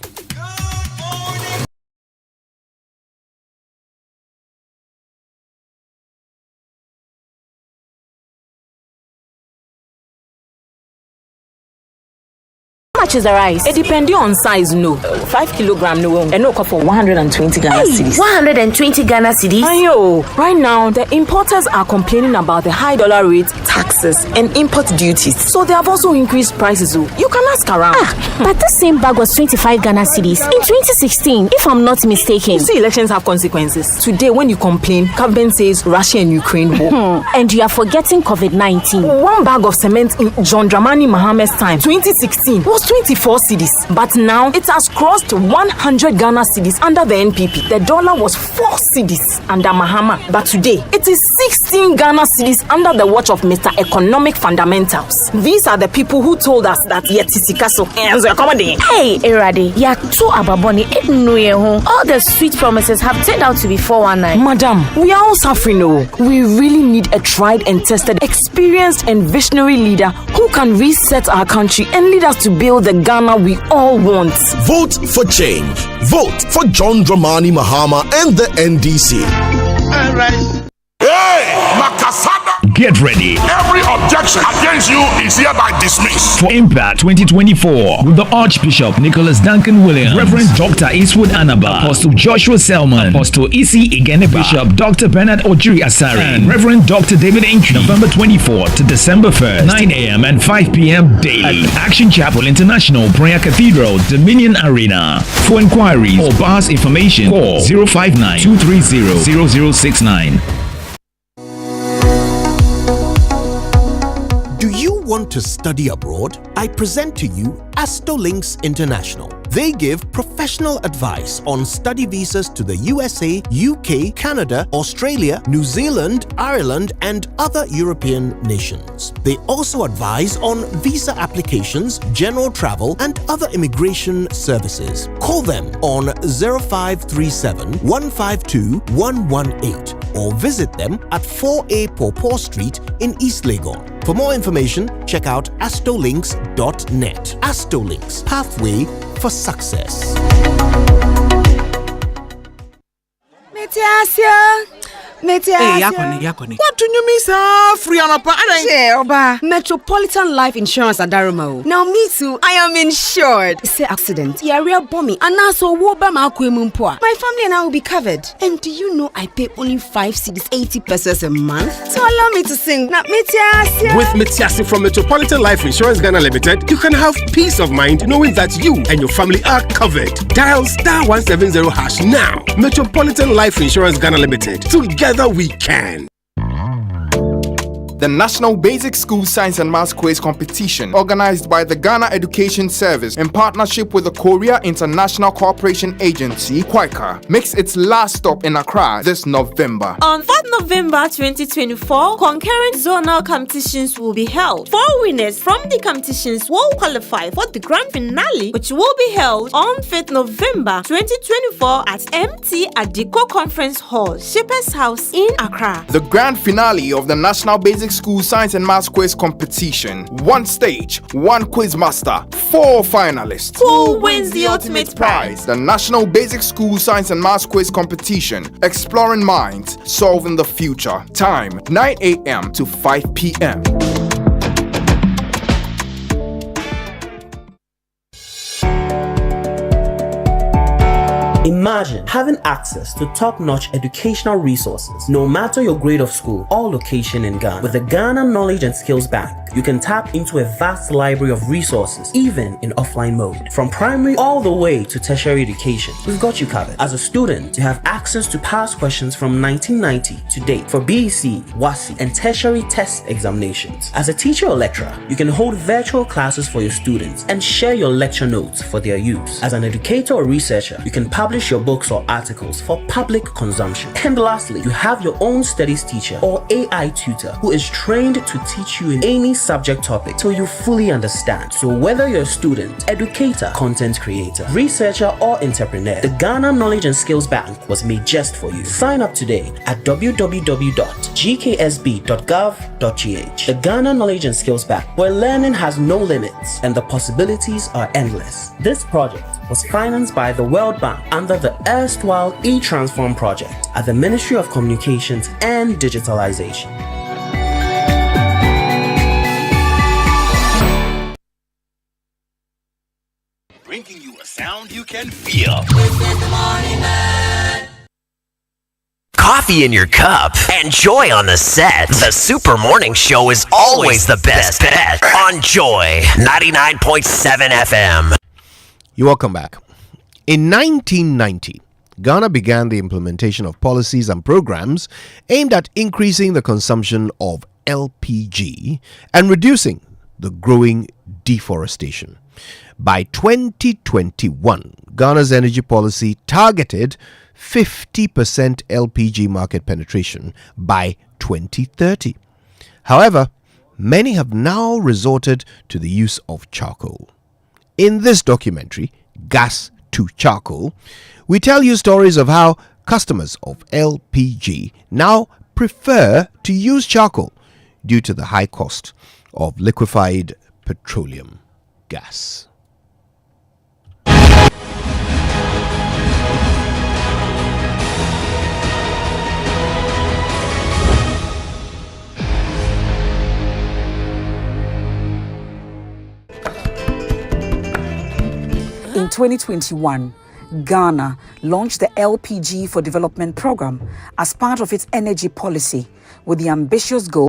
How much is the rice? It depends on size, no. 5 kilogram, no. And no for 120 Ghana cedis. 120 Ghana cedis? Ayo, right now, the importers are complaining about the high dollar rate, taxes, and import duties. So they have also increased prices. You can ask around. But this same bag was 25 Ghana cedis in 2016, if I'm not mistaken. You see, elections have consequences. Today, when you complain, government says Russia and Ukraine war. And you are forgetting COVID-19. One bag of cement in John Dramani Mahamad's time, 2016, was 24 cedis, but now it has crossed 100 Ghana cedis under the NPP. The dollar was 4 cedis under Mahama, but today it is 16 Ghana cedis under the watch of Mr. Economic Fundamentals. These are the people who told us that Yetisikaso and accommodate. Hey, Erade, ya too ababoni all the sweet promises have turned out to be 419. Madam, we are all suffering. We really need a tried and tested, experienced and visionary leader who can reset our country and lead us to build the Ghana we all want. Vote for change. Vote for John Dramani Mahama and the NDC. All right. Hey, Makasada. Get ready. Every objection against you is hereby dismissed. For Impact 2024 with the Archbishop Nicholas Duncan Williams, Reverend Dr. Eastwood Anaba, Apostle Joshua Selman, Apostle Isi Igene, Bishop Dr. Bernard Ojiri Asari, and Reverend Dr. David Inkri, November 24th to December 1st, 9 a.m. and 5 p.m. daily at Action Chapel International Prayer Cathedral, Dominion Arena. For inquiries or bars information, call 059-230-0069. Do you want to study abroad? I present to you Astolinks International. They give professional advice on study visas to the USA, UK, Canada, Australia, New Zealand, Ireland, and other European nations. They also advise on visa applications, general travel, and other immigration services. Call them on 0537 152 118 or visit them at 4A Pawpaw Street in East Legon. For more information, check out astolinks.net. Astolinks, pathway for success. Hey, yakoni. What do you mean, sir? Free on a Metropolitan Life Insurance Adaramo. Now me too, I am insured. Say accident, yeah, real bommy, and now so my family and I will be covered. And do you know I pay only 5 cedis 80 pesos a month? So allow me to sing. Now with Metiasi from Metropolitan Life Insurance Ghana Limited, you can have peace of mind knowing that you and your family are covered. Dial *170# now. Metropolitan Life Insurance Ghana Limited. Together we can. The National Basic School Science and Maths Quiz Competition, organized by the Ghana Education Service in partnership with the Korea International Cooperation Agency, (KWICA), makes its last stop in Accra this November. On 4th November 2024, concurrent zonal competitions will be held. 4 winners from the competitions will qualify for the grand finale, which will be held on 5th November 2024 at MT Adiko Conference Hall, Shippers House in Accra. The grand finale of the National Basic School Science and Maths Quiz Competition. 1 stage, 1 quiz master, 4 finalists. Who wins the ultimate prize? The National Basic School Science and Maths Quiz Competition. Exploring minds, solving the future. Time, 9 a.m. to 5 p.m. Imagine having access to top-notch educational resources, no matter your grade of school or location in Ghana. With the Ghana Knowledge and Skills Bank, you can tap into a vast library of resources, even in offline mode. From primary all the way to tertiary education, we've got you covered. As a student, you have access to past questions from 1990 to date for BEC, WASI, and tertiary test examinations. As a teacher or lecturer, you can hold virtual classes for your students and share your lecture notes for their use. As an educator or researcher, you can publish your books or articles for public consumption. And lastly, you have your own studies teacher or AI tutor who is trained to teach you in any subject topic till you fully understand. So whether you're a student, educator, content creator, researcher, or entrepreneur, the Ghana Knowledge and Skills Bank was made just for you. Sign up today at www.gksb.gov.gh. The Ghana Knowledge and Skills Bank, where learning has no limits and the possibilities are endless. This project was financed by the World Bank under the erstwhile e-Transform project at the Ministry of Communications and Digitalization. Bringing you a sound you can feel. Coffee in your cup and Joy on the set. The Super Morning Show is always the best bet on Joy 99.7 FM. You're welcome back. In 1990, Ghana began the implementation of policies and programs aimed at increasing the consumption of LPG and reducing the growing deforestation. By 2021, Ghana's energy policy targeted 50% LPG market penetration by 2030. However, many have now resorted to the use of charcoal. In this documentary, Gas to Charcoal, we tell you stories of how customers of LPG now prefer to use charcoal due to the high cost of liquefied petroleum gas. In 2021, Ghana launched the LPG for Development program as part of its energy policy with the ambitious goal